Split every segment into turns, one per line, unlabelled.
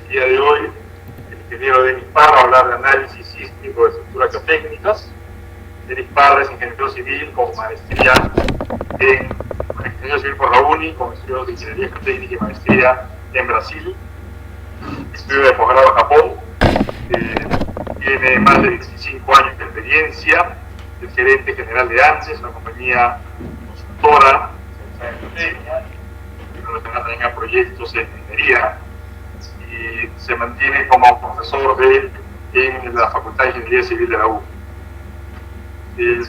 El día de hoy, el ingeniero Denis Parra va a hablar de análisis sísmico de estructuras geotécnicas. Denis Parra es ingeniero civil con maestría en ingeniero civil por la UNI, con estudios de ingeniería geotécnica y maestría en Brasil, estudio de posgrado en Japón. Tiene más de 25 años de experiencia, es gerente general de ANSES, una compañía consultora y relacionada también a proyectos en minería, y se mantiene como profesor en la Facultad de Ingeniería Civil de la U. El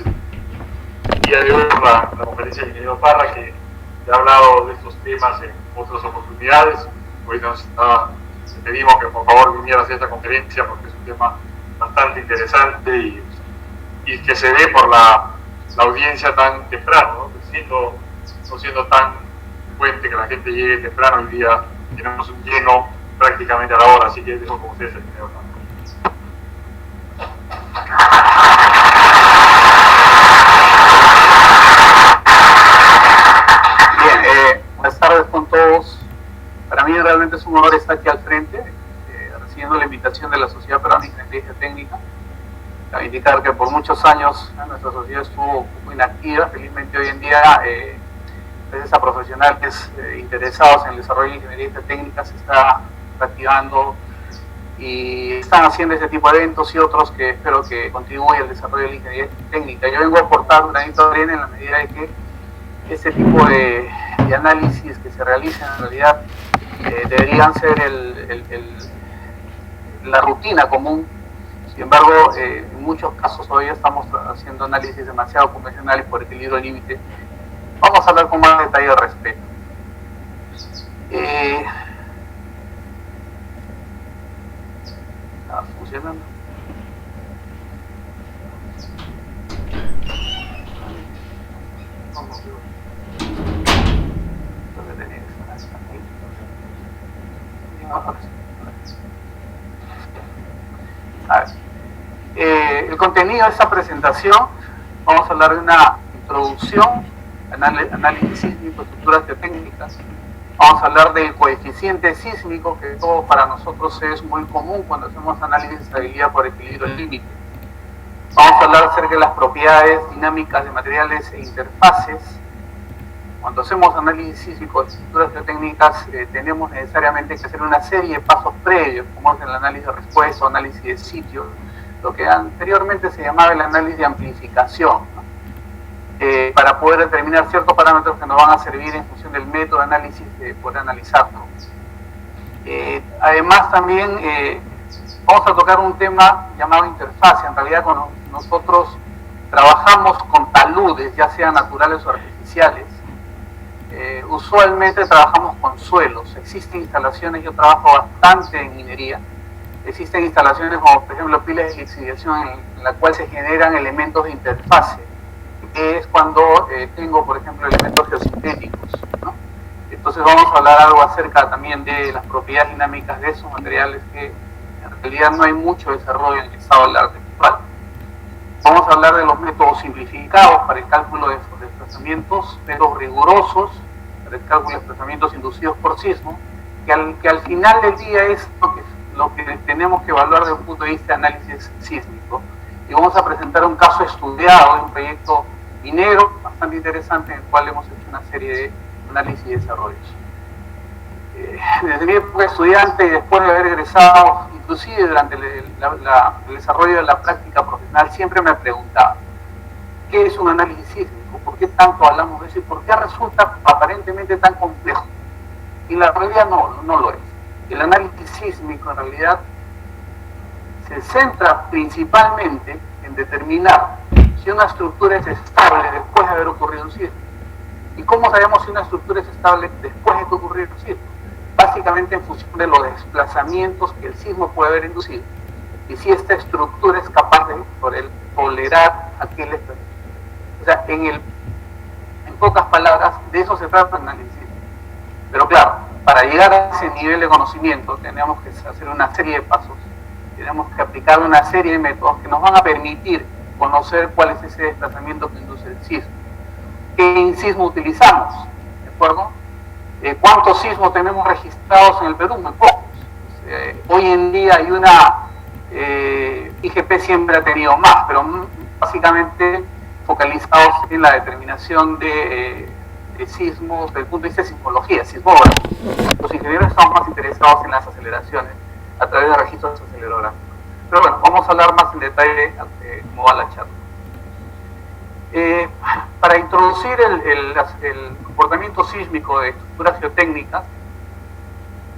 día de hoy la conferencia del ingeniero Parra, que ha hablado de estos temas en otras oportunidades. Hoy te pedimos que por favor vinieras a esta conferencia porque es un tema bastante interesante y que se ve por la audiencia tan temprano, ¿no? No siendo tan frecuente que la gente llegue temprano. Hoy día tenemos un lleno prácticamente a la hora, así que dejo con ustedes el ingeniero Parra.
Buenas tardes con todos. Para mí realmente es un honor estar aquí al frente, recibiendo la invitación de la Sociedad Peruana de Ingeniería Geotécnica. Cabe indicar que por muchos años nuestra sociedad estuvo muy inactiva. Felizmente hoy en día, gracias a profesionales interesados en el desarrollo de ingeniería geotécnica, se está reactivando y están haciendo este tipo de eventos y otros que espero que contribuyan al desarrollo de la ingeniería técnica. Yo vengo a aportar un granito de arena en la medida de que este tipo de análisis que se realizan en realidad deberían ser la rutina común. Sin embargo, en muchos casos todavía estamos haciendo análisis demasiado convencionales por equilibrio límite. Vamos a hablar con más detalle al respecto. ¿Está funcionando? El contenido de esta presentación, vamos a hablar de una introducción, análisis sísmico, estructuras geotécnicas. Vamos a hablar del coeficiente sísmico, que todo para nosotros es muy común cuando hacemos análisis de estabilidad por equilibrio límite. Vamos a hablar acerca de las propiedades dinámicas de materiales e interfaces. Cuando hacemos análisis sísmico de estructuras geotécnicas, tenemos necesariamente que hacer una serie de pasos previos, como es el análisis de respuesta o análisis de sitio, lo que anteriormente se llamaba el análisis de amplificación, ¿no? Para poder determinar ciertos parámetros que nos van a servir en función del método de análisis de poder analizarlo. Además también vamos a tocar un tema llamado interfaz. En realidad cuando nosotros trabajamos con taludes, ya sean naturales o artificiales, usualmente trabajamos con suelos. Existen instalaciones, yo trabajo bastante en minería, existen instalaciones como por ejemplo pilas de lixiviación en la cual se generan elementos de interfase, que es cuando tengo por ejemplo elementos geosintéticos, ¿no? Entonces vamos a hablar algo acerca también de las propiedades dinámicas de esos materiales que en realidad no hay mucho desarrollo en el estado del arte actual. Vamos a hablar de los métodos simplificados para el cálculo de desplazamientos, métodos rigurosos para el cálculo de desplazamientos inducidos por sismo, que al final del día es lo que tenemos que evaluar desde un punto de vista de análisis sísmico. Y vamos a presentar un caso estudiado de un proyecto minero bastante interesante en el cual hemos hecho una serie de análisis y desarrollos. Desde mi época de estudiante y después de haber egresado, inclusive durante el desarrollo de la práctica profesional, siempre me preguntaba, ¿qué es un análisis sísmico? ¿Por qué tanto hablamos de eso? ¿Y por qué resulta aparentemente tan complejo? Y la realidad no lo es. El análisis sísmico en realidad se centra principalmente en determinar si una estructura es estable después de haber ocurrido un sismo. ¿Y cómo sabemos si una estructura es estable después de que ocurrió un sismo? Básicamente en función de los desplazamientos que el sismo puede haber inducido y si esta estructura es capaz de tolerar aquel desplazamiento. O sea, en pocas palabras, de eso se trata el análisis. Pero claro, para llegar a ese nivel de conocimiento tenemos que hacer una serie de pasos, tenemos que aplicar una serie de métodos que nos van a permitir conocer cuál es ese desplazamiento que induce el sismo. ¿Qué sismo utilizamos? ¿De acuerdo? ¿Cuántos sismos tenemos registrados en el Perú? Muy pocos. Hoy en día hay una, IGP siempre ha tenido más, pero básicamente focalizados en la determinación de sismos desde el punto de vista de sismología, sismógrafo. Los ingenieros estamos más interesados en las aceleraciones a través de registros acelerográficos. Pero bueno, vamos a hablar más en detalle cómo va la charla. Para introducir el comportamiento sísmico de estructuras geotécnicas,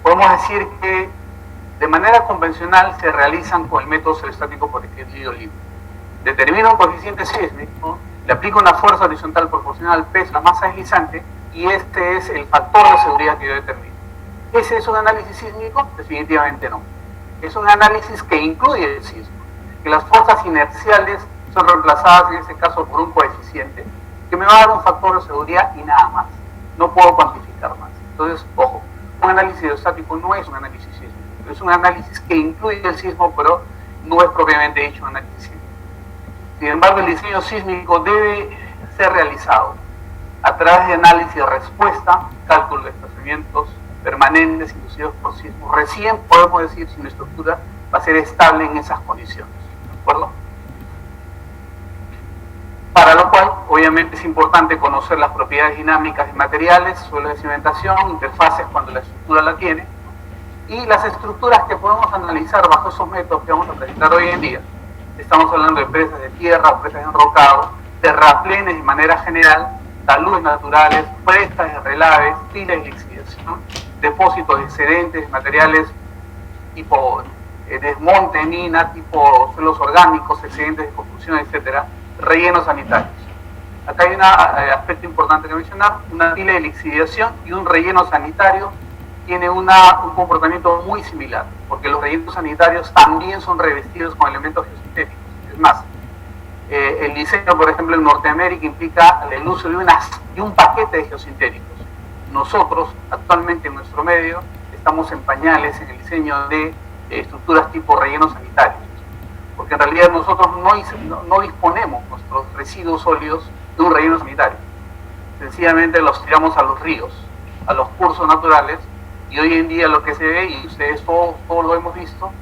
podemos decir que de manera convencional se realizan con el método celestático por equilibrio libre. Determino un coeficiente sísmico, le aplico una fuerza horizontal proporcional al peso, la masa deslizante, y este es el factor de seguridad que yo determino. ¿Ese es un análisis sísmico? Definitivamente no. Es un análisis que incluye el sismo, que las fuerzas inerciales son reemplazadas en este caso por un coeficiente que me va a dar un factor de seguridad y nada más. No puedo cuantificar más. Entonces, ojo, un análisis hidrostático no es un análisis sísmico, es un análisis que incluye el sismo, pero no es propiamente dicho un análisis sísmico. Sin embargo, el diseño sísmico debe ser realizado a través de análisis de respuesta, cálculo de desplazamientos permanentes inducidos por sismos. Recién podemos decir si una estructura va a ser estable en esas condiciones. ¿De acuerdo? Para lo cual, obviamente, es importante conocer las propiedades dinámicas de materiales, suelo de cimentación, interfaces cuando la estructura la tiene, y las estructuras que podemos analizar bajo esos métodos que vamos a presentar hoy en día. Estamos hablando de presas de tierra, presas de enrocado, terraplenes de manera general, taludes naturales, presas de relaves, pilas de lixiviación, depósitos de excedentes, materiales tipo desmonte, mina, tipo suelos orgánicos, excedentes de construcción, etcétera, rellenos sanitarios. Acá hay un aspecto importante que mencionar: una pila de lixiviación y un relleno sanitario tiene un comportamiento muy similar, porque los rellenos sanitarios también son revestidos con elementos geosintéticos. Es más, el diseño, por ejemplo, en Norteamérica implica el uso de un paquete de geosintéticos. Nosotros, actualmente en nuestro medio, estamos en pañales en el diseño de estructuras tipo rellenos sanitarios, porque en realidad nosotros no disponemos nuestros residuos sólidos de un relleno sanitario. Sencillamente los tiramos a los ríos, a los cursos naturales, y hoy en día lo que se ve, y ustedes todos lo hemos visto,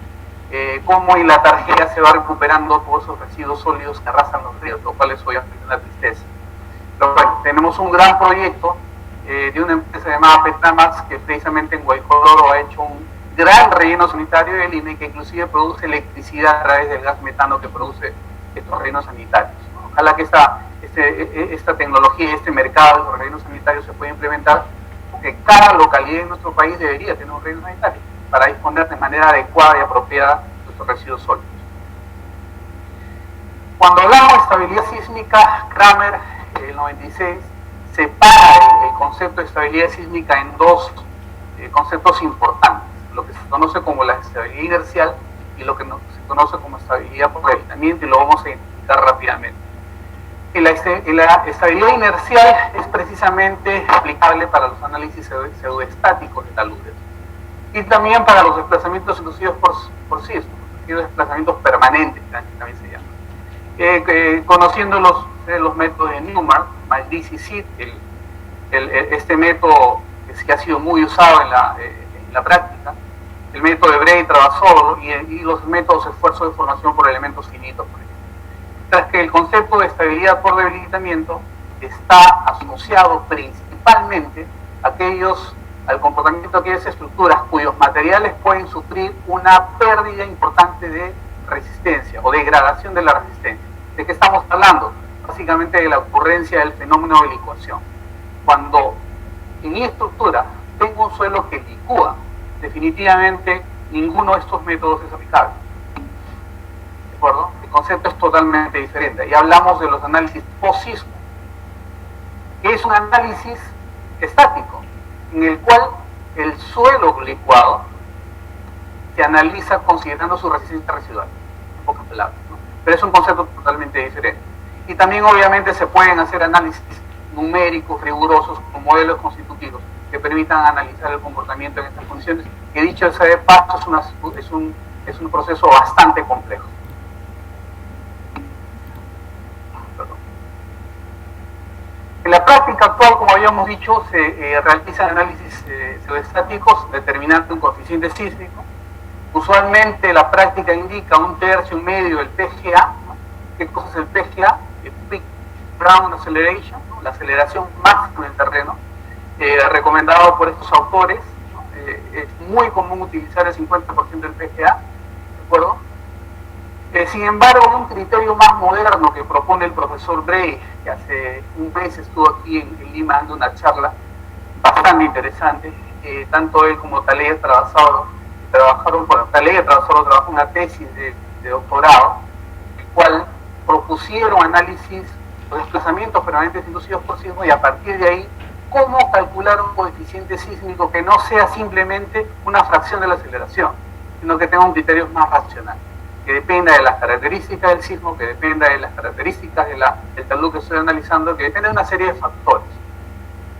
cómo en la tarjeta se va recuperando todos esos residuos sólidos que arrasan los ríos, lo cual es obviamente una tristeza. Pero bueno, tenemos un gran proyecto de una empresa llamada Petramax, que precisamente en Guaycodoro ha hecho un gran relleno sanitario de línea, que inclusive produce electricidad a través del gas metano que produce estos rellenos sanitarios. Ojalá que esta tecnología y este mercado de los rellenos sanitarios se pueda implementar, porque cada localidad en nuestro país debería tener un relleno sanitario para disponer de manera adecuada y apropiada de nuestros residuos sólidos. Cuando hablamos de estabilidad sísmica, Kramer, el 96, separa el concepto de estabilidad sísmica en dos conceptos importantes: lo que se conoce como la estabilidad inercial y lo que se conoce como estabilidad por debilitamiento, y lo vamos a identificar rápidamente. La estabilidad inercial es precisamente aplicable para los análisis pseudoestáticos de taludes y también para los desplazamientos inducidos por sismos, los desplazamientos permanentes, que también se llaman. Conociendo los métodos de Newmark, Maldisi y Sid, este método que ha sido muy usado en la práctica, el método de Bray, Travasoro y los métodos de esfuerzo de formación por elementos finitos, por ejemplo. Tras que el concepto de estabilidad por debilitamiento está asociado principalmente al comportamiento de aquellas estructuras cuyos materiales pueden sufrir una pérdida importante de resistencia o degradación de la resistencia. ¿De qué estamos hablando? Básicamente de la ocurrencia del fenómeno de licuación. Cuando en mi estructura tengo un suelo que licúa, definitivamente ninguno de estos métodos es aplicable. ¿De acuerdo? El concepto es totalmente diferente. Y hablamos de los análisis post-sismo, que es un análisis estático, en el cual el suelo licuado se analiza considerando su resistencia residual, en pocas palabras, ¿no? Pero es un concepto totalmente diferente. Y también obviamente se pueden hacer análisis numéricos, rigurosos, con modelos constitutivos, que permitan analizar el comportamiento en estas condiciones, que dicho sea de paso es un proceso bastante complejo. En la práctica actual, como habíamos dicho, se realizan análisis pseudoestáticos determinando un coeficiente sísmico, Usualmente la práctica indica 1/3, 1/2 del PGA. ¿Qué cosa es el PGA? El Peak Ground Acceleration, ¿no? La aceleración máxima en el terreno, recomendado por estos autores. Es muy común utilizar el 50% del PGA, ¿de acuerdo? Sin embargo, un criterio más moderno que propone el profesor Bray, que hace un mes estuvo aquí en Lima dando una charla bastante interesante, tanto él como Talea Travasoro trabajó una tesis de doctorado, en el cual propusieron análisis de desplazamientos permanentes inducidos por sismo, y a partir de ahí, cómo calcular un coeficiente sísmico que no sea simplemente una fracción de la aceleración, sino que tenga un criterio más racional, que dependa de las características del sismo, que dependa de las características del talud que estoy analizando, que depende de una serie de factores.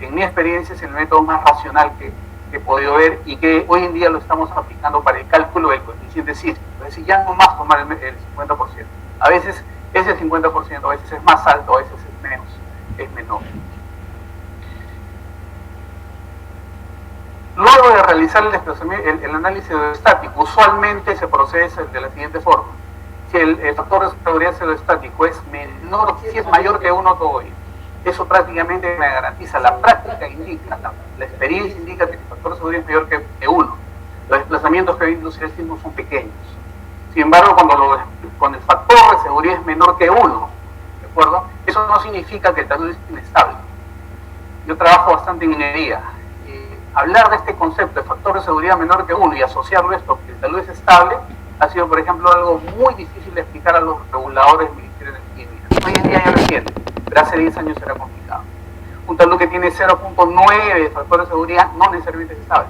En mi experiencia es el método más racional que he podido ver, y que hoy en día lo estamos aplicando para el cálculo del coeficiente sísmico. Es decir, ya no más tomar el 50%. A veces es el 50%, a veces es más alto, a veces es menor. Luego de realizar el desplazamiento, el análisis estático, usualmente se procede de la siguiente forma. Si el factor de seguridad pseudoestático es menor, si es mayor que 1, todo bien. Eso prácticamente me garantiza, la práctica indica, la experiencia indica que el factor de seguridad es mayor que 1. Los desplazamientos que va a inducir el sismo son pequeños. Sin embargo, cuando el factor de seguridad es menor que 1, ¿de acuerdo? Eso no significa que el talud es inestable. Yo trabajo bastante en minería. Hablar de este concepto de factor de seguridad menor que 1 y asociarlo a esto, que el talud es estable, ha sido, por ejemplo, algo muy difícil de explicar a los reguladores ministerios de energía. Hoy en día ya lo entienden, pero hace 10 años era complicado. Un talud que tiene 0.9 de factor de seguridad no necesariamente es estable.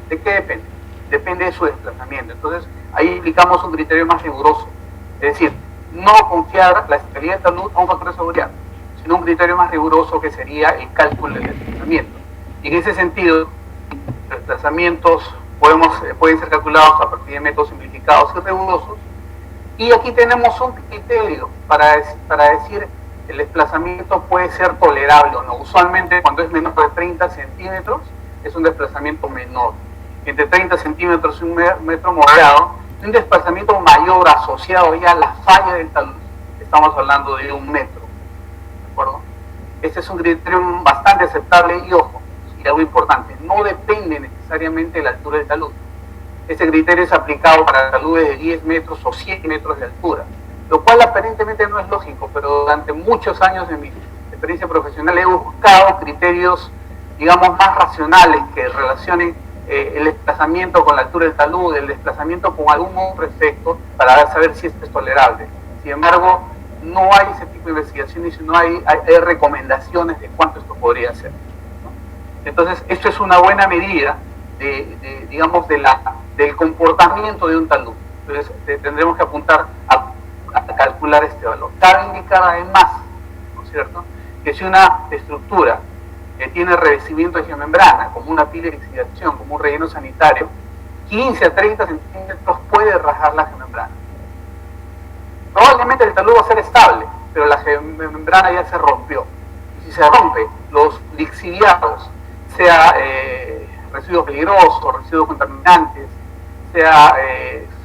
¿De qué depende? Depende de su desplazamiento. Entonces, ahí aplicamos un criterio más riguroso. Es decir, no confiar la estabilidad del talud a un factor de seguridad, sino un criterio más riguroso que sería el cálculo del desplazamiento. Y en ese sentido, los desplazamientos pueden ser calculados a partir de métodos simplificados y rigurosos. Y aquí tenemos un criterio para decir el desplazamiento puede ser tolerable o no. Usualmente cuando es menor de 30 centímetros es un desplazamiento menor. Entre 30 centímetros y un metro moderado, un desplazamiento mayor asociado ya a la falla del talud, estamos hablando de 1 metro. ¿De acuerdo? Este es un criterio bastante aceptable y, ojo, y algo importante, no depende necesariamente de la altura del talud. Este criterio es aplicado para taludes de 10 metros o 100 metros de altura, lo cual aparentemente no es lógico, pero durante muchos años de mi experiencia profesional he buscado criterios, digamos, más racionales que relacionen el desplazamiento con la altura del talud, el desplazamiento con algún otro efecto, para saber si esto es tolerable. Sin embargo, no hay ese tipo de investigaciones y no hay recomendaciones de cuánto esto podría ser. Entonces, esto es una buena medida digamos, del comportamiento de un talud. Entonces, tendremos que apuntar a calcular este valor. Cabe indicar además, ¿no es cierto?, que si una estructura que tiene revestimiento de geomembrana, como una pila de lixiviación, como un relleno sanitario, 15 a 30 centímetros puede rajar la geomembrana. Probablemente el talud va a ser estable, pero la geomembrana ya se rompió. Y si se rompe, los lixiviados, sea residuos peligrosos, residuos contaminantes, sea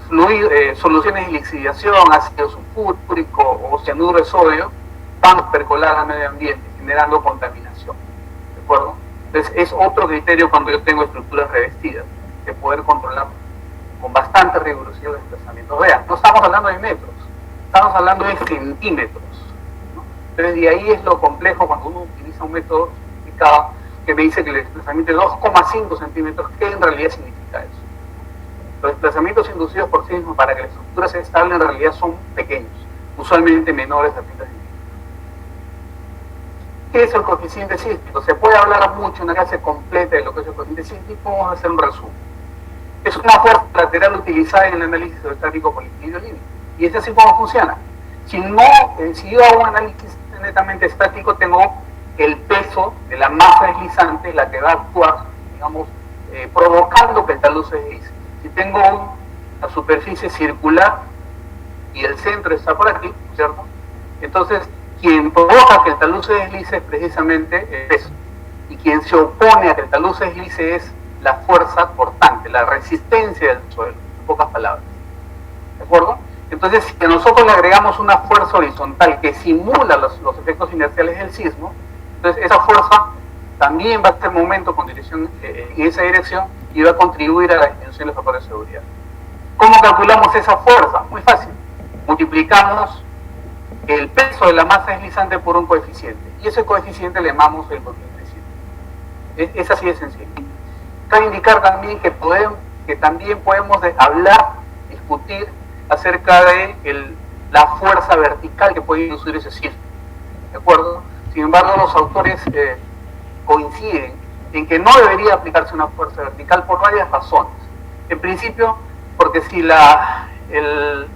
soluciones de lixiviación, ácido sulfúrico o cianuro de sodio, van a percolar al medio ambiente, generando contaminación. ¿De acuerdo? Entonces, es otro criterio cuando yo tengo estructuras revestidas, de poder controlar con bastante rigurosidad los desplazamientos. Vean, no estamos hablando de metros, estamos hablando de centímetros, ¿no? Entonces, de ahí es lo complejo cuando uno utiliza un método simplificado que me dice que el desplazamiento es 2,5 centímetros, ¿qué en realidad significa eso? Los desplazamientos inducidos por sismo para que la estructura sea estable en realidad son pequeños, usualmente menores a 30 centímetros. ¿Qué es el coeficiente sísmico? Se puede hablar mucho, una clase completa de lo que es el coeficiente sísmico, vamos a hacer un resumen. Es una fuerza lateral utilizada en el análisis estático por equilibrio límite. Y es así como funciona. Si yo hago un análisis netamente estático, tengo el peso de la masa deslizante, la que va a actuar, digamos, provocando que el talud se deslice. Si tengo una superficie circular y el centro está por aquí, ¿cierto? Entonces, quien provoca que el talud se deslice es precisamente el peso. Y quien se opone a que el talud se deslice es la fuerza cortante, la resistencia del suelo, en pocas palabras. Entonces, si nosotros le agregamos una fuerza horizontal que simula los efectos inerciales del sismo, entonces esa fuerza también va a tener momento con dirección en esa dirección y va a contribuir a la disminución de los factores de seguridad. ¿Cómo calculamos esa fuerza? Muy fácil. Multiplicamos el peso de la masa deslizante por un coeficiente. Y ese coeficiente le llamamos el coeficiente sismo. Es así de sencillo. Cabe indicar también que también podemos hablar, discutir acerca de la fuerza vertical que puede inducir ese sismo. ¿De acuerdo? Sin embargo, los autores coinciden en que no debería aplicarse una fuerza vertical por varias razones. En principio, porque si el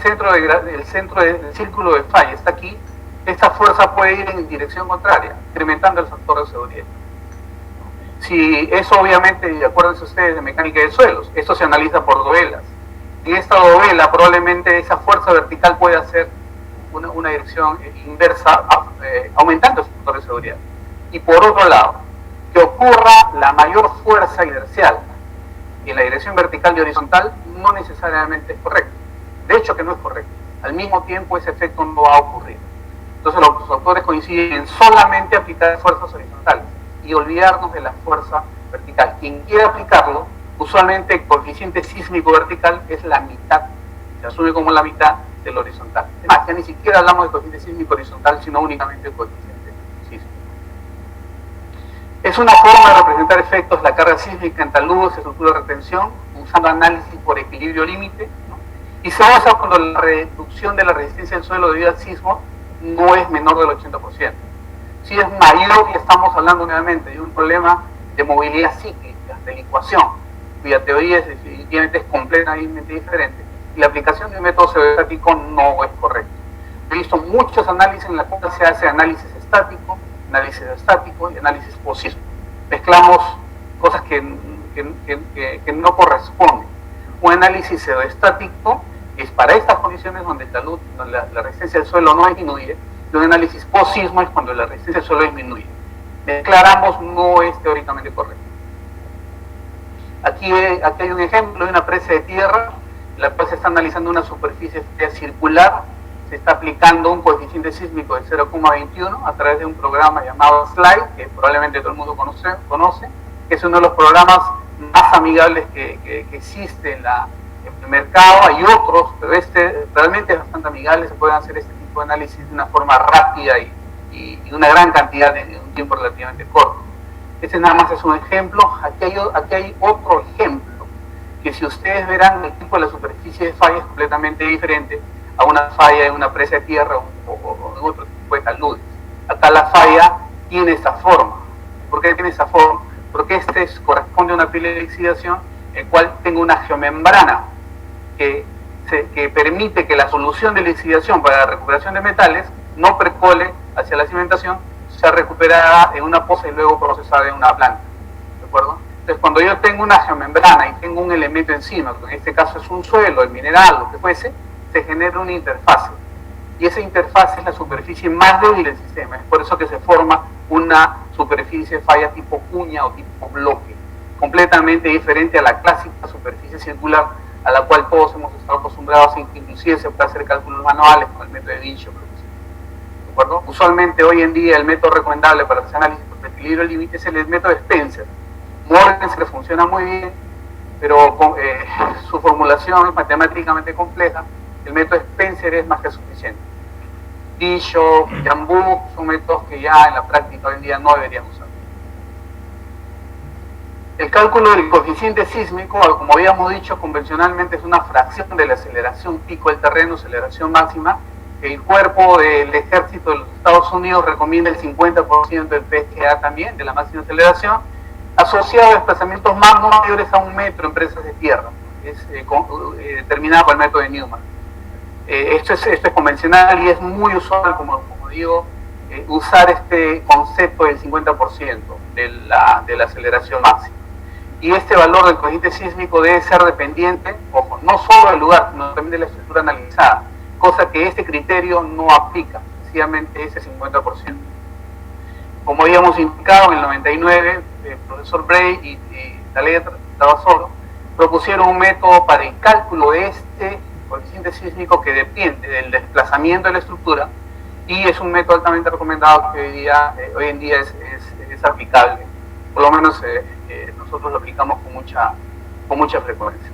centro del círculo de falla está aquí, esta fuerza puede ir en dirección contraria, incrementando el factor de seguridad. Si eso, obviamente, acuérdense ustedes de mecánica de suelos, esto se analiza por dovelas. En esta dovela probablemente esa fuerza vertical puede hacer una dirección inversa, aumentando el factor de seguridad. Y por otro lado, que ocurra la mayor fuerza inercial en la dirección vertical y horizontal no necesariamente es correcto. De hecho que no es correcto. Al mismo tiempo ese efecto no va a ocurrir. Entonces los autores coinciden en solamente aplicar fuerzas horizontales y olvidarnos de la fuerza vertical. Quien quiera aplicarlo, usualmente el coeficiente sísmico vertical es la mitad, se asume como la mitad del horizontal. Además, ya ni siquiera hablamos de coeficiente sísmico horizontal, sino únicamente el coeficiente sísmico. Es una forma de representar efectos de la carga sísmica en taludes, estructura de retención, usando análisis por equilibrio límite, ¿no? Y se usa cuando la reducción de la resistencia del suelo debido al sismo no es menor del 80%. Si es mayor, y estamos hablando nuevamente de un problema de movilidad cíclica, de licuación, cuya teoría es definitivamente completamente diferente, y la aplicación de un método pseudoestático no es correcta. He visto muchos análisis en los cuales se hace análisis estático y análisis post-sismo. Mezclamos cosas que no corresponden. Un análisis pseudoestático es para estas condiciones donde la resistencia del suelo no disminuye, y un análisis post-sismo es cuando la resistencia del suelo disminuye. Mezclar ambos no es teóricamente correcto. Aquí hay un ejemplo de una presa de tierra, en la cual se está analizando una superficie circular, se está aplicando un coeficiente sísmico de 0,21 a través de un programa llamado SLIDE, que probablemente todo el mundo conoce, que es uno de los programas más amigables que existe en el mercado. Hay otros, pero este realmente es bastante amigable, se pueden hacer este tipo de análisis de una forma rápida y una gran cantidad en un tiempo relativamente corto. Este nada más es un ejemplo. Aquí hay otro ejemplo, que si ustedes verán, el tipo de la superficie de falla es completamente diferente a una falla en una presa de tierra o en otro tipo de taludes. Acá la falla tiene esta forma. ¿Por qué tiene esta forma? Porque corresponde a una pila de lixiviación, el cual tengo una geomembrana que permite que la solución de lixiviación para la recuperación de metales no percole hacia la cimentación, sea recuperada en una poza y luego procesada en una planta. ¿De acuerdo? Entonces, cuando yo tengo una geomembrana y tengo un elemento encima, que en este caso es un suelo, el mineral, lo que fuese, se genera una interfase. Y esa interfase es la superficie más débil del sistema. Es por eso que se forma una superficie de falla tipo cuña o tipo bloque, completamente diferente a la clásica superficie circular a la cual todos hemos estado acostumbrados, inclusive se puede hacer cálculos manuales con el método de Bishop. ¿De acuerdo? Usualmente hoy en día el método recomendable para hacer análisis por equilibrio límite es el método Spencer. Morgenstern funciona muy bien, pero su formulación es matemáticamente compleja. El método Spencer es más que suficiente. Bishop, Jambu son métodos que ya en la práctica hoy en día no deberíamos usar. El cálculo del coeficiente sísmico, como habíamos dicho, convencionalmente es una fracción de la aceleración pico del terreno, aceleración máxima. El cuerpo del ejército de los Estados Unidos recomienda el 50% del PGA también, de la máxima aceleración, asociado a desplazamientos más no mayores a 1 metro en presas de tierra. Es determinado por el método de Newman. Esto es convencional y es muy usual, como digo, usar este concepto del 50% de la aceleración máxima. Y este valor del coeficiente sísmico debe ser dependiente, ojo, no solo del lugar, sino también de la estructura analizada, cosa que este criterio no aplica, sencillamente ese 50%. Como habíamos indicado, en el 99, el profesor Bray y Tabasoro propusieron un método para el cálculo de coeficiente sísmico que depende del desplazamiento de la estructura, y es un método altamente recomendado que hoy en día es aplicable. Por lo menos nosotros lo aplicamos con mucha frecuencia.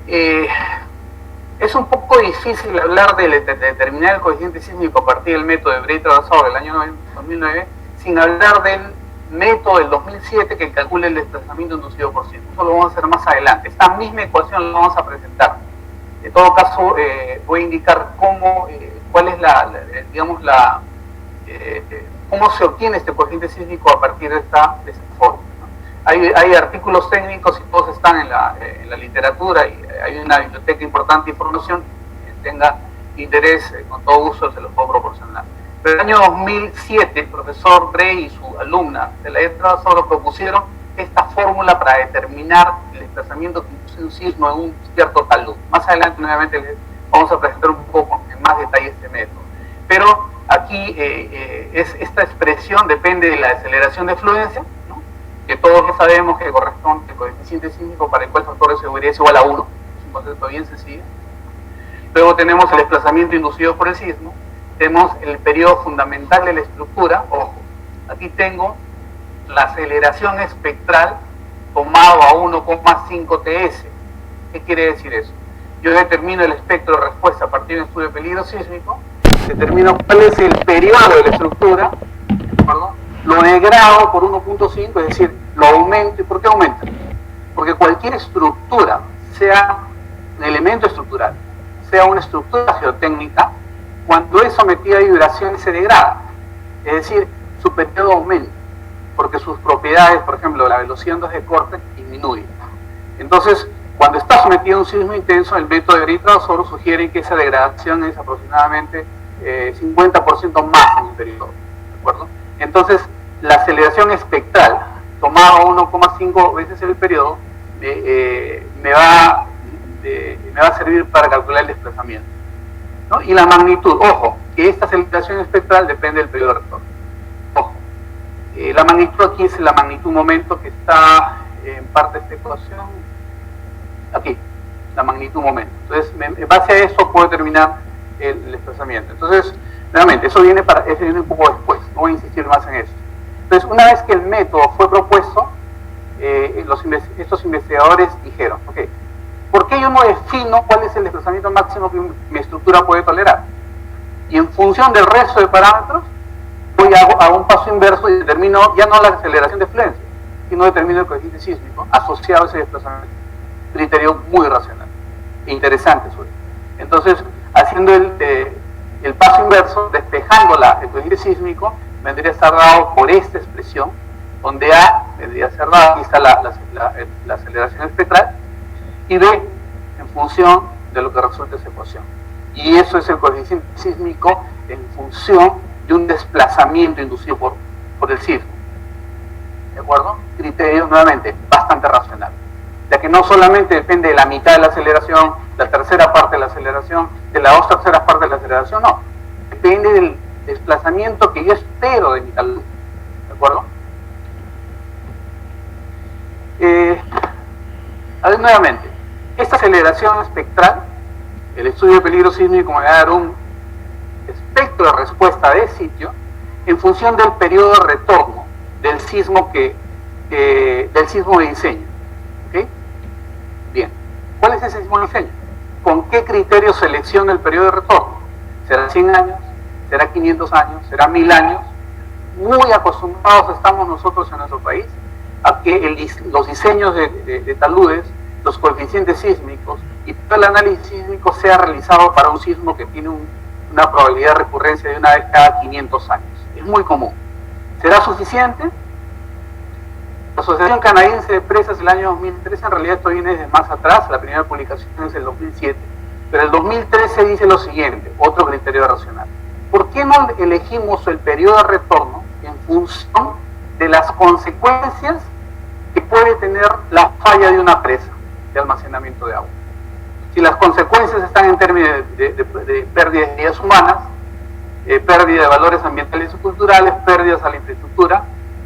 Es un poco difícil hablar de determinar el coeficiente sísmico a partir del método de Bray-Travasor del año 2009 sin hablar del método del 2007 que calcula el desplazamiento inducido por sismo. Eso lo vamos a hacer más adelante. Esta misma ecuación la vamos a presentar. En todo caso, voy a indicar cuál es cómo se obtiene este coeficiente sísmico a partir de esta fórmula. Hay artículos técnicos y todos están en la literatura, y hay una biblioteca importante de información. Que tenga interés, con todo gusto se los puedo proporcionar. Pero en el año 2007, el profesor Bray y su alumna de la ETRA solo propusieron esta fórmula para determinar el desplazamiento que induce un sismo en un cierto talud. Más adelante, nuevamente, les vamos a presentar un poco en más detalle este método. Pero aquí esta expresión depende de la aceleración de fluencia, ¿no? Que todos ya sabemos que corresponde al coeficiente sísmico para el cual el factor de seguridad es igual a 1. Es un concepto bien sencillo. Luego tenemos el desplazamiento inducido por el sismo. Tenemos el periodo fundamental de la estructura. Ojo, aquí tengo la aceleración espectral tomado a 1,5 ts. ¿Qué quiere decir eso? Yo determino el espectro de respuesta a partir de un estudio de peligro sísmico, determino cuál es el periodo de la estructura, ¿perdón? Lo degrado por 1,5, es decir, lo aumento. ¿Y por qué aumenta? Porque cualquier estructura, sea un elemento estructural, sea una estructura geotécnica, cuando es sometida a vibraciones se degrada, es decir, su periodo aumenta, porque sus propiedades, por ejemplo, la velocidad de corte disminuye. Entonces, cuando está sometido a un sismo intenso, el método de Bray-Travasor sugiere que esa degradación es aproximadamente 50% más en el periodo, ¿de acuerdo? Entonces, la aceleración espectral tomada a 1,5 veces el periodo me va a servir para calcular el desplazamiento, ¿no? Y la magnitud, ojo, que esta aceleración espectral depende del periodo de retorno. Ojo, la magnitud aquí es la magnitud momento que está en parte de esta ecuación, aquí, la magnitud momento. Entonces, en base a eso puedo determinar el desplazamiento. Entonces, nuevamente, eso viene un poco después, no voy a insistir más en eso. Entonces, una vez que el método fue propuesto, estos investigadores dijeron, ok, ¿por qué yo no defino cuál es el desplazamiento máximo que mi estructura puede tolerar? Y en función del resto de parámetros, voy a un paso inverso y determino ya no la aceleración de fluencia, sino determino el coeficiente sísmico asociado a ese desplazamiento. Criterio muy racional e interesante sobre. Entonces, haciendo el paso inverso, despejando el coeficiente sísmico, vendría a estar dado por esta expresión, donde A vendría a ser dado, aquí está la aceleración espectral, y B en función de lo que resulta esa ecuación. Y eso es el coeficiente sísmico en función de un desplazamiento inducido por el sismo. ¿De acuerdo? Criterio, nuevamente, bastante racional, ya que no solamente depende de la mitad de la aceleración, la tercera parte de la aceleración, de la dos terceras partes de la aceleración, no. Depende del desplazamiento que yo espero de mi talud. ¿De acuerdo? A ver, nuevamente, esta aceleración espectral, el estudio de peligro sísmico me va a dar un espectro de respuesta de sitio en función del periodo de retorno del sismo del sismo de diseño. ¿Okay? Bien, ¿cuál es ese sismo de diseño? ¿Con qué criterio selecciona el periodo de retorno? ¿Será 100 años? ¿Será 500 años? ¿Será 1000 años? Muy acostumbrados estamos nosotros en nuestro país a que los diseños de taludes, los coeficientes sísmicos y todo el análisis sísmico sea realizado para un sismo que tiene una probabilidad de recurrencia de una vez cada 500 años. Es muy común. ¿Será suficiente? La Asociación Canadiense de Presas del año 2013, en realidad esto viene desde más atrás, la primera publicación es el 2007, pero el 2013 dice lo siguiente, otro criterio racional. ¿Por qué no elegimos el periodo de retorno en función de las consecuencias que puede tener la falla de una presa de almacenamiento de agua? Si las consecuencias están en términos de pérdida de vidas humanas, pérdida de valores ambientales y culturales, pérdidas a la infraestructura,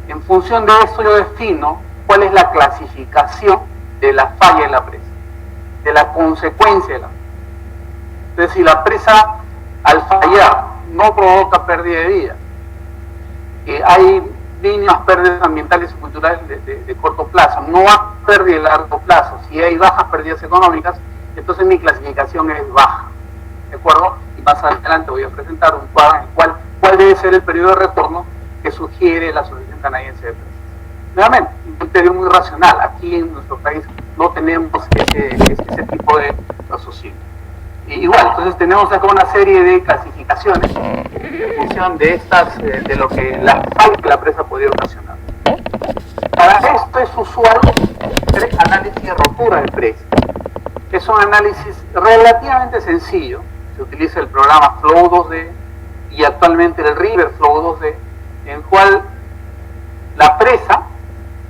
en función de eso yo defino cuál es la clasificación de la falla de la presa. de la consecuencia de la presa. Entonces, si la presa al fallar no provoca pérdida de vida, hay mínimas pérdidas ambientales y culturales de corto plazo, no hay pérdida de largo plazo, si hay bajas pérdidas económicas, entonces mi clasificación es baja, ¿de acuerdo? Y más adelante voy a presentar un cuadro en el cuál debe ser el periodo de retorno que sugiere la Asociación Canadiense de Presas. Nuevamente, un criterio muy racional. Aquí en nuestro país no tenemos ese tipo de raciocinio. Igual, entonces tenemos acá una serie de clasificaciones en función de de lo que la presa podría ocasionar. Para esto es usual hacer análisis de rotura de presa. Es un análisis relativamente sencillo. Se utiliza el programa Flow 2D y actualmente el River Flow 2D, en el cual la presa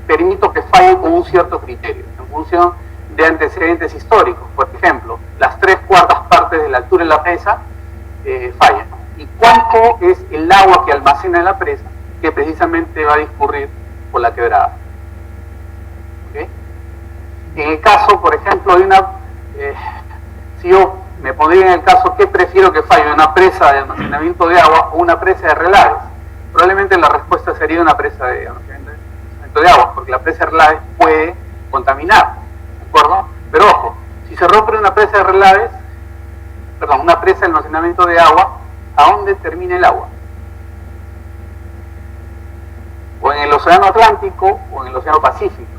permito que falle con un cierto criterio, en función de antecedentes históricos. Por ejemplo, las 3/4 partes de la altura de la presa fallan. ¿Y cuánto es el agua que almacena en la presa que precisamente va a discurrir por la quebrada? ¿Okay? En el caso, por ejemplo, de si yo me pondría en el caso que prefiero que falle, una presa de almacenamiento de agua o una presa de relaves, probablemente la respuesta sería una presa de almacenamiento de agua, porque la presa de relaves puede contaminar, ¿de acuerdo? Pero ojo, si se rompe una presa de relaves, perdón, una presa de almacenamiento de agua, ¿a dónde termina el agua? O en el océano Atlántico o en el océano Pacífico.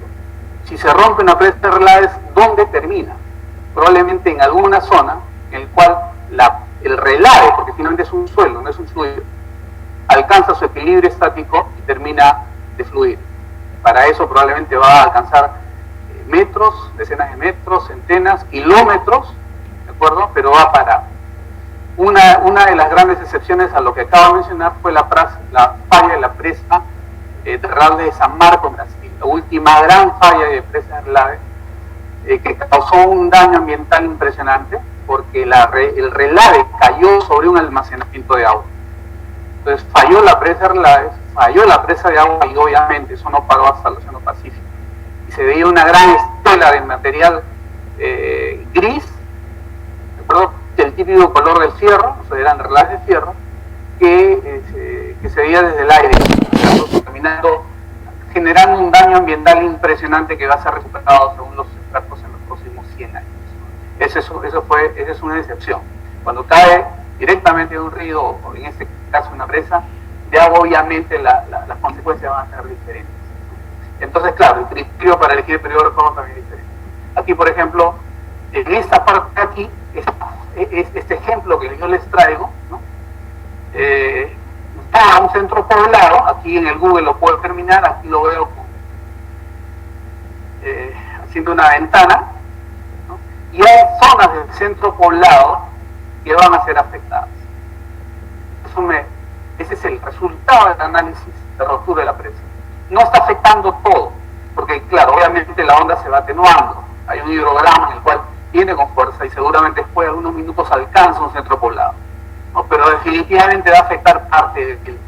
Si se rompe una presa de relaves, ¿dónde termina? Probablemente en alguna zona en el cual el relave, porque finalmente es un suelo, no es un fluido, alcanza su equilibrio estático y termina de fluir. Para eso probablemente va a alcanzar metros, decenas de metros, centenas, kilómetros, ¿de acuerdo? Pero va a parar. Una de las grandes excepciones a lo que acabo de mencionar fue la falla de la presa de Relave de San Marcos, Brasil, la última gran falla de presa de relave, que causó un daño ambiental impresionante porque el relave cayó sobre un almacenamiento de agua. Entonces falló la presa de relaves, falló la presa de agua y obviamente eso no paró hasta el océano Pacífico. Y se veía una gran estela de material gris, ¿de acuerdo?, del típico color del fierro, o sea, eran relaves de fierro, que se veía desde el aire, caminando, generando un daño ambiental impresionante que va a ser recuperado según los expertos en los próximos 100 años. Esa es una excepción. Cuando cae directamente de un río, o en este caso una presa de agua, obviamente las consecuencias van a ser diferentes. Entonces, claro, el criterio para elegir el periodo de retorno también es diferente. Aquí, por ejemplo, en esta parte de aquí, este ejemplo que yo les traigo, ¿no?, está un centro poblado. Aquí en el Google lo puedo terminar, aquí lo veo haciendo una ventana, ¿no?, y hay zonas del centro poblado que van a ser afectadas. Ese es el resultado del análisis de rotura de la presa. No está afectando todo, porque claro, obviamente la onda se va atenuando. Hay un hidrograma en el cual viene con fuerza y seguramente después de algunos minutos alcanza un centro poblado, ¿no? Pero definitivamente va a afectar parte de él,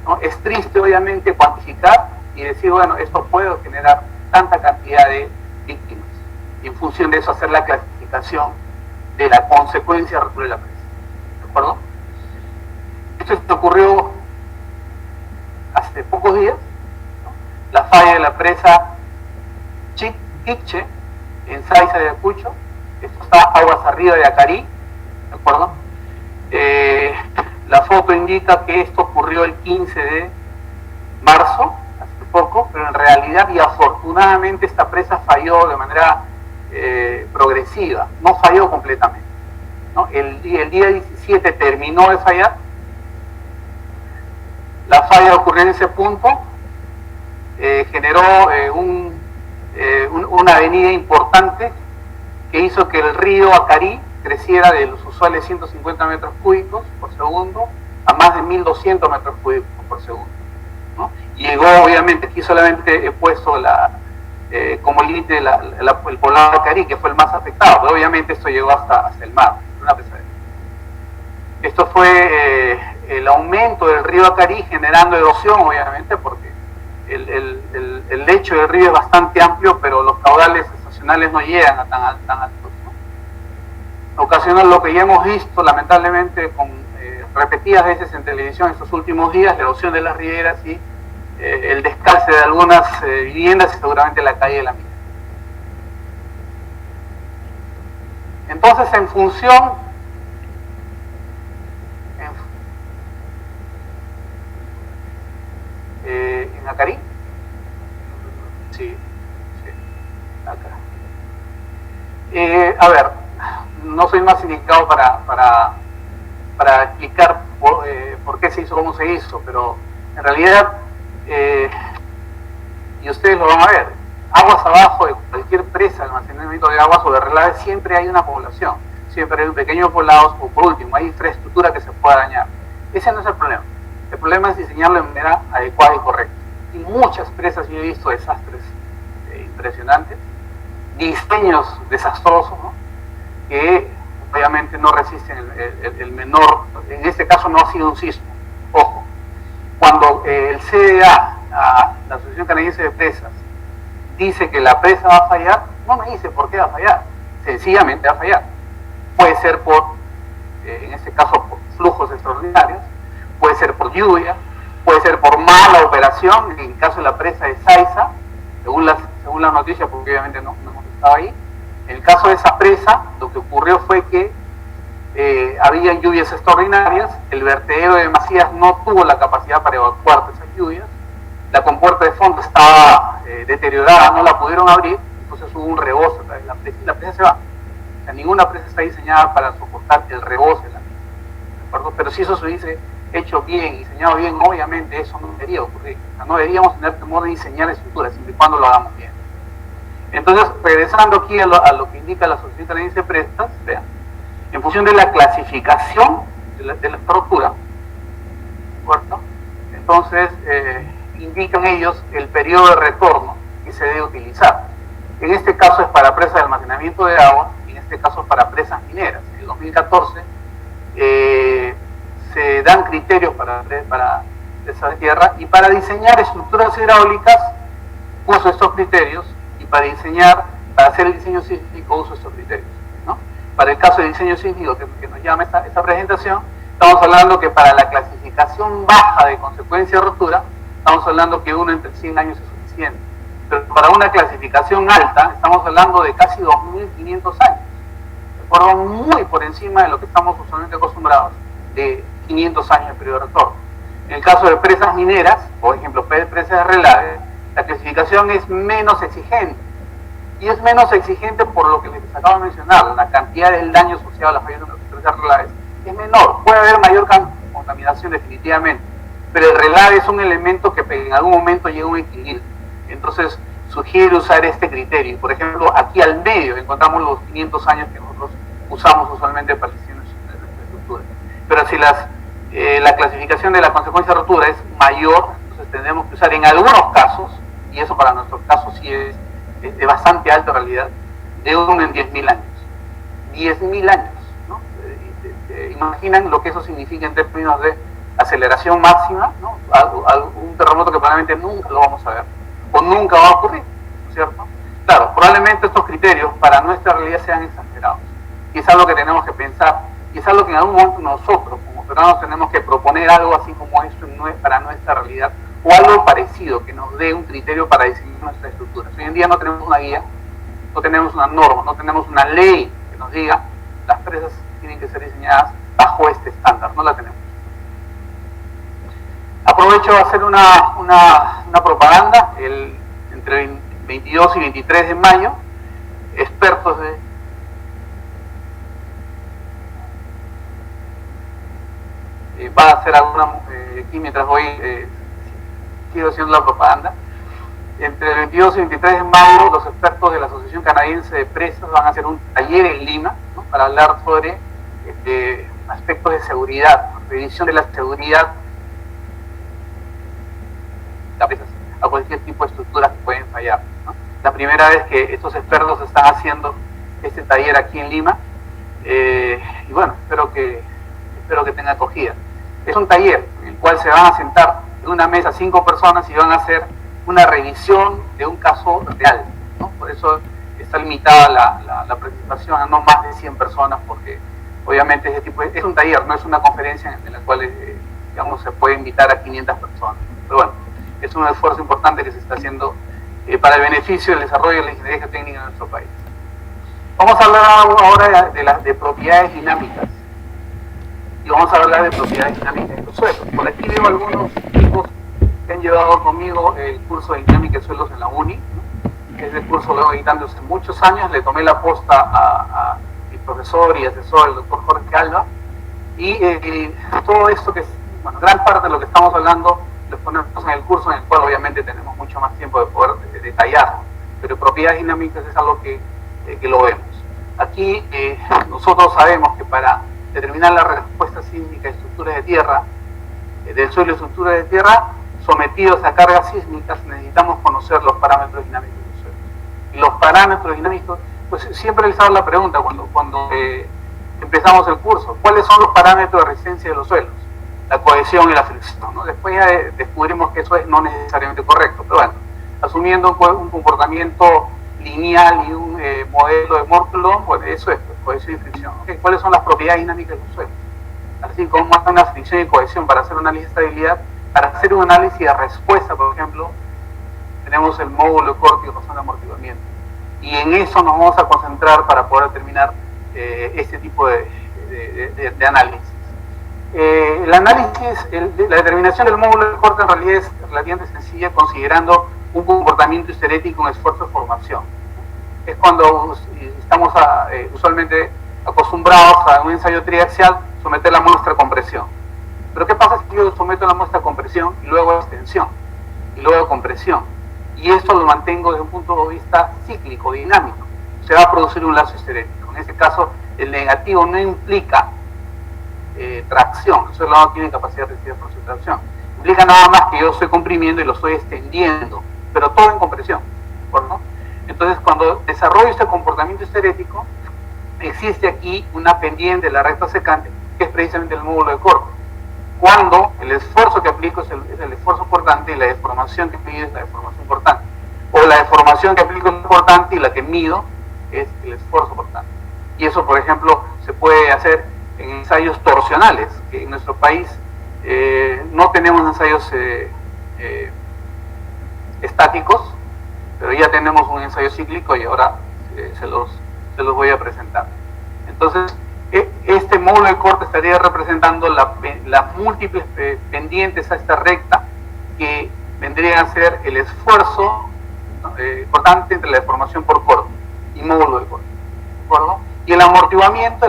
¿no? Es triste obviamente cuantificar y decir, bueno, esto puede generar tanta cantidad de víctimas, y en función de eso hacer la clasificación de la consecuencia de rotura de la presa, ¿de acuerdo? Esto ocurrió hace pocos días, ¿no? La falla de la presa Chiquiche en Saiza de Ayacucho. Esto está aguas arriba de Acarí, ¿de acuerdo? La foto indica que esto ocurrió el 15 de marzo, hace poco, pero en realidad y afortunadamente esta presa falló de manera progresiva, no falló completamente, ¿no? El día 17 terminó de fallar. La falla ocurrió en ese punto, generó una avenida importante que hizo que el río Acarí creciera de los usuales 150 metros cúbicos por segundo a más de 1200 metros cúbicos por segundo, ¿no? Llegó, obviamente, aquí solamente he puesto como límite el poblado Acarí, que fue el más afectado, pero obviamente esto llegó hasta el mar, una pesadilla. Esto fue el aumento del río Acarí generando erosión, obviamente, porque el lecho del río es bastante amplio, pero los caudales estacionales no llegan a tan altos. ocasiona lo que ya hemos visto lamentablemente con repetidas veces en televisión estos últimos días, la erosión de las riberas y el descalce de algunas viviendas y seguramente la calle de la mina. Entonces, en función en Acarí, sí, acá. A ver, no soy más indicado para explicar por qué se hizo, cómo se hizo, pero en realidad, y ustedes lo van a ver, aguas abajo de cualquier presa de almacenamiento de aguas o de relaves siempre hay una población, siempre hay un pequeño poblado, o por último, hay infraestructura que se pueda dañar. Ese no es el problema. El problema es diseñarlo de manera adecuada y correcta. Y muchas presas, yo he visto desastres impresionantes, diseños desastrosos, ¿no? Que obviamente no resisten el menor, en este caso no ha sido un sismo. Ojo, cuando el CDA, la Asociación Canadiense de Presas, dice que la presa va a fallar, no me dice por qué va a fallar, sencillamente va a fallar. Puede ser por, en este caso, por flujos extraordinarios, puede ser por lluvia, puede ser por mala operación, en el caso de la presa de Saiza, según las noticias, porque obviamente no hemos estado ahí. En el caso de esa presa, lo que ocurrió fue que había lluvias extraordinarias, el vertedero de Macías no tuvo la capacidad para evacuar esas lluvias, la compuerta de fondo estaba deteriorada, no la pudieron abrir, entonces hubo un rebose a través de la presa y la presa se va. O sea, ninguna presa está diseñada para soportar el rebose de la presa, ¿de acuerdo? Pero si eso se hubiese hecho bien, diseñado bien, obviamente eso no debería ocurrir. O sea, no deberíamos tener temor de diseñar estructuras, siempre y cuando lo hagamos bien. Entonces, regresando aquí a lo que indica la Asociación Canadiense de Presas, vean, en función de la clasificación de la estructura, ¿correcto? Entonces, indican ellos el periodo de retorno que se debe utilizar. En este caso es para presas de almacenamiento de agua, y en este caso es para presas mineras. En el 2014 se dan criterios para presas de tierra, y para diseñar estructuras hidráulicas uso estos criterios, y para hacer el diseño sísmico uso estos criterios, ¿no? Para el caso de diseño sísmico que nos llama esta presentación, estamos hablando que para la clasificación baja de consecuencia de rotura, estamos hablando que 1 entre 100 años es suficiente. Pero para una clasificación alta, estamos hablando de casi 2.500 años. De acuerdo, muy por encima de lo que estamos usualmente acostumbrados, de 500 años de periodo de retorno. En el caso de presas mineras, por ejemplo, presas de relave, la clasificación es menos exigente. Y es menos exigente por lo que les acabo de mencionar, la cantidad del daño asociado a las fallas de las presas relaves es menor. Puede haber mayor contaminación definitivamente, pero el relave es un elemento que en algún momento llega a un equilibrio. Entonces, sugiere usar este criterio. Por ejemplo, aquí al medio encontramos los 500 años que nosotros usamos usualmente para el diseño de nuestra estructura. Pero si la clasificación de la consecuencia de rotura es mayor, entonces tendremos que usar en algunos casos, y eso para nuestros casos sí es de bastante alta realidad, de 1 en 10.000 años. 10.000 años, ¿no? Imaginan lo que eso significa en términos de aceleración máxima, ¿no? Un terremoto que probablemente nunca lo vamos a ver, o nunca va a ocurrir, ¿no es cierto? Claro, probablemente estos criterios para nuestra realidad sean exagerados, y es algo que tenemos que pensar, y es algo que en algún momento nosotros, como peruanos, tenemos que proponer algo así como esto para nuestra realidad, o algo parecido, que nos dé un criterio para diseñar nuestra estructura. Hoy en día no tenemos una guía, no tenemos una norma, no tenemos una ley que nos diga las presas tienen que ser diseñadas bajo este estándar, no la tenemos. Aprovecho a hacer una propaganda. Entre el 22 y 23 de mayo, expertos va a hacer alguna, aquí mientras voy sigo haciendo la propaganda. Entre el 22 y 23 de mayo, los expertos de la Asociación Canadiense de Presas van a hacer un taller en Lima, ¿no? Para hablar sobre aspectos de seguridad, revisión de la seguridad a cualquier tipo de estructuras que pueden fallar, ¿no? La primera vez que estos expertos están haciendo este taller aquí en Lima, y bueno, espero que tenga acogida. Es un taller en el cual se van a sentar en una mesa 5 personas y van a hacer una revisión de un caso real, ¿no? Por eso está limitada la participación a no más de 100 personas, porque obviamente ese tipo es un taller, no es una conferencia en la cual digamos, se puede invitar a 500 personas. Pero bueno, es un esfuerzo importante que se está haciendo para el beneficio del desarrollo de la ingeniería geotécnica en nuestro país. Vamos a hablar ahora de propiedades dinámicas. Y vamos a hablar de propiedades dinámicas de los suelos. Por aquí veo algunos chicos que han llevado conmigo el curso de dinámica de suelos en la UNI, ¿no? Ese curso lo he dando hace muchos años, le tomé la posta a mi profesor y asesor, el doctor Jorge Alba, y todo esto que es, bueno, gran parte de lo que estamos hablando lo ponemos en el curso, en el cual obviamente tenemos mucho más tiempo de poder detallar, pero propiedades dinámicas es algo que lo vemos. Aquí nosotros sabemos que para determinar la respuesta sísmica de estructuras de tierra, del suelo y estructuras de tierra sometidos a cargas sísmicas, necesitamos conocer los parámetros dinámicos del suelo. Y los parámetros dinámicos, pues siempre les hago la pregunta cuando empezamos el curso, ¿cuáles son los parámetros de resistencia de los suelos? La cohesión y la fricción, ¿no? Después ya descubrimos que eso es no necesariamente correcto, pero bueno, asumiendo un comportamiento lineal y un modelo de Morphlon, bueno, eso es cohesión y fricción. ¿Okay? ¿Cuáles son las propiedades dinámicas de los suelos? Así como una fricción y cohesión para hacer un análisis de estabilidad, para hacer un análisis de respuesta, por ejemplo, tenemos el módulo de corte y razón de amortiguamiento. Y en eso nos vamos a concentrar para poder determinar este tipo de análisis. El análisis, la determinación del módulo de corte en realidad es relativamente sencilla, considerando un comportamiento histerético en esfuerzo de formación. Es cuando estamos usualmente acostumbrados a un ensayo triaxial someter la muestra a compresión. Pero ¿qué pasa si yo someto la muestra a compresión y luego a extensión y luego a compresión? Y esto lo mantengo desde un punto de vista cíclico, dinámico. Se va a producir un lazo histerético. En este caso, el negativo no implica tracción, el suelo no tiene capacidad de resistir por su tracción. Implica nada más que yo estoy comprimiendo y lo estoy extendiendo, pero todo en compresión, ¿no? Entonces, cuando desarrollo este comportamiento histerético, existe aquí una pendiente de la recta secante, que es precisamente el módulo de corte. Cuando el esfuerzo que aplico es el esfuerzo cortante y la deformación que mido es la deformación cortante. O la deformación que aplico es cortante y la que mido es el esfuerzo cortante. Y eso, por ejemplo, se puede hacer en ensayos torsionales, que en nuestro país no tenemos ensayos estáticos, pero ya tenemos un ensayo cíclico y ahora se los voy a presentar. Entonces, este módulo de corte estaría representando las múltiples pendientes a esta recta que vendrían a ser el esfuerzo cortante entre la deformación por corte y módulo de corte, ¿de acuerdo? Y el amortiguamiento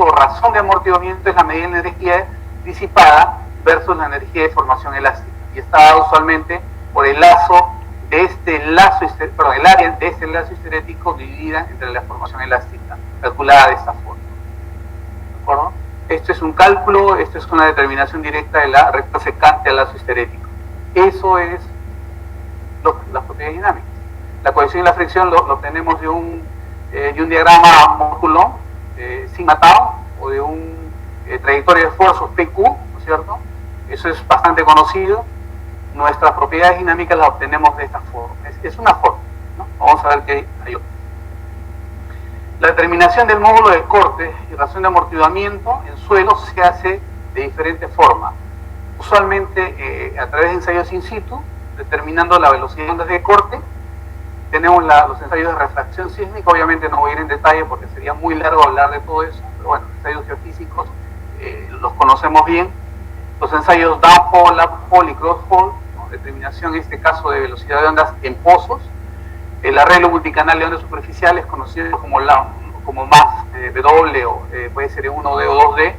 o razón de amortiguamiento es la medida de la energía disipada versus la energía de formación elástica, y está dado usualmente por el lazo de el área de este lazo histerético dividida entre la formación elástica, calculada de esta forma. ¿De acuerdo? Esto es un cálculo, esto es una determinación directa de la recta secante al lazo histerético. Eso es las propiedades dinámicas. La cohesión y la fricción lo obtenemos de un diagrama Morphlon sigma tau, o de un trayectoria de esfuerzos PQ, ¿no es cierto? Eso es bastante conocido. Nuestras propiedades dinámicas las obtenemos de esta forma. Es una forma, ¿no? Vamos a ver que hay otra. La determinación del módulo de corte y razón de amortiguamiento en suelo se hace de diferentes formas. Usualmente a través de ensayos in situ, determinando la velocidad de ondas de corte. Tenemos los ensayos de refracción sísmica, obviamente no voy a ir en detalle porque sería muy largo hablar de todo eso, pero bueno, ensayos geofísicos los conocemos bien. Los ensayos downhole, uphole y crosshole, ¿no? Determinación en este caso de velocidad de ondas en pozos. El arreglo multicanal de ondas superficiales, conocido como MAS-W o puede ser 1D o 2D.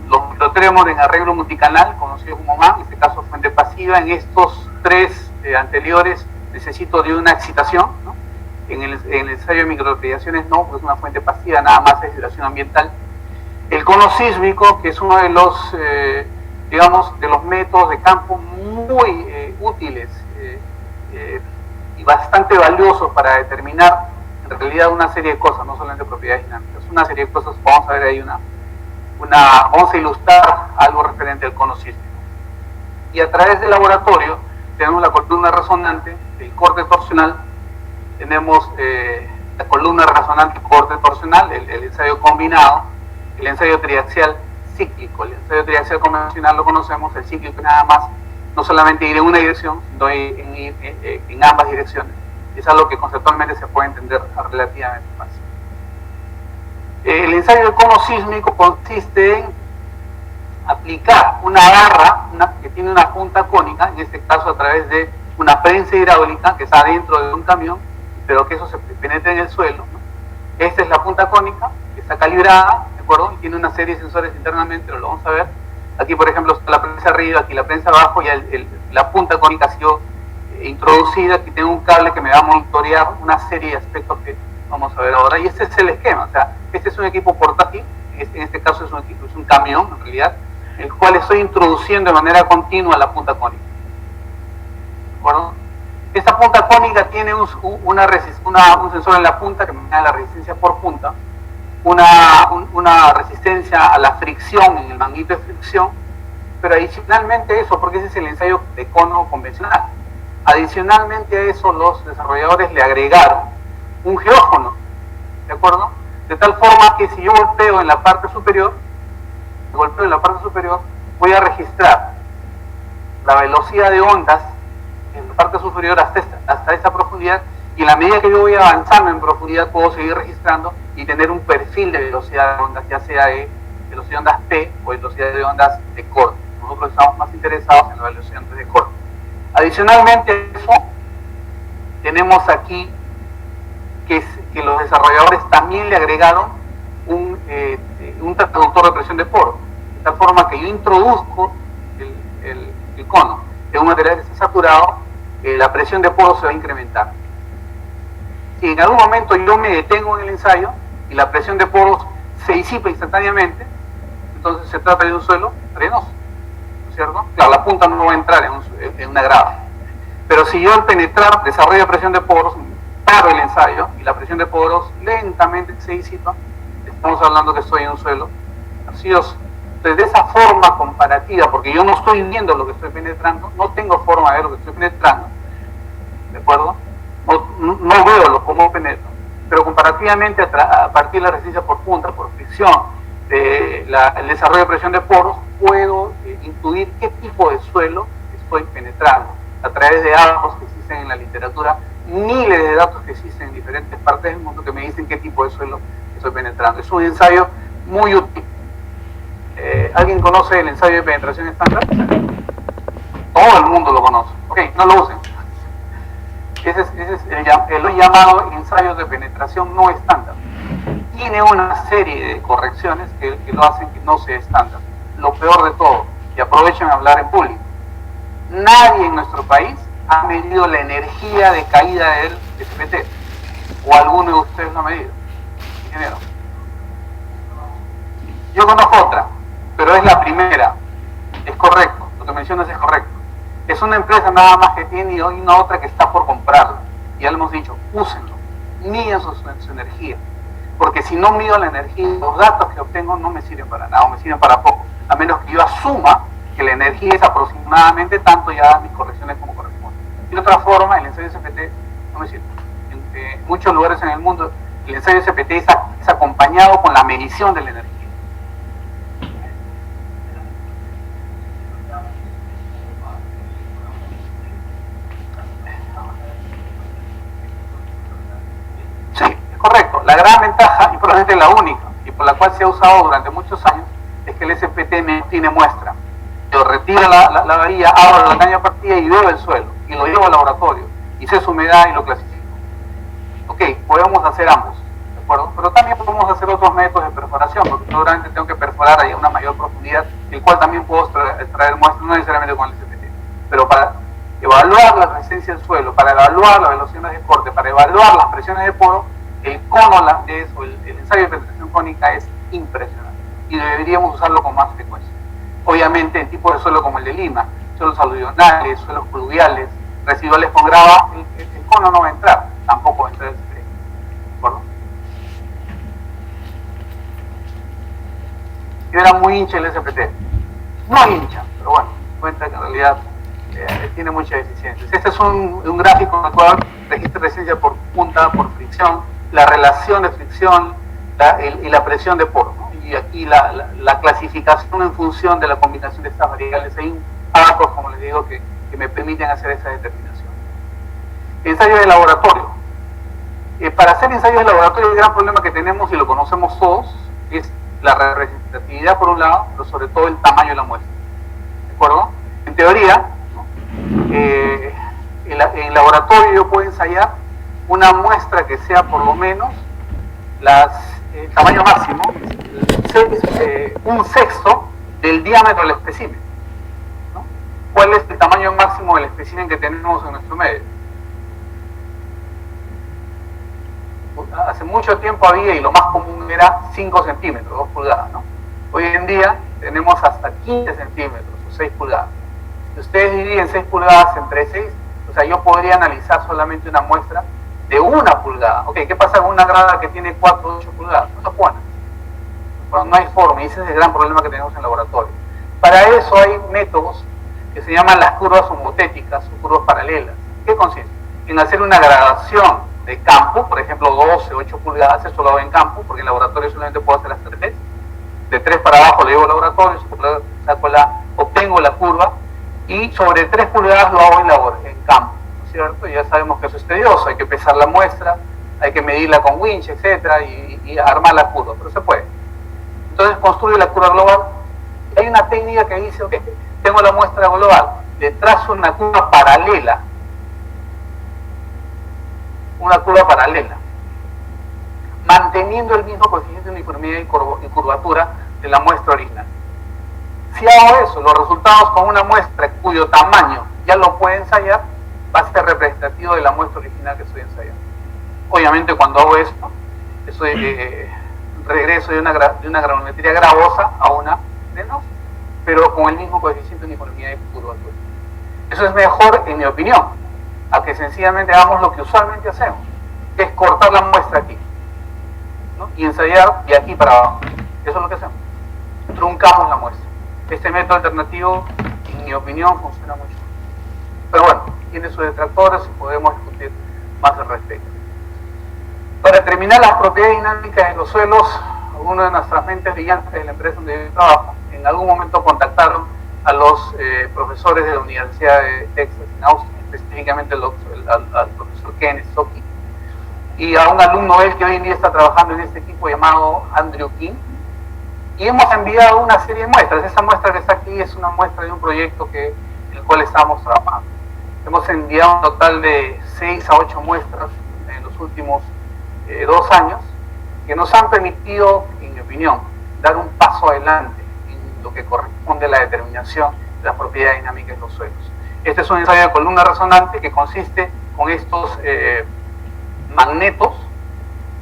Los microtremos en arreglo multicanal, conocido como MAN, en este caso fuente pasiva. En estos tres anteriores necesito de una excitación, ¿no? En el ensayo de microradiaciones no, porque es una fuente pasiva, nada más es excitación ambiental. El cono sísmico, que es uno de los, digamos, de los métodos de campo muy útiles y bastante valiosos para determinar en realidad una serie de cosas, no solamente propiedades dinámicas, una serie de cosas. Vamos a ver ahí vamos a ilustrar algo referente al cono sísmico. Y a través del laboratorio tenemos la columna resonante, el corte torsional, tenemos la columna resonante corte torsional, el ensayo combinado, el ensayo triaxial cíclico. El ensayo triaxial convencional lo conocemos, el cíclico nada más, no solamente ir en una dirección, sino ir en ambas direcciones. Es algo que conceptualmente se puede entender relativamente fácil. El ensayo de cono sísmico consiste en aplicar una barra que tiene una punta cónica, en este caso a través de una prensa hidráulica que está dentro de un camión, pero que eso se penetra en el suelo, ¿no? Esta es la punta cónica, que está calibrada, ¿de acuerdo? Y tiene una serie de sensores internamente, pero lo vamos a ver. Aquí, por ejemplo, está la prensa arriba, aquí la prensa abajo, ya la punta cónica ha sido introducida. Aquí tengo un cable que me va a monitorear una serie de aspectos que vamos a ver ahora. Y este es el esquema, o sea, este es un equipo portátil, en este caso es un camión, en realidad, el cual estoy introduciendo de manera continua la punta cónica. ¿De acuerdo? Esta punta cónica tiene un sensor en la punta que me da la resistencia por punta, una resistencia a la fricción en el manguito de fricción, pero adicionalmente a eso, porque ese es el ensayo de cono convencional, adicionalmente a eso los desarrolladores le agregaron un geófono, ¿de acuerdo? De tal forma que si yo golpeo en la parte superior, voy a registrar la velocidad de ondas en la parte superior hasta esta profundidad, y en la medida que yo voy avanzando en profundidad puedo seguir registrando y tener un perfil de velocidad de ondas, ya sea de velocidad de ondas P o velocidad de ondas de corte. Nosotros estamos más interesados en la velocidad de ondas de corte. Adicionalmente a eso, tenemos aquí que los desarrolladores también le agregaron un traductor de presión de poro, de tal forma que yo introduzco el cono en un material que está saturado, la presión de poro se va a incrementar. Si en algún momento yo me detengo en el ensayo y la presión de poros se disipa instantáneamente, entonces se trata de un suelo arenoso, ¿no es cierto? Claro, la punta no va a entrar en una grava, pero si yo al penetrar desarrollo presión de poros, paro el ensayo y la presión de poros lentamente se disipa, estamos hablando que estoy en un suelo gaseoso. Entonces, de esa forma comparativa, porque yo no estoy viendo lo que estoy penetrando, no tengo forma de ver lo que estoy penetrando, ¿de acuerdo? No veo cómo penetro, pero comparativamente a partir de la resistencia por punta, por fricción, el desarrollo de presión de poros, puedo intuir qué tipo de suelo estoy penetrando a través de datos que existen en la literatura, miles de datos que existen en diferentes partes del mundo que me dicen qué tipo de suelo estoy penetrando. Es un ensayo muy útil. ¿Alguien conoce el ensayo de penetración estándar? Todo el mundo lo conoce. Ok, no lo usen. Ese es el llamado ensayo de penetración no estándar. Tiene una serie de correcciones que lo hacen que no sea estándar. Lo peor de todo, y aprovechen a hablar en público, nadie en nuestro país ha medido la energía de caída del SPT. ¿O alguno de ustedes lo ha medido? Ingeniero. Yo conozco otra, pero es la primera. Es correcto, lo que mencionas es correcto. Es una empresa nada más que tiene y hay una otra que está por comprarla. Ya le hemos dicho, úsenlo, midan su energía. Porque si no mido la energía, los datos que obtengo no me sirven para nada, o me sirven para poco. A menos que yo asuma que la energía es aproximadamente tanto, ya dan mis correcciones como corresponde. De otra forma, el ensayo SPT no me sirve. En muchos lugares en el mundo, el ensayo SPT es acompañado con la medición de la energía. Correcto, la gran ventaja, y probablemente la única, y por la cual se ha usado durante muchos años, es que el SPT no tiene muestra. Yo retiro la varilla, abro la caña partida y veo el suelo, y lo llevo al laboratorio, y sé su humedad y lo clasifico. Ok, podemos hacer ambos, ¿de acuerdo? Pero también podemos hacer otros métodos de perforación, porque seguramente tengo que perforar a una mayor profundidad, el cual también puedo extraer muestras, no necesariamente con el SPT. Pero para evaluar la resistencia del suelo, para evaluar las velocidades de corte, para evaluar las presiones de poro, el cono holandés o el ensayo de penetración cónica es impresionante y deberíamos usarlo con más frecuencia. Obviamente en tipos de suelo como el de Lima, suelos aluvionales, suelos pluviales, residuales con grava, el cono no va a entrar, tampoco va a entrar el SPT. ¿De acuerdo? Yo era muy hincha el SPT, muy hincha, pero bueno, cuenta que en realidad tiene muchas deficiencias. Este es un gráfico en el cual registra resistencia por punta, por fricción, la relación de fricción y la presión de poro, ¿no? Y aquí la clasificación en función de la combinación de estas variables. Hay un datos, como les digo, que me permiten hacer esa determinación. Ensayo de laboratorio. Para hacer ensayos de laboratorio, el gran problema que tenemos, y lo conocemos todos, es la representatividad por un lado, pero sobre todo el tamaño de la muestra. ¿De acuerdo? En teoría, ¿no? En laboratorio yo puedo ensayar una muestra que sea por lo menos el tamaño máximo, un sexto del diámetro del espécimen, ¿no? ¿Cuál es el tamaño máximo del espécimen que tenemos en nuestro medio? Hace mucho tiempo había, y lo más común era 5 centímetros, 2 pulgadas, ¿no? Hoy en día tenemos hasta 15 centímetros o 6 pulgadas. Si ustedes dividen 6 pulgadas entre 6, o sea, yo podría analizar solamente una muestra de 1 pulgada. Ok, ¿qué pasa con una grada que tiene 4 o 8 pulgadas? No se pone. Bueno, no hay forma, y ese es el gran problema que tenemos en el laboratorio. Para eso hay métodos que se llaman las curvas homotéticas o curvas paralelas. ¿Qué consiste? En hacer una gradación de campo, por ejemplo 12, 8 pulgadas, eso lo hago en campo, porque en laboratorio solamente puedo hacer hasta 3. De 3 para abajo lo llevo al laboratorio, obtengo la curva, y sobre 3 pulgadas lo hago en campo, ¿no es cierto? Ya sabemos que eso es tedioso, hay que pesar la muestra, hay que medirla con winch, etcétera, y armar la curva, pero se puede. Entonces construyo la curva global. Hay una técnica que dice, ok, tengo la muestra global, le trazo una curva paralela, manteniendo el mismo coeficiente de uniformidad y curvatura de la muestra original. Si hago eso, los resultados con una muestra cuyo tamaño ya lo puedo ensayar, va a ser representativo de la muestra original que estoy ensayando. Obviamente cuando hago esto, regreso de una granulometría gravosa a una menos, pero con el mismo coeficiente de uniformidad y curvatura. Eso es mejor, en mi opinión, a que sencillamente hagamos lo que usualmente hacemos, que es cortar la muestra aquí, ¿no? Y ensayar de aquí para abajo. Eso es lo que hacemos. Truncamos la muestra. Este método alternativo, en mi opinión, funciona mucho. Pero bueno, tiene sus detractores y podemos discutir más al respecto. Para terminar las propiedades dinámicas de los suelos, algunos de nuestras mentes brillantes de la empresa donde yo trabajo, en algún momento contactaron a los profesores de la Universidad de Texas en Austin, específicamente al profesor Kenneth Soki, y a un alumno de él que hoy en día está trabajando en este equipo llamado Andrew King, y hemos enviado una serie de muestras. Esa muestra que está aquí es una muestra de un proyecto en el cual estamos trabajando. Hemos enviado un total de 6 a 8 muestras en los últimos 2 años, que nos han permitido, en mi opinión, dar un paso adelante en lo que corresponde a la determinación de las propiedades dinámicas de los suelos. Este es un ensayo de columna resonante que consiste con estos magnetos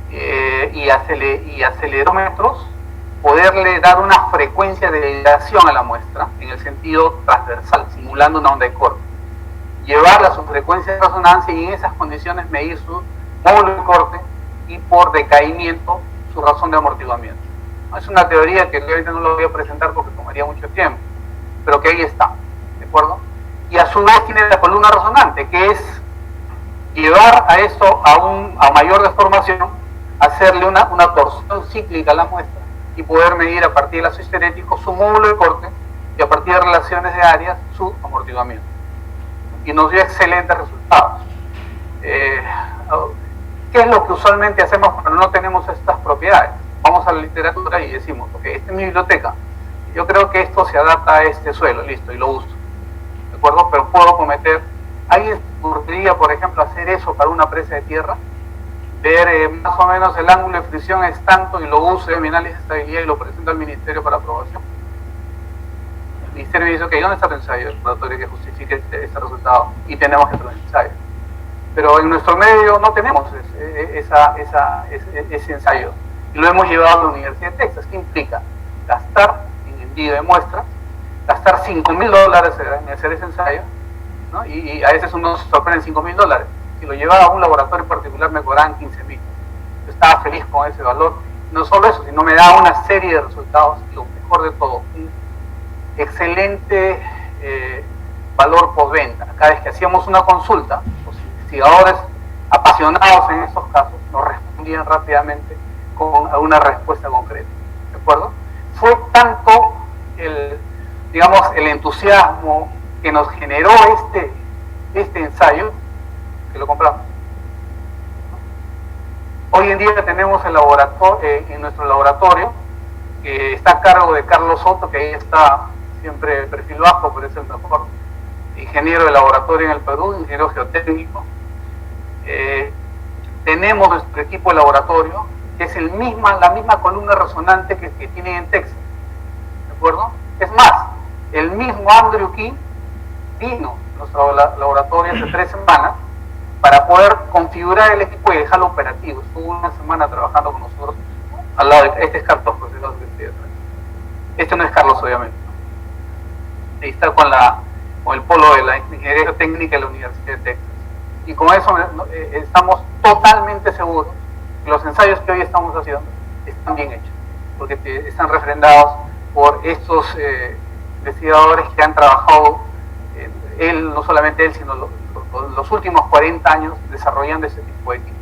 y acelerómetros, poderle dar una frecuencia de vibración a la muestra en el sentido transversal, simulando una onda de corte. Llevarla a su frecuencia de resonancia y en esas condiciones medir su módulo de corte y por decaimiento su razón de amortiguamiento. Es una teoría que ahorita no lo voy a presentar porque tomaría mucho tiempo, pero que ahí está, ¿de acuerdo? Y a su vez tiene la columna resonante, que es llevar a esto a mayor deformación, hacerle una torsión cíclica a la muestra y poder medir a partir del lazo histerético su módulo de corte y a partir de relaciones de áreas su amortiguamiento. Y nos dio excelentes resultados. ¿Qué es lo que usualmente hacemos cuando no tenemos estas propiedades? Vamos a la literatura y decimos, ok, esta es mi biblioteca, yo creo que esto se adapta a este suelo, listo, y lo uso, ¿de acuerdo? Pero puedo cometer, ¿alguien podría, por ejemplo, hacer eso para una presa de tierra? Ver más o menos el ángulo de fricción es tanto y lo uso en mi análisis de estabilidad y lo presento al ministerio para aprobación. El ministerio me dice, ok, ¿dónde está el ensayo exploratorio que justifique este resultado? Y tenemos que hacer el ensayo. Pero en nuestro medio no tenemos ese ensayo. Y lo hemos llevado a la Universidad de Texas. ¿Qué implica? Gastar en envío de muestras, gastar $5.000 en hacer ese ensayo, ¿no? Y a veces uno se sorprende en $5.000. Si lo llevaba a un laboratorio en particular me cobraban $15.000. Yo estaba feliz con ese valor. No solo eso, sino me da una serie de resultados. Y lo mejor de todo, un excelente valor postventa. Cada vez que hacíamos una consulta, los investigadores apasionados en estos casos nos respondían rápidamente con una respuesta concreta. ¿De acuerdo? Fue tanto el entusiasmo que nos generó este ensayo que lo compramos. Hoy en día tenemos el laboratorio, en nuestro laboratorio, que está a cargo de Carlos Soto, que ahí está siempre de perfil bajo, pero es el mejor ingeniero de laboratorio en el Perú, ingeniero geotécnico. Tenemos nuestro equipo de laboratorio, que es la misma columna resonante que tienen en Texas. ¿De acuerdo? Es más, el mismo Andrew King vino a nuestro laboratorio hace 3 semanas para poder configurar el equipo y dejarlo operativo. Estuvo una semana trabajando con nosotros al lado de este es Carlos, este no es Carlos, obviamente. Ahí está con el polo de la ingeniería técnica de la Universidad de Texas. Y con eso estamos totalmente seguros que los ensayos que hoy estamos haciendo están bien hechos, porque están refrendados por estos investigadores que han trabajado, no solamente él, sino los últimos 40 años desarrollando ese tipo de equipos.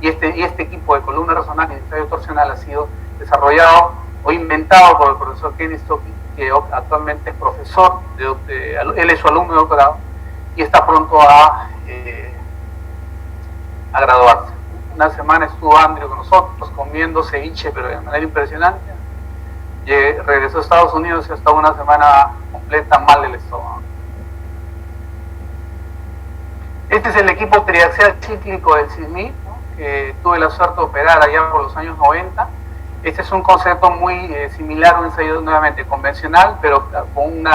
Y este equipo de columna resonante y ensayo torsional ha sido desarrollado o inventado por el profesor Kenny Stokey, que actualmente es profesor, él es su alumno de doctorado y está pronto a graduarse. Una semana estuvo Andrew con nosotros comiendo ceviche, pero de manera impresionante. Regresó a Estados Unidos y ha estado una semana completa mal del estómago. Este es el equipo triaxial cíclico del CISMI, ¿no? Que tuve la suerte de operar allá por los años 90. Este es un concepto muy similar a un ensayo nuevamente convencional, pero con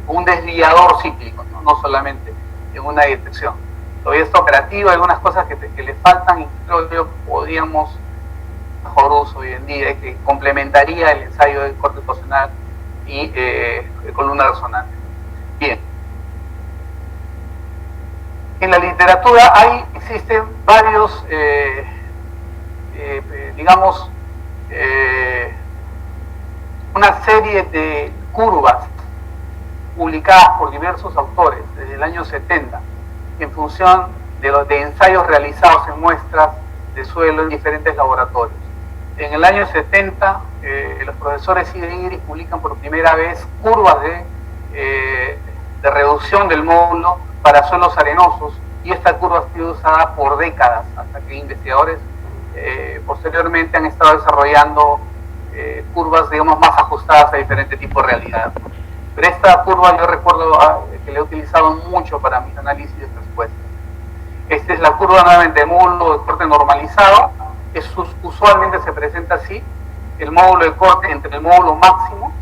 un desviador cíclico, no solamente en una dirección. Todavía está operativo, hay algunas cosas que le faltan y creo que podríamos mejor uso hoy en día, que complementaría el ensayo de corte torsional y columna resonante. Bien. En la literatura existen varios, una serie de curvas publicadas por diversos autores desde el año 70 en función de ensayos realizados en muestras de suelo en diferentes laboratorios. En el año 70, los profesores Ida e Ingrid publican por primera vez curvas de reducción del módulo para suelos arenosos, y esta curva ha sido usada por décadas, hasta que investigadores posteriormente han estado desarrollando curvas, digamos, más ajustadas a diferentes tipos de realidad. Pero esta curva yo recuerdo que la he utilizado mucho para mis análisis de respuestas. Esta es la curva nuevamente de módulo de corte normalizado. Usualmente se presenta así: el módulo de corte entre el módulo máximo,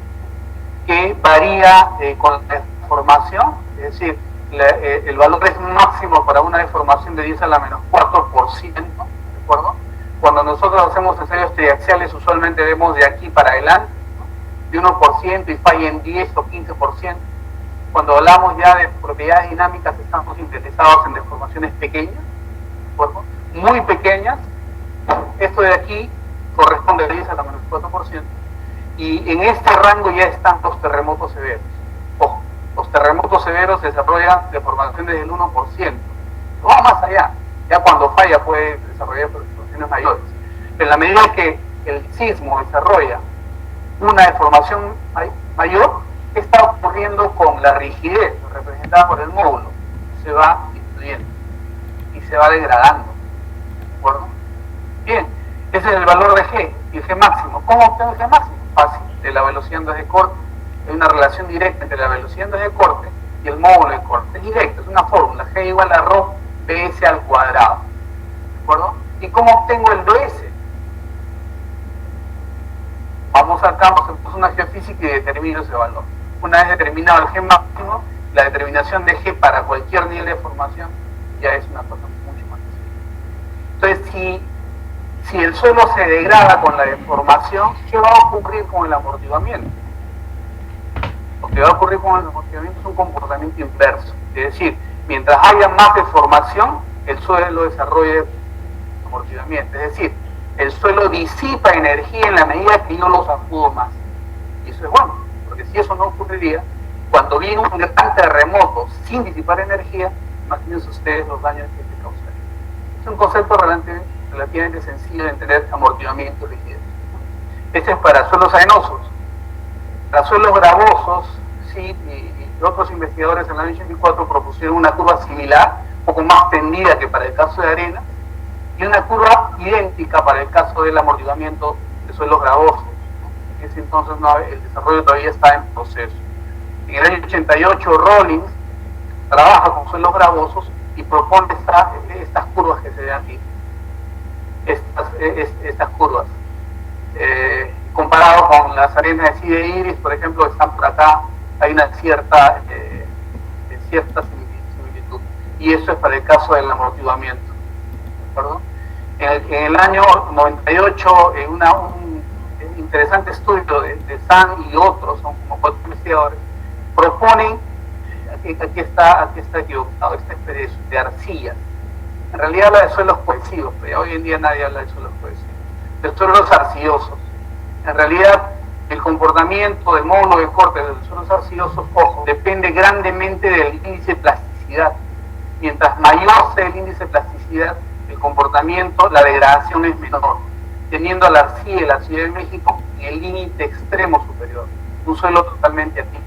que varía con la deformación, es decir, el valor es máximo para una deformación de 10 a la menos 4%, ¿de acuerdo? Cuando nosotros hacemos ensayos triaxiales, usualmente vemos de aquí para adelante, ¿no?, de 1% y falla en 10 o 15%. Cuando hablamos ya de propiedades dinámicas, estamos interesados en deformaciones pequeñas, ¿de acuerdo?, muy pequeñas. Esto de aquí corresponde a 10 a la menos 4%, y en este rango ya están los terremotos severos. Ojo, los terremotos severos desarrollan deformaciones del 1%. No va más allá. Ya cuando falla puede desarrollar deformaciones mayores. Pero en la medida que el sismo desarrolla una deformación mayor, ¿qué está ocurriendo con la rigidez representada por el módulo? Se va disminuyendo y se va degradando. ¿De acuerdo? Bien, ese es el valor de G y el G máximo. ¿Cómo obtengo el G máximo? Fácil, de la velocidad en 2 de corte. Hay una relación directa entre la velocidad en 2 de corte y el módulo de corte. Es directo, es una fórmula: G igual a ρ PS al cuadrado. ¿De acuerdo? ¿Y cómo obtengo el ds? Vamos al campo, hacemos una geofísica y determino ese valor. Una vez determinado el G máximo, la determinación de G para cualquier nivel de formación ya es una cosa mucho más sencilla. Entonces, si el suelo se degrada con la deformación, ¿qué va a ocurrir con el amortiguamiento? Lo que va a ocurrir con el amortiguamiento es un comportamiento inverso. Es decir, mientras haya más deformación, el suelo desarrolla amortiguamiento. Es decir, el suelo disipa energía en la medida que yo lo sacudo más. Y eso es bueno, porque si eso no ocurriría, cuando viene un gran terremoto sin disipar energía, imagínense ustedes los daños que se causarían. Es un concepto relativamente sencillo de entender: amortiguamiento y rigidez. Este es para suelos arenosos. Para suelos gravosos, sí, y otros investigadores en el año 84 propusieron una curva similar, un poco más tendida que para el caso de arena, y una curva idéntica para el caso del amortiguamiento de suelos gravosos. En ese entonces el desarrollo todavía está en proceso. En el año 88, Rollins trabaja con suelos gravosos y propone estas curvas que se ven aquí. Estas curvas. Comparado con las arenas de Side Iris, por ejemplo, están por acá, hay una cierta similitud. Y eso es para el caso del amortiguamiento. ¿De acuerdo? En el año 98, en un interesante estudio de San y otros, son como 4 investigadores, proponen, aquí está equivocado, este es de arcillas. En realidad habla de suelos cohesivos, pero hoy en día nadie habla de suelos cohesivos, de suelos arcillosos. En realidad, el comportamiento del módulo de corte de los suelos arcillosos, ojo, depende grandemente del índice de plasticidad. Mientras mayor sea el índice de plasticidad, el comportamiento, la degradación es menor, teniendo a la arcilla y la Ciudad de México en el límite extremo superior, un suelo totalmente atípico,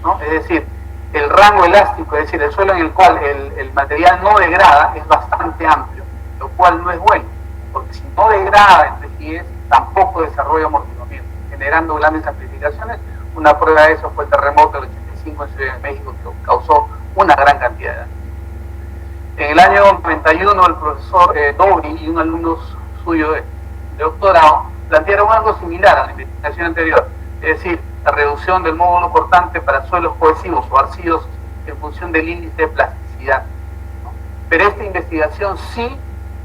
¿no? Es decir, el rango elástico, es decir, el suelo en el cual el material no degrada, es bastante amplio, lo cual no es bueno, porque si no degrada en rigidez, tampoco desarrolla amortiguamiento, generando grandes amplificaciones. Una prueba de eso fue el terremoto del 85 en Ciudad de México, que causó una gran cantidad de daño. En el año 91, el profesor Dobry y un alumno suyo de doctorado plantearon algo similar a la investigación anterior, es decir, la reducción del módulo cortante para suelos cohesivos o arcillosos en función del índice de plasticidad, ¿no? Pero esta investigación sí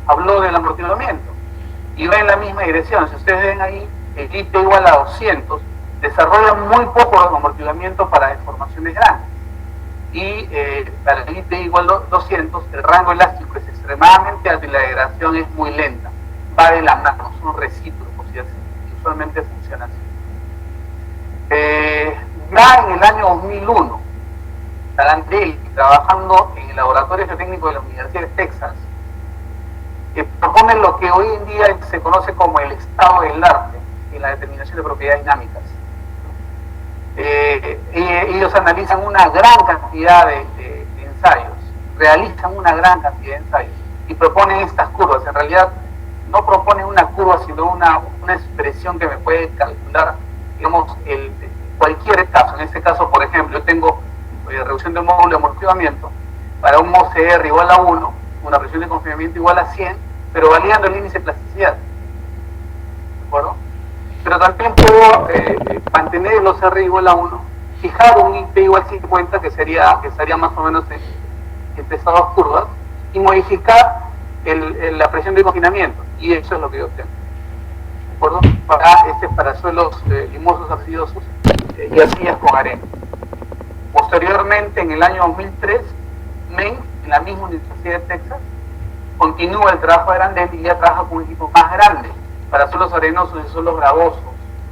habló del amortiguamiento y va en la misma dirección. Si ustedes ven ahí, el IP igual a 200 desarrolla muy poco amortiguamiento para deformaciones grandes, y para el IP igual a 200 el rango elástico es extremadamente alto y la degradación es muy lenta, va de la mano, son recíprocos y así, usualmente funciona así. Ya en el año 2001, Tarantelli, trabajando en el Laboratorio Geotécnico de la Universidad de Texas, propone lo que hoy en día se conoce como el estado del arte en la determinación de propiedades dinámicas. Ellos analizan una gran cantidad de ensayos, realizan una gran cantidad de ensayos y proponen estas curvas. En realidad no proponen una curva, sino una expresión que me puede calcular, digamos, cualquier caso. En este caso, por ejemplo, yo tengo reducción del módulo de amortiguamiento para un MOCR igual a 1, una presión de confinamiento igual a 100, pero validando el índice de plasticidad. ¿De acuerdo? Pero también puedo mantener el OCR igual a 1, fijar un IP igual a 50, que estaría más o menos entre estas dos curvas, y modificar la presión de confinamiento, y eso es lo que yo tengo. ¿De acuerdo? Para suelos limosos arcillosos y arcillas con arena. Posteriormente, en el año 2003, Maine, en la misma Universidad de Texas, continúa el trabajo de Grandelli y ya trabaja con un equipo más grande para suelos arenosos y suelos gravosos,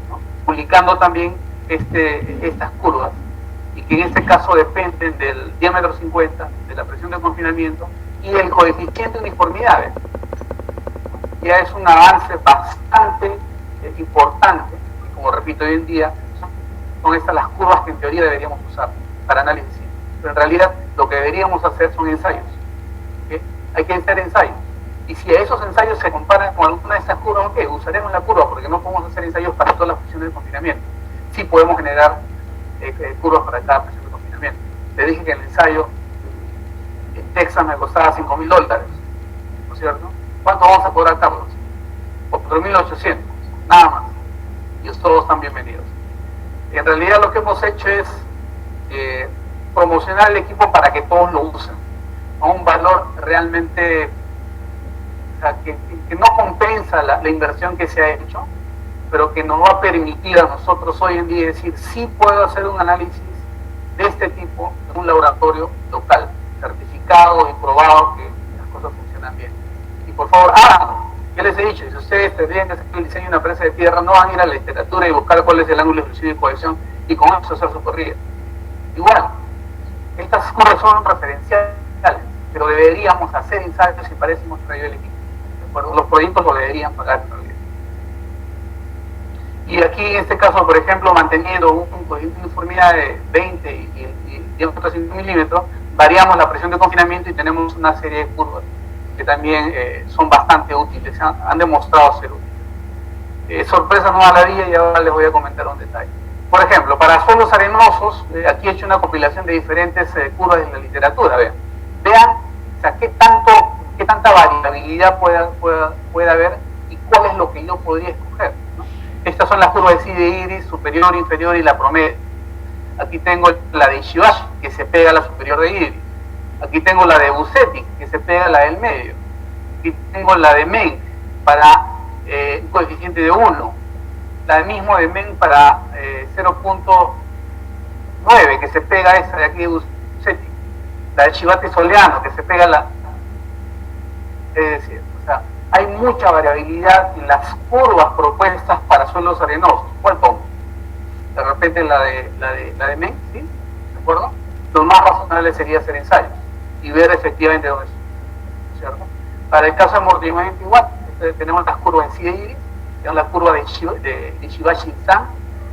¿no? Publicando también estas curvas, y que en este caso dependen del diámetro 50, de la presión de confinamiento y el coeficiente de uniformidad. Ya es un avance bastante importante, y como repito, hoy en día son estas las curvas que en teoría deberíamos usar para análisis, pero en realidad lo que deberíamos hacer son ensayos. ¿Okay? Hay que hacer ensayos, y si a esos ensayos se comparan con alguna de estas curvas, ok, usaremos la curva, porque no podemos hacer ensayos para todas las presiones de confinamiento. Sí podemos generar curvas para cada presión de confinamiento. Le dije que el ensayo en Texas me costaba $5,000, ¿no es cierto? ¿Cuánto vamos a cobrar, Carlos? 4.800, nada más. Y todos están bienvenidos. En realidad lo que hemos hecho es promocionar el equipo para que todos lo usen a un valor realmente, o sea, que no compensa la inversión que se ha hecho, pero que nos va a permitir a nosotros hoy en día decir: sí puedo hacer un análisis de este tipo en un laboratorio local, certificado y probado que las cosas funcionan bien. Y por favor, ya les he dicho, si ustedes tendrían que hacer el diseño de una presa de tierra, no van a ir a la literatura y buscar cuál es el ángulo de flexión y cohesión y con eso hacer su corrida. igual. Estas curvas son referenciales, pero deberíamos hacer ensayos si para eso hemos traído el equipo. ¿De acuerdo? Los proyectos lo deberían pagar en realidad. Y aquí en este caso, por ejemplo, manteniendo un coeficiente de uniformidad de 20 y diámetro 5 milímetros, variamos la presión de confinamiento y tenemos una serie de curvas que también son bastante útiles, han demostrado ser útiles. Sorpresa no a la vida y ahora les voy a comentar un detalle. Por ejemplo, para suelos arenosos, aquí he hecho una compilación de diferentes curvas en la literatura. Vean o sea, qué tanta variabilidad puede haber y cuál es lo que yo podría escoger, ¿no? Estas son las curvas de Sid de Iris, superior, inferior y la promedio. Aquí tengo la de Ishibashi, que se pega a la superior de Iris. Aquí tengo la de Busetti, que se pega a la del medio. Aquí tengo la de Menck para un coeficiente de 1. La mismo de Menck para 0.9, que se pega a esa de aquí de Busetti. La de Chivate Soleano, que se pega a la... Es decir, o sea, hay mucha variabilidad en las curvas propuestas para suelos arenosos. ¿Cuál pongo? De repente la de Menck, ¿sí? ¿De acuerdo? Lo más razonable sería hacer ensayos y ver efectivamente dónde es, ¿cierto? Para el caso de amortiguamiento igual, tenemos las curvas en Sid de Iris, tenemos la curva de Ishibashi-San,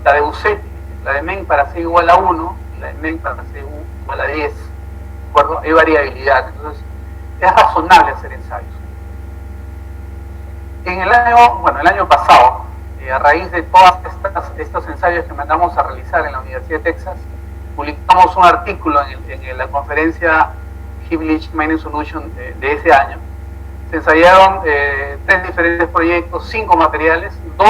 la de Busetti, la de Menck para C igual a 1, y la de Menck para C igual a 10, ¿de acuerdo? Hay variabilidad, entonces es razonable hacer ensayos. En el año pasado, a raíz de todos estos ensayos que mandamos a realizar en la Universidad de Texas, publicamos un artículo en la conferencia Heap Mining Solution de ese año. Se ensayaron 3 diferentes proyectos, 5 materiales, 2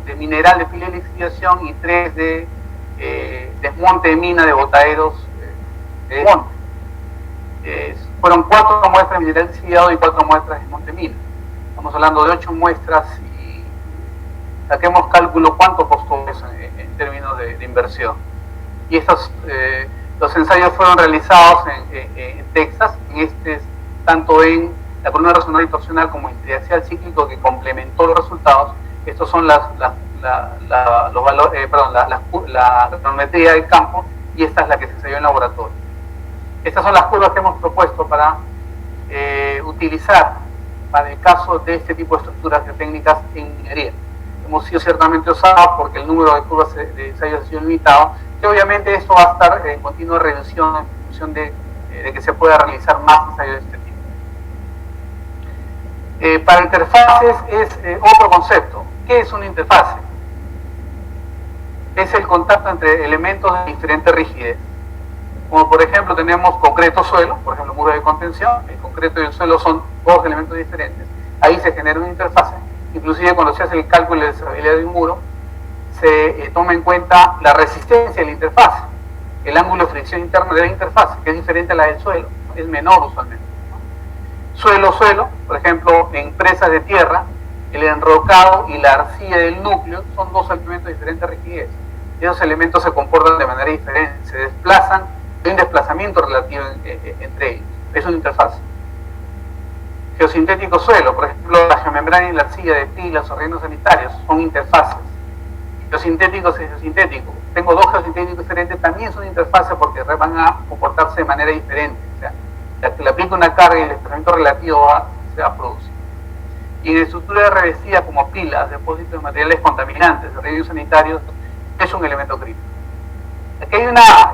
de mineral de pila de lixiviación y 3 de desmonte de mina de botaderos de desmonte. Fueron 4 muestras de mineral lixiviado y 4 muestras de desmonte de mina. Estamos hablando de 8 muestras y saquemos cálculo cuánto costó eso en términos de inversión. Y los ensayos fueron realizados en Texas, tanto en la columna resonadora distorsional como en triaxial cíclico, que complementó los resultados. Estos son la granulometría del campo, y esta es la que se ensayó en laboratorio. Estas son las curvas que hemos propuesto para utilizar para el caso de este tipo de estructuras geotécnicas en minería. Hemos sido ciertamente osados porque el número de curvas de ensayos ha sido limitado, y obviamente esto va a estar en continua revisión en función de que se pueda realizar más ensayos de este tipo. Para interfaces es otro concepto. ¿Qué es una interfase? Es el contacto entre elementos de diferente rigidez. Como por ejemplo tenemos concreto-suelo, por ejemplo muro de contención, el concreto y el suelo son 2 elementos diferentes. Ahí se genera una interfase. Inclusive cuando se hace el cálculo de la estabilidad de un muro, se toma en cuenta la resistencia de la interfase, el ángulo de fricción interno de la interfase, que es diferente a la del suelo, es menor usualmente. Suelo-suelo, por ejemplo, en presas de tierra, el enrocado y la arcilla del núcleo son 2 elementos de diferente rigidez. Esos elementos se comportan de manera diferente, se desplazan, hay un desplazamiento relativo entre ellos. Es una interfase. Geosintético suelo, por ejemplo, la geomembrana y la arcilla de pilas o rellenos sanitarios son interfaces. Geosintéticos y geosintéticos. Tengo 2 geosintéticos diferentes, también son interfaces porque van a comportarse de manera diferente. O sea, que le aplica una carga y el desplazamiento relativo se va a producir. Y en estructuras revestidas como pilas, depósitos de materiales contaminantes, rellenos sanitarios, es un elemento crítico. Aquí hay una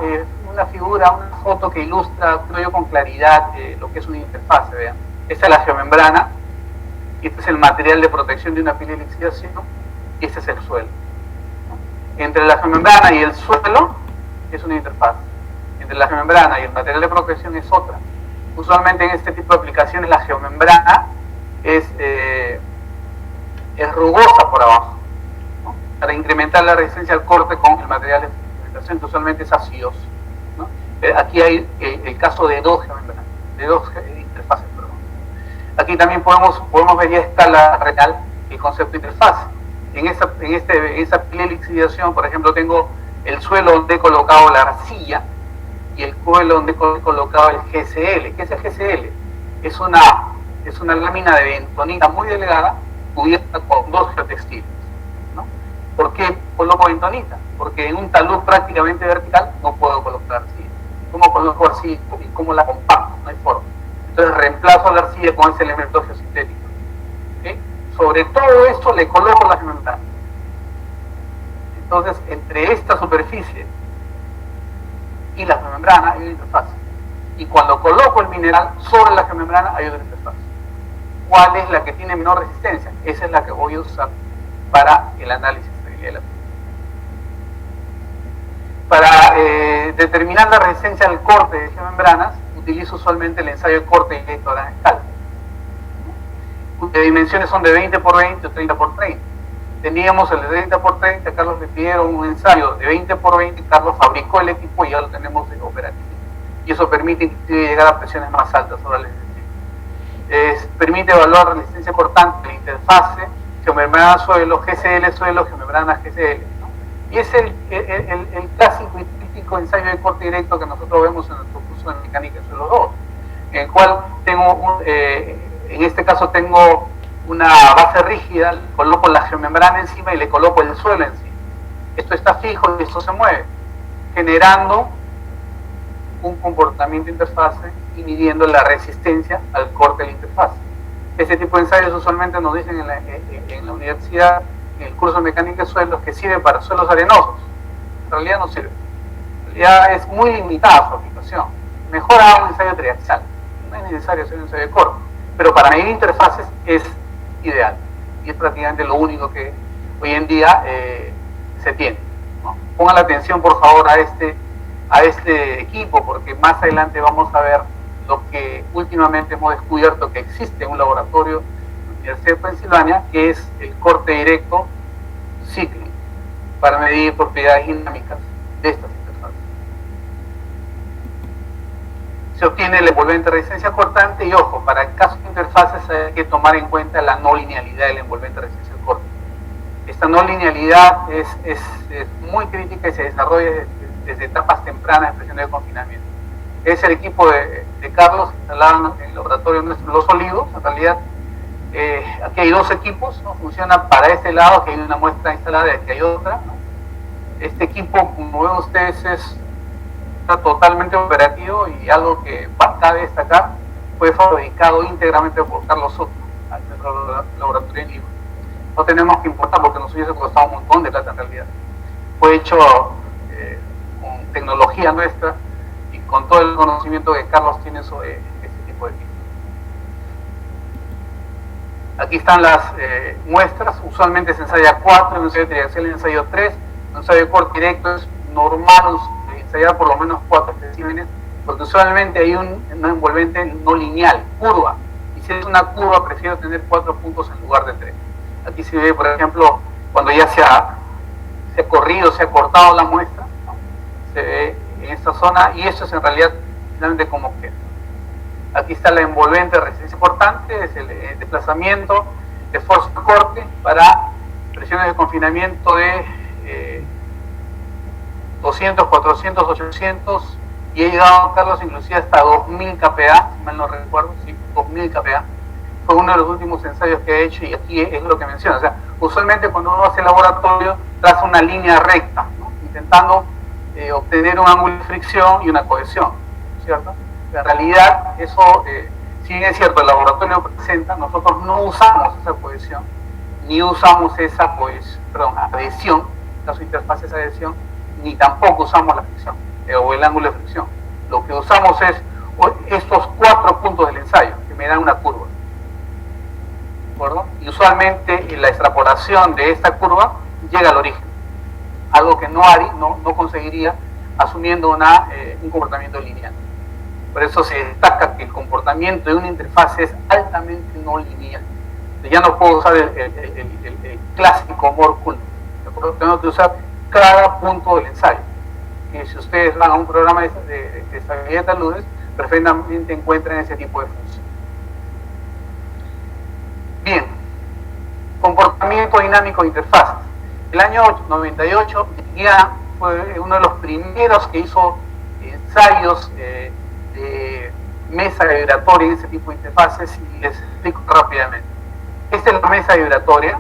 figura, una foto que ilustra, creo yo, con claridad lo que es una interfase. Vean. Esta es la geomembrana, y este es el material de protección de una pila de lixiviación, y este es el suelo. Entre la geomembrana y el suelo es una interfaz. Entre la geomembrana y el material de protección es otra. Usualmente en este tipo de aplicaciones la geomembrana es rugosa por abajo, ¿no? Para incrementar la resistencia al corte con el material de protección, que usualmente es acidoso, ¿no? Aquí hay el caso de 2 geomembranas, de 2 interfaces. Aquí también podemos ver ya a escala real el concepto de interfase. En esa pila de lixiviación, por ejemplo, tengo el suelo donde he colocado la arcilla y el suelo donde he colocado el GCL. ¿Qué es el GCL? Es una lámina de bentonita muy delgada cubierta con 2 geotextiles, ¿no? ¿Por qué coloco bentonita? Porque en un talud prácticamente vertical no puedo colocar arcilla. coloco arcilla y cómo la compacto, no hay forma. Entonces reemplazo la arcilla con ese elemento geosintético. ¿Okay? Sobre todo esto le coloco la geomembrana. Entonces, entre esta superficie y la geomembrana hay una interfaz. Y cuando coloco el mineral sobre la geomembrana hay otra interfaz. ¿Cuál es la que tiene menor resistencia? Esa es la que voy a usar para el análisis de estabilidad de la piedra. Para determinar la resistencia al corte de geomembranas, utilizo usualmente el ensayo de corte directo a gran escala, cuyas dimensiones son de 20 por 20 o 30 por 30. Teníamos el de 30 por 30, a Carlos le pidieron un ensayo de 20 por 20, Carlos fabricó el equipo y ya lo tenemos operativo. Y eso permite inclusive llegar a presiones más altas sobre el ejercicio. Permite evaluar la resistencia cortante de la interfase, geomembrana suelo, GCL suelo, geomembrana GCL. ¿No? Y es el clásico y típico ensayo de corte directo que nosotros vemos en nuestro curso de mecánica de suelo 2, en el cual tengo, en este caso tengo una base rígida, coloco la geomembrana encima y le coloco el suelo encima. Esto está fijo y esto se mueve, generando un comportamiento de interfase y midiendo la resistencia al corte de la interfase. Este tipo de ensayos usualmente nos dicen en la universidad, en el curso de mecánica de suelos, que sirve para suelos arenosos. En realidad no sirve. En realidad es muy limitada su aplicación. Mejor haga un ensayo triaxial. No es necesario hacer un ensayo de corte. Pero para medir interfaces es ideal. Y es prácticamente lo único que hoy en día se tiene, ¿no? Pongan la atención, por favor, a este equipo, porque más adelante vamos a ver lo que últimamente hemos descubierto que existe en un laboratorio de la Universidad de Pensilvania, que es el corte directo cíclico, para medir propiedades dinámicas de estas interfaces. Se obtiene la envolvente resistencia cortante y, ojo, para el caso de interfaces hay que tomar en cuenta la no linealidad de la envolvente resistencia corta. Esta no linealidad es muy crítica y se desarrolla desde etapas tempranas de presiones de confinamiento. Es el equipo de Carlos instalado en el laboratorio nuestro Los Olivos. En realidad, aquí hay dos equipos, ¿no? Funciona para este lado, que hay una muestra instalada y aquí hay otra, ¿no? Este equipo, como ven ustedes, está totalmente operativo y algo que cabe destacar, fue fabricado íntegramente por Carlos Soto, al nuestro laboratorio en Lima. No tenemos que importar porque nos hubiese costado un montón de plata en realidad. Fue hecho con tecnología nuestra y con todo el conocimiento que Carlos tiene sobre este tipo de equipos. Aquí están las muestras. Usualmente se ensaya 4, en ensayo triaxial en ensayo 3, en ensayo de corte directo es normal ensayar por lo menos 4 especímenes, porque usualmente hay una envolvente no lineal, curva, y si es una curva prefiero tener 4 puntos en lugar de 3. Aquí se ve, por ejemplo, cuando ya se ha corrido, se ha cortado la muestra, ¿no? Se ve en esta zona, y esto es en realidad finalmente como queda. Aquí está la envolvente de resistencia cortante, es el desplazamiento de fuerza de corte para presiones de confinamiento de 200, 400, 800, y he llegado, Carlos, inclusive hasta 2000 kPa, si mal no recuerdo, sí, 2000 kPa. Fue uno de los últimos ensayos que he hecho y aquí es lo que menciona. O sea, usualmente cuando uno hace laboratorio, traza una línea recta, ¿no? Intentando obtener un ángulo de fricción y una cohesión, ¿cierto? En realidad, eso, si bien es cierto, el laboratorio presenta, nosotros no usamos esa cohesión, ni usamos esa adhesión, en caso de interfaz esa adhesión, ni tampoco usamos la fricción, o el ángulo de fricción. Lo que usamos es estos 4 puntos del ensayo, que me dan una curva. ¿De acuerdo? Y usualmente la extrapolación de esta curva llega al origen, algo que no conseguiría asumiendo un comportamiento lineal. Por eso se destaca que el comportamiento de una interfaz es altamente no lineal. Ya no puedo usar el clásico Moore-Coulomb. Tengo que usar cada punto del ensayo. Y si ustedes van a un programa de estabilidad de taludes, perfectamente encuentran ese tipo de función. Bien, comportamiento dinámico de interfaces. El año 98 ya fue uno de los primeros que hizo ensayos de mesa vibratoria en ese tipo de interfaces, y les explico rápidamente. Esta es la mesa vibratoria,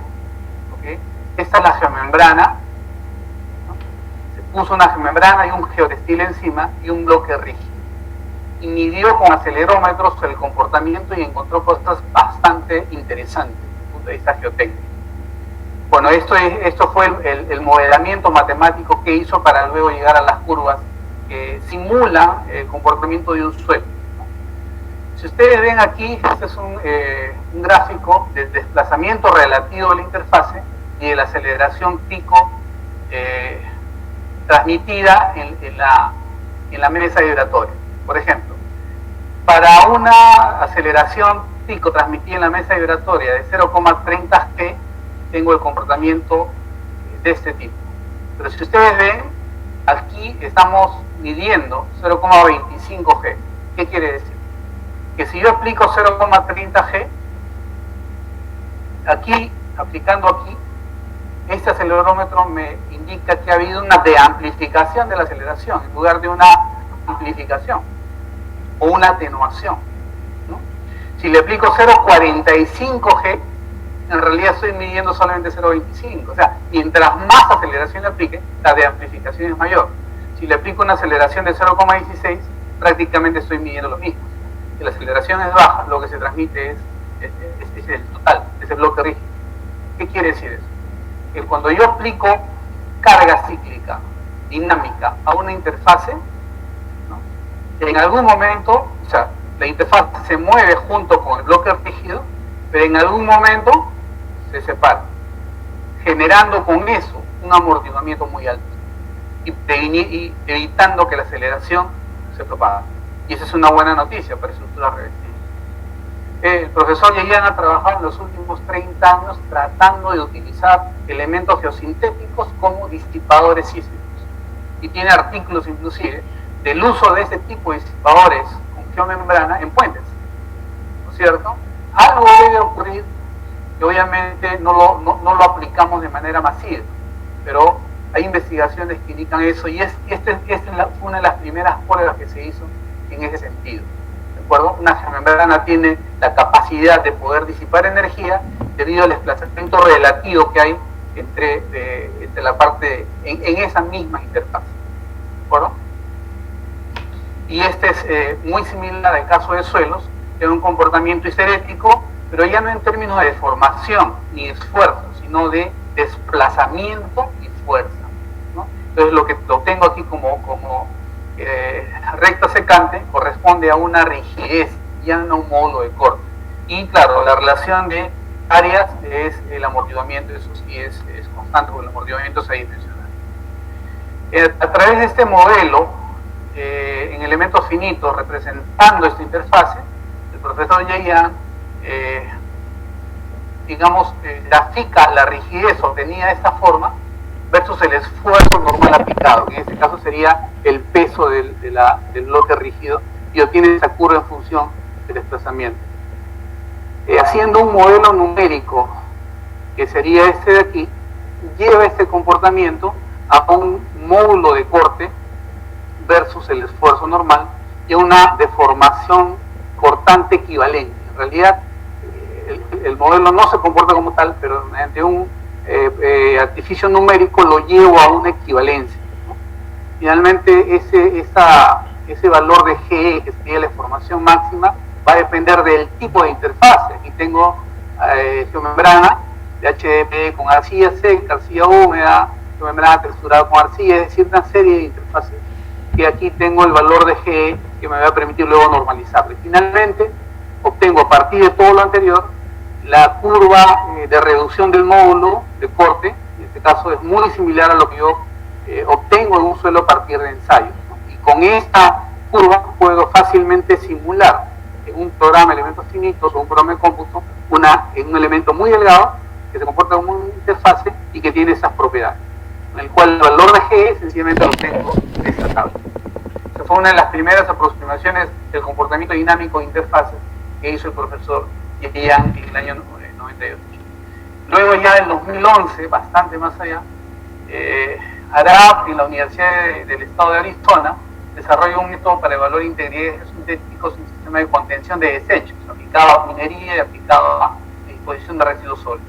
¿okay? Esta es la geomembrana, ¿no? Se puso una geomembrana y un geotextil encima y un bloque rígido. y midió con acelerómetros el comportamiento y encontró cosas bastante interesantes desde el punto de vista geotécnico. Bueno, esto fue el modelamiento matemático que hizo para luego llegar a las curvas que simulan el comportamiento de un suelo. Si ustedes ven aquí, este es un gráfico del desplazamiento relativo de la interfase y de la aceleración pico transmitida en la mesa vibratoria. Por ejemplo, para una aceleración pico transmitida en la mesa vibratoria de 0,30 G, tengo el comportamiento de este tipo. Pero si ustedes ven, aquí estamos midiendo 0,25 G. ¿Qué quiere decir? Que si yo aplico 0,30 G, aquí, aplicando aquí, este acelerómetro me indica que ha habido una deamplificación de la aceleración en lugar de una amplificación o una atenuación, ¿no? Si le aplico 0,45 G, en realidad estoy midiendo solamente 0,25. O sea, mientras más aceleración le aplique, la deamplificación es mayor. Si le aplico una aceleración de 0,16, prácticamente estoy midiendo lo mismo. Si la aceleración es baja, lo que se transmite es el total, es el bloque rígido. ¿Qué quiere decir eso? Que cuando yo aplico carga cíclica, dinámica, a una interfase, ¿no?, en algún momento, o sea, la interfaz se mueve junto con el bloque rígido, pero en algún momento se separa, generando con eso un amortiguamiento muy alto y evitando que la aceleración se propague. Y esa es una buena noticia para estructuras revestidas. El profesor Yeyan ha trabajado en los últimos 30 años tratando de utilizar elementos geosintéticos como disipadores sísmicos. Y tiene artículos inclusive del uso de este tipo de disipadores con geomembrana en puentes. ¿No es cierto? Algo debe ocurrir que obviamente no lo aplicamos de manera masiva, pero hay investigaciones que indican eso y esta es una de las primeras pruebas que se hizo en ese sentido. ¿De acuerdo? Una geomembrana tiene la capacidad de poder disipar energía debido al desplazamiento relativo que hay entre la parte en esa misma interfaz. ¿De acuerdo? Y este es muy similar al caso de suelos, que es un comportamiento histerético, pero ya no en términos de deformación ni esfuerzo, sino de desplazamiento y fuerza, ¿no? Entonces lo tengo aquí como recta secante corresponde a una rigidez, ya no a un módulo de corte. Y claro, la relación de áreas es el amortiguamiento, eso sí es constante, porque el amortiguamiento es adimensional. A través de este modelo, en elementos finitos, representando esta interfase, el profesor Yeyan, grafica la rigidez obtenida de esta forma versus el esfuerzo normal aplicado, que en este caso sería el peso del bloque rígido, y obtiene esa curva en función del desplazamiento. Haciendo un modelo numérico, que sería este de aquí, lleva este comportamiento a un módulo de corte versus el esfuerzo normal y a una deformación cortante equivalente. En realidad, el modelo no se comporta como tal, pero mediante un artificio numérico lo llevo a una equivalencia, ¿no? Finalmente, ese valor de G, que sería la deformación máxima, va a depender del tipo de interfase. Aquí tengo geomembrana de HDPE con arcilla seca, arcilla húmeda, geomembrana texturada con arcilla, es decir, una serie de interfaces que aquí tengo el valor de G que me va a permitir luego normalizarlo. Y finalmente, obtengo a partir de todo lo anterior la curva de reducción del módulo de corte. En este caso es muy similar a lo que yo obtengo en un suelo a partir de ensayos, ¿no? Y con esta curva puedo fácilmente simular en un programa de elementos finitos o un programa de cómputo en un elemento muy delgado que se comporta como una interfase y que tiene esas propiedades, en el cual el valor de G sencillamente lo tengo en esta tabla. Esa fue una de las primeras aproximaciones del comportamiento dinámico de interfaces que hizo el profesor Yeyan en el año 98. Luego ya en 2011, bastante más allá, Arab en la Universidad del Estado de Arizona desarrolla un método para evaluar integridades sintéticos en un sistema de contención de desechos aplicado a minería y aplicado a disposición de residuos sólidos,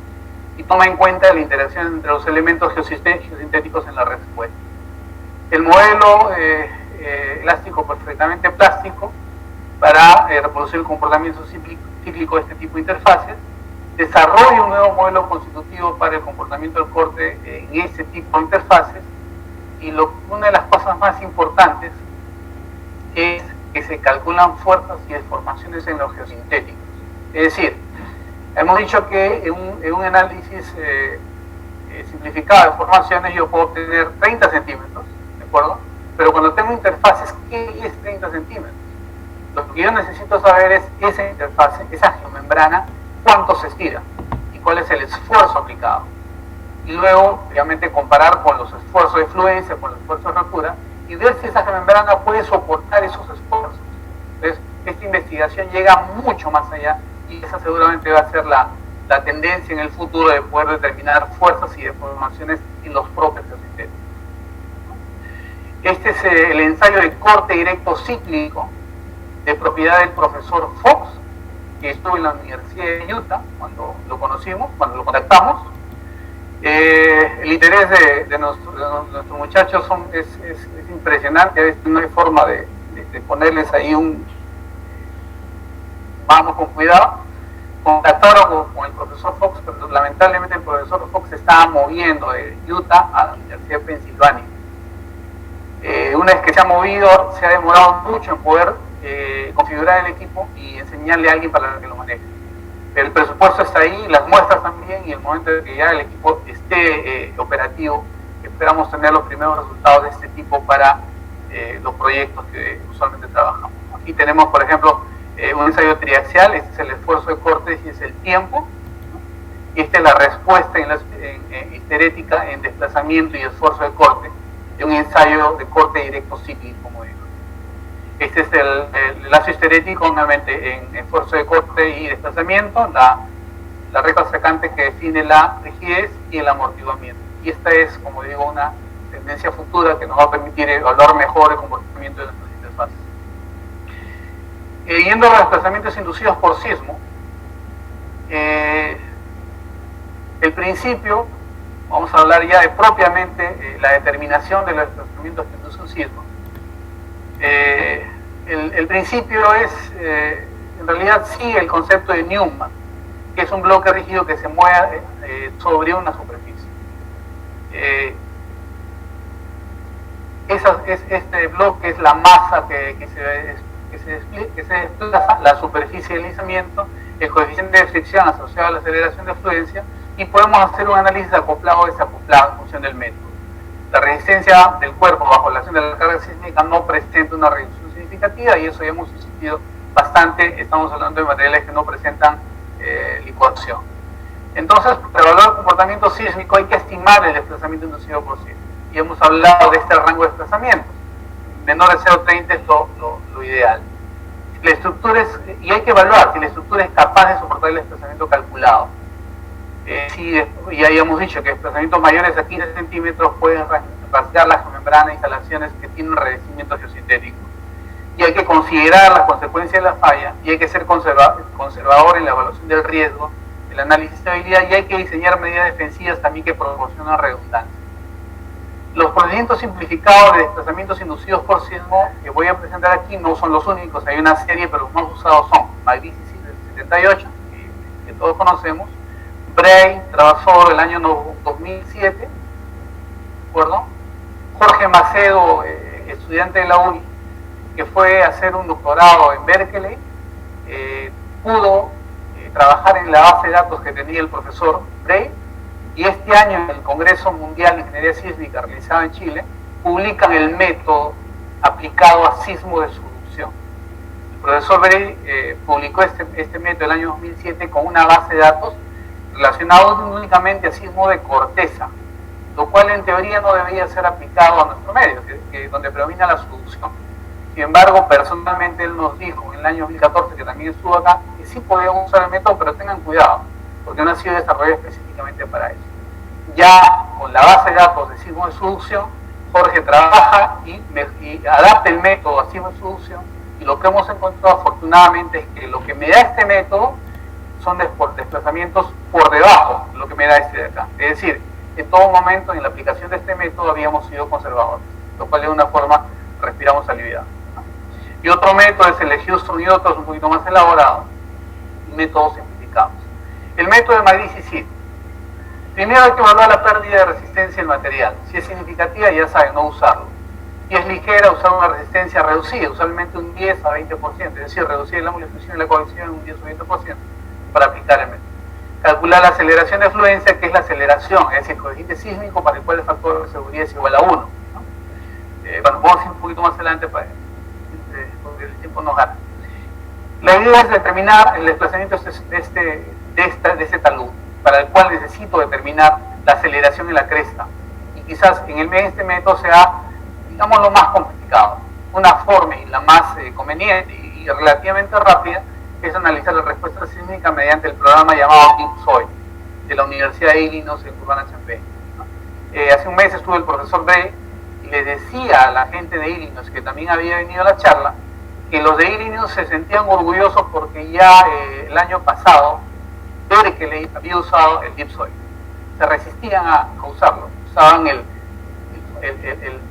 y toma en cuenta la interacción entre los elementos geosintéticos en la respuesta. El modelo elástico perfectamente plástico para reproducir el comportamiento cíclico de este tipo de interfaces, desarrolla un nuevo modelo constitutivo para el comportamiento del corte en este tipo de interfaces, y una de las cosas más importantes es que se calculan fuerzas y deformaciones en los geosintéticos. Es decir, hemos dicho que en un análisis simplificado de formaciones yo puedo obtener 30 centímetros, ¿de acuerdo? Pero cuando tengo interfaces, ¿qué es 30 centímetros? Lo que yo necesito saber es esa interfase, esa geomembrana, cuánto se estira y cuál es el esfuerzo aplicado. Y luego, obviamente, comparar con los esfuerzos de fluencia, con los esfuerzos de rotura, y ver si esa membrana puede soportar esos esfuerzos. Entonces, esta investigación llega mucho más allá, y esa seguramente va a ser la tendencia en el futuro de poder determinar fuerzas y deformaciones en los propios geosintéticos. Este es el ensayo de corte directo cíclico de propiedad del profesor Fox, que estuvo en la Universidad de Utah cuando lo conocimos, cuando lo contactamos. El interés de nuestros muchachos es impresionante. A veces no hay forma de ponerles ahí vamos con cuidado. Contactaron con el profesor Fox, pero lamentablemente el profesor Fox se estaba moviendo de Utah a la Universidad de Pensilvania. Una vez que se ha movido, se ha demorado mucho en poder configurar el equipo y enseñarle a alguien para que lo maneje. El presupuesto está ahí, las muestras también, y el momento de que ya el equipo esté operativo, esperamos tener los primeros resultados de este tipo para los proyectos que usualmente trabajamos. Aquí tenemos, por ejemplo, un ensayo triaxial. Este es el esfuerzo de corte y es el tiempo. Y esta es la respuesta en histerética en desplazamiento y esfuerzo de corte de un ensayo de corte directo cíclico, como digo. Este es el lazo histerético, obviamente, en esfuerzo de corte y desplazamiento, la regla sacante que define la rigidez y el amortiguamiento. Y esta es, como digo, una tendencia futura que nos va a permitir evaluar mejor el comportamiento de nuestras interfaces. Yendo a los desplazamientos inducidos por sismo, el principio, vamos a hablar ya de propiamente la determinación de los desplazamientos que induce un sismo. El principio es, en realidad, sigue el concepto de Newman, que es un bloque rígido que se mueve sobre una superficie. Este bloque es la masa que se desplaza, la superficie de deslizamiento, el coeficiente de fricción asociado a la aceleración de fluencia, y podemos hacer un análisis acoplado o desacoplado en función del método. La resistencia del cuerpo bajo la acción de la carga sísmica no presenta una reducción significativa, y eso ya hemos insistido bastante. Estamos hablando de materiales que no presentan licuación. Entonces, para evaluar el comportamiento sísmico hay que estimar el desplazamiento inducido por sismo, y hemos hablado de este rango de desplazamientos. Menor de 0,30 es lo ideal. La estructura y hay que evaluar si la estructura es capaz de soportar el desplazamiento calculado. Ya habíamos dicho que desplazamientos mayores a 15 centímetros pueden rasgar la membrana de instalaciones que tienen un revestimiento geosintético. Y hay que considerar las consecuencias de la falla, y hay que ser conservador en la evaluación del riesgo, el análisis de estabilidad, y hay que diseñar medidas defensivas también que proporcionan redundancia. Los procedimientos simplificados de desplazamientos inducidos por sismo que voy a presentar aquí no son los únicos. Hay una serie, pero los más usados son Magritte del 78, que todos conocemos, Bray trabajó el año 2007, ¿de acuerdo? Jorge Macedo, estudiante de la UNI, que fue a hacer un doctorado en Berkeley, pudo trabajar en la base de datos que tenía el profesor Bray, y este año en el Congreso Mundial de Ingeniería Sísmica realizado en Chile, publican el método aplicado a sismo de subducción. El profesor Bray publicó este método el año 2007 con una base de datos relacionado únicamente a sismo de corteza, lo cual en teoría no debería ser aplicado a nuestro medio, donde predomina la subducción. Sin embargo, personalmente él nos dijo en el año 2014, que también estuvo acá, que sí podíamos usar el método, pero tengan cuidado, porque no ha sido desarrollado específicamente para eso. Ya con la base de datos de sismo de subducción, Jorge trabaja y adapta el método a sismo de subducción, y lo que hemos encontrado afortunadamente es que lo que me da este método son desplazamientos por debajo de lo que me da este de acá. Es decir, en todo momento en la aplicación de este método habíamos sido conservadores, lo cual de una forma respiramos aliviado. Y otro método es el de Houston y otros un poquito más elaborados, métodos simplificados. El método de Magrizi-Sid. Primero hay que evaluar la pérdida de resistencia del material. Si es significativa, ya saben, no usarlo. Si es ligera, usar una resistencia reducida, usualmente un 10 a 20%, es decir, reducir el ángulo de fusión y la cohesión en un 10 o 20% para aplicar el método. Calcular la aceleración de fluencia, que es la aceleración, es decir, el coeficiente sísmico para el cual el factor de seguridad es igual a 1. ¿no? Bueno, vamos a ir un poquito más adelante porque el tiempo nos gana. La idea es determinar el desplazamiento de este talud, para el cual necesito determinar la aceleración en la cresta. Y quizás en este método sea, digamos, lo más complicado. Una forma y la más conveniente y relativamente rápida es analizar la respuesta sísmica mediante el programa llamado DeepSoil de la Universidad de Illinois en Urbana-Champaign. Hace un mes estuvo el profesor Bray y le decía a la gente de Illinois, que también había venido a la charla, que los de Illinois se sentían orgullosos porque ya el año pasado Berkeley había usado el DeepSoil. Se resistían a usarlo. Usaban el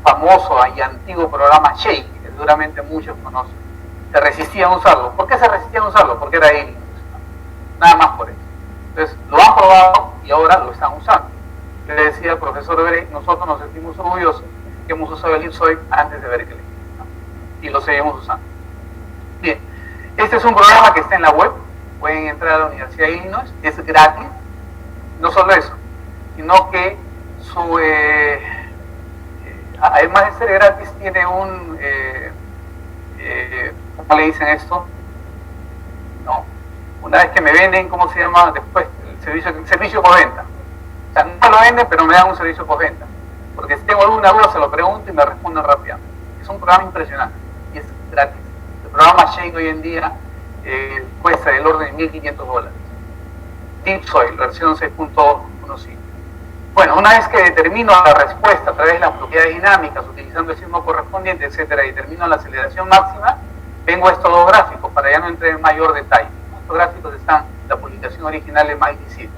famoso y antiguo programa Shake, que seguramente muchos conocen. Se resistían a usarlo. ¿Por qué se resistían a usarlo? Porque era Illinois. Nada más por eso. Entonces, lo han probado y ahora lo están usando. Yo le decía al profesor Bray, nosotros nos sentimos orgullosos que hemos usado el DeepSoil antes de Berkeley, ¿no? Y lo seguimos usando. Bien, este es un programa que está en la web. Pueden entrar a la Universidad de Illinois, es gratis. No solo eso, sino que además de ser gratis, tiene un, ¿cómo le dicen esto? No, una vez que me venden, ¿cómo se llama? Después, el servicio por venta. O sea, no lo venden, pero me dan un servicio por venta. Porque si tengo alguna duda, se lo pregunto y me responden rápidamente. Es un programa impresionante y es gratis. El programa Shake hoy en día cuesta del orden de $1.500. DeepSoil, versión 6.15. Bueno, una vez que determino la respuesta a través de las propiedades dinámicas, utilizando el sismo correspondiente, etcétera, y determino la aceleración máxima, tengo estos dos gráficos para ya no entrar en mayor detalle. Estos gráficos están en la publicación original de Magrizi-Sid.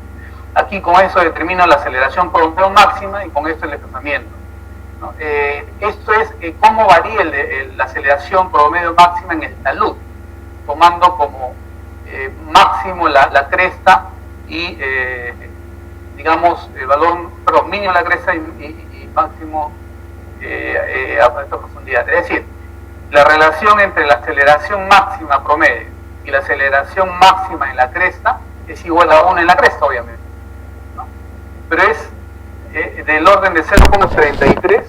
Aquí con eso determino la aceleración promedio máxima y con esto el desplazamiento, ¿no? Esto es cómo varía la aceleración promedio máxima en el talud, tomando como máximo la cresta y digamos el valor, perdón, mínimo la cresta y máximo a esta profundidad. Es decir, la relación entre la aceleración máxima promedio y la aceleración máxima en la cresta es igual a 1 en la cresta, obviamente, ¿no? Pero es del orden de 0,33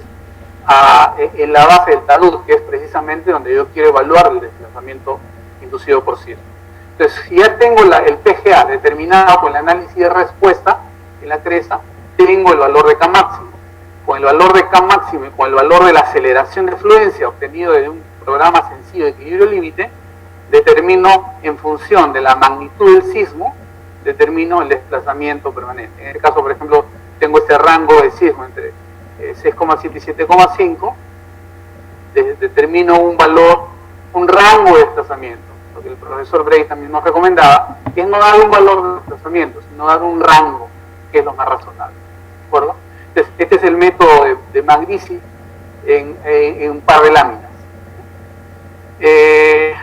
en la base del talud, que es precisamente donde yo quiero evaluar el desplazamiento inducido por sismo. Entonces, si ya tengo el PGA determinado con el análisis de respuesta en la cresta, tengo el valor de K máximo. Con el valor de K máximo y con el valor de la aceleración de fluencia obtenido de un programa sencillo de equilibrio límite, determino en función de la magnitud del sismo, determino el desplazamiento permanente. En este caso, por ejemplo, tengo este rango de sismo entre 6,7 y 7,5, determino un valor, un rango de desplazamiento. Lo que el profesor Bray también nos recomendaba, que es no dar un valor de desplazamiento, sino dar un rango, que es lo más razonable. ¿De acuerdo? Entonces, este es el método de Magrizi en un par de láminas.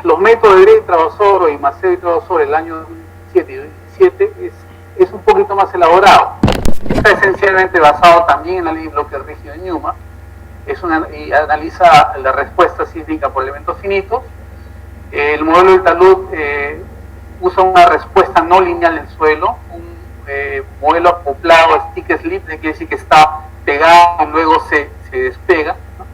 Los métodos de Gray, Travasoro y Macedo y Travasoro el año 2007 y 2017 es un poquito más elaborado. Está esencialmente basado también en la ley de bloques rígido de Newman. Y analiza la respuesta sísmica por elementos finitos. El modelo del talud usa una respuesta no lineal del suelo, un modelo acoplado stick-slip, que quiere decir que está pegado y luego se despega, ¿no?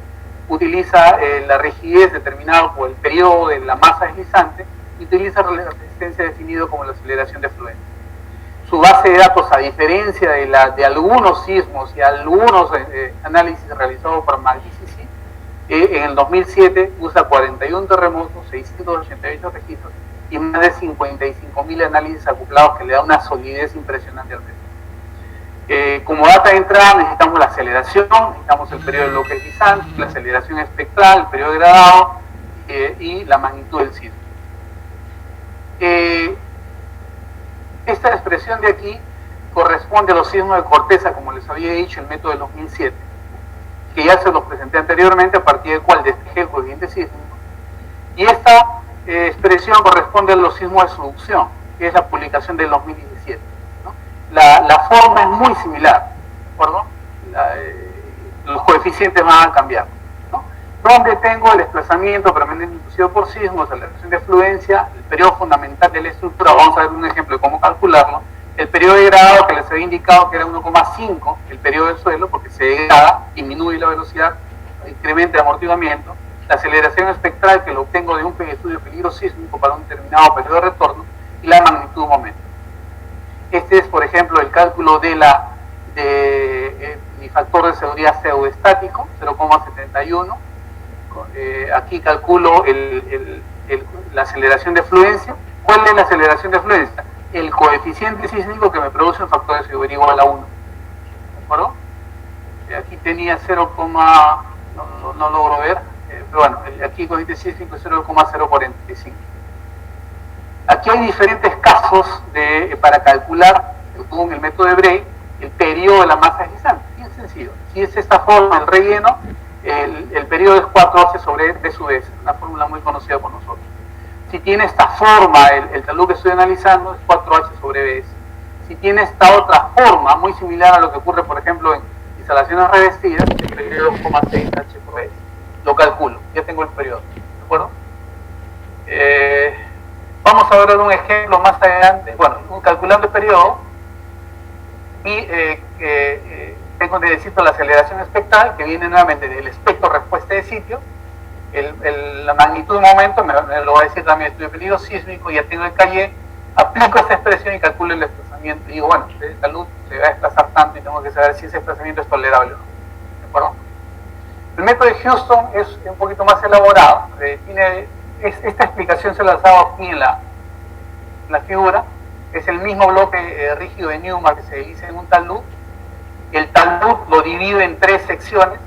Utiliza la rigidez determinada por el periodo de la masa deslizante y utiliza la resistencia definido como la aceleración de fluencia. Su base de datos, a diferencia de algunos sismos y algunos análisis realizados por Magrizi-Sid, en el 2007 usa 41 terremotos, 688 registros y más de 55.000 análisis acoplados, que le da una solidez impresionante al método. Como data de entrada necesitamos la aceleración, necesitamos el periodo de bloque deslizante, la aceleración espectral, el periodo de gradado y la magnitud del sismo. Esta expresión de aquí corresponde a los sismos de Corteza, como les había dicho, el método del 2007, que ya se los presenté anteriormente, a partir del cual despejé el coeficiente sísmico. Y esta expresión corresponde a los sismos de subducción, que es la publicación del 2017. ¿No? La forma es muy similar, ¿de acuerdo? Los coeficientes van a cambiar. ¿No? Donde tengo el desplazamiento permanente inducido por sismos, la relación de fluencia, el periodo fundamental de la estructura, vamos a ver un ejemplo de cómo calcularlo, el periodo degradado que les había indicado que era 1,5, el periodo del suelo, porque se degrada, disminuye la velocidad, incrementa el amortiguamiento, la aceleración espectral que lo obtengo de un estudio de peligro sísmico para un determinado periodo de retorno, y la magnitud de momento. Este es, por ejemplo, el cálculo de mi factor de seguridad pseudoestático, 0,71. Aquí calculo la aceleración de fluencia. ¿Cuál es la aceleración de fluencia? El coeficiente sísmico que me produce un factor de seguridad igual a 1. ¿De acuerdo? Aquí tenía 0, no logro ver, pero bueno, aquí el coeficiente sísmico es 0,045. Aquí hay diferentes casos para calcular, según el método de Bray, el periodo de la masa deslizante. Bien sencillo. Si es esta forma, el relleno, el periodo es 4h sobre B sub S, una fórmula muy conocida por nosotros. Si tiene esta forma, el talud que estoy analizando, es 4h sobre BS. Si tiene esta otra forma, muy similar a lo que ocurre, por ejemplo, en instalaciones revestidas, el periodo es 2,6h por BS. Lo calculo, ya tengo el periodo. ¿De acuerdo? Vamos a ver un ejemplo más adelante. Bueno, calculando el periodo, y necesito la aceleración espectral, que viene nuevamente del espectro respuesta de sitio. La magnitud de momento me lo va a decir también el estudio de peligro sísmico, ya tengo el calle, aplico esta expresión y calculo el desplazamiento. Y digo, bueno, esta luz se va a desplazar tanto y tengo que saber si ese desplazamiento es tolerable o no. ¿De acuerdo? El método de Houston es un poquito más elaborado. Esta explicación se la hago aquí en la figura. Es el mismo bloque rígido de Newman que se desliza en un talud. El talud lo divido en 3 secciones.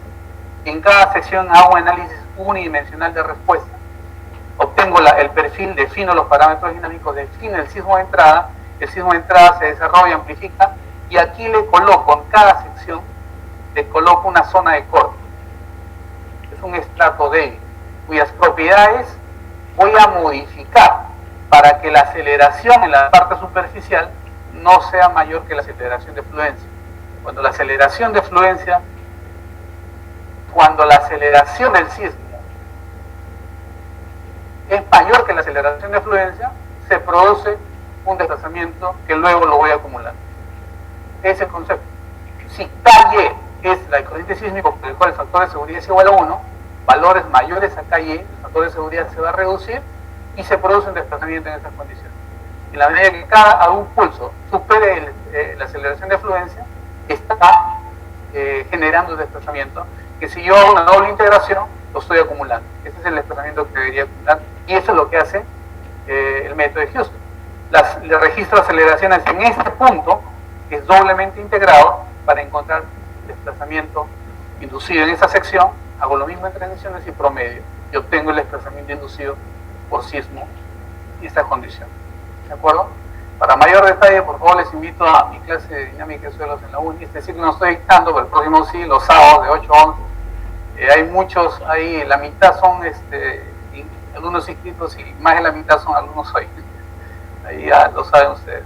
En cada sección hago un análisis unidimensional de respuesta. Obtengo el perfil, defino los parámetros dinámicos, defino el sismo de entrada. El sismo de entrada se desarrolla, amplifica, y aquí le coloco en cada sección, le coloco una zona de corte. Es un estrato débil, cuyas propiedades voy a modificar para que la aceleración en la parte superficial no sea mayor que la aceleración de fluencia. Cuando la aceleración del sismo es mayor que la aceleración de fluencia, se produce un desplazamiento que luego lo voy a acumular. Ese es el concepto. Si KY es el coeficiente sísmico por el cual el factor de seguridad es igual a 1, valores mayores a KY, el factor de seguridad se va a reducir y se produce un desplazamiento en esas condiciones. En la medida que cada pulso supere la aceleración de fluencia, está generando un desplazamiento que si yo hago una doble integración, lo estoy acumulando. Ese es el desplazamiento que debería acumular y eso es lo que hace el método de Houston. Le registro aceleraciones en este punto, que es doblemente integrado, para encontrar desplazamiento inducido en esa sección. Hago lo mismo en transiciones y promedio y obtengo el desplazamiento inducido por sismo en esta condición. ¿De acuerdo? Para mayor detalle, por favor, les invito a mi clase de dinámica de suelos en la UNI. Este ciclo no estoy dictando, pero el próximo sí, los sábados de 8 a 11. Hay muchos, ahí la mitad son alumnos inscritos y más de la mitad son alumnos hoy. Ahí ya lo saben ustedes.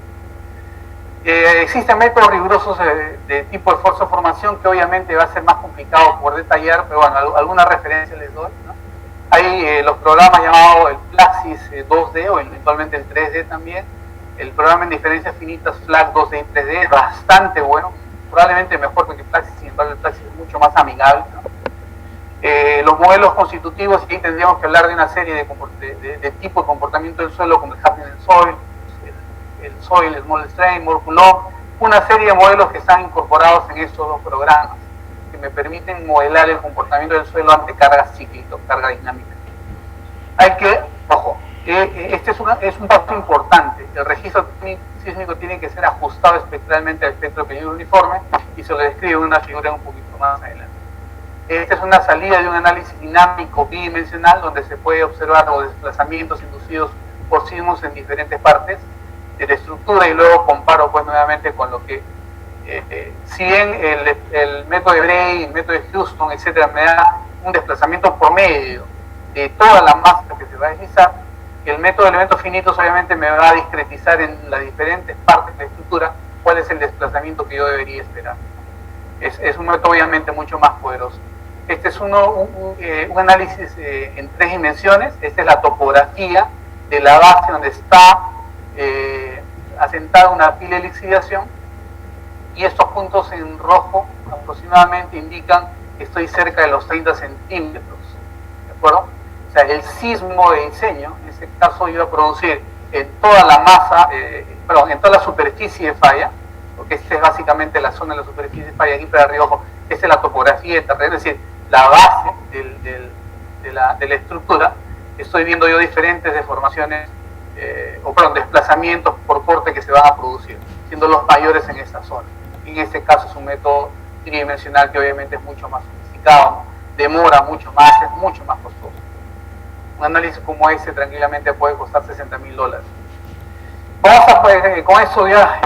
Existen métodos rigurosos de tipo de esfuerzo de formación que obviamente va a ser más complicado por detallar, pero bueno, alguna referencia les doy, ¿no? Hay los programas llamados el Plaxis 2D o eventualmente el 3D también. El programa en diferencias finitas FLAC 2D y 3D es bastante bueno, probablemente mejor que el Plaxis, sin embargo el Plaxis es mucho más amigable, ¿no? Los modelos constitutivos, y ahí tendríamos que hablar de una serie de tipo de comportamiento del suelo, como el Happening Soil, el Soil, el Small Strain, Morculov, una serie de modelos que están incorporados en estos dos programas, que me permiten modelar el comportamiento del suelo ante cargas cíclicas, carga dinámica. Hay que, ojo, este es un paso importante. El registro sísmico tiene que ser ajustado espectralmente al espectro de peligro uniforme y se lo describe en una figura un poquito más adelante. Esta es una salida de un análisis dinámico bidimensional donde se puede observar los desplazamientos inducidos por sismos en diferentes partes de la estructura y luego comparo pues nuevamente con lo que si bien el método de Bray, el método de Houston, etcétera, me da un desplazamiento promedio de toda la masa que se va a deslizar. El método de elementos finitos obviamente me va a discretizar en las diferentes partes de la estructura cuál es el desplazamiento que yo debería esperar. Es un método obviamente mucho más poderoso. Este es un análisis en 3 dimensiones. Esta es la topografía de la base donde está asentada una pila de lixiviación, y estos puntos en rojo aproximadamente indican que estoy cerca de los 30 centímetros, ¿de acuerdo? O sea, el sismo de diseño, en este caso iba a producir en toda la masa, en toda la superficie de falla, porque esta es básicamente la zona de la superficie de falla, aquí para arriba abajo, esta es la topografía del terreno, es decir, la base de la estructura. Estoy viendo yo diferentes deformaciones, desplazamientos por corte que se van a producir, siendo los mayores en esta zona. En este caso es un método tridimensional que obviamente es mucho más sofisticado, ¿no? Demora mucho más, es mucho más costoso. Un análisis como ese tranquilamente puede costar $60.000. Vamos a, con eso ya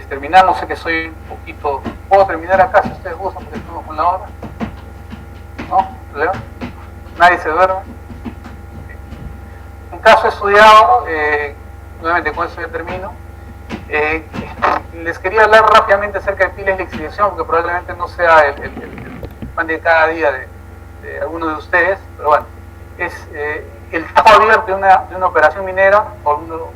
terminar. Sé que soy un poquito... ¿Puedo terminar acá si ustedes gustan porque estamos con la hora? ¿No? ¿Leo? ¿Nadie se duerme? Un caso estudiado, nuevamente con eso ya termino. Les quería hablar rápidamente acerca de pilas de lixiviación, porque probablemente no sea el pan de cada día de algunos de ustedes, pero bueno, es el tajo abierto de una operación minera. Todo el mundo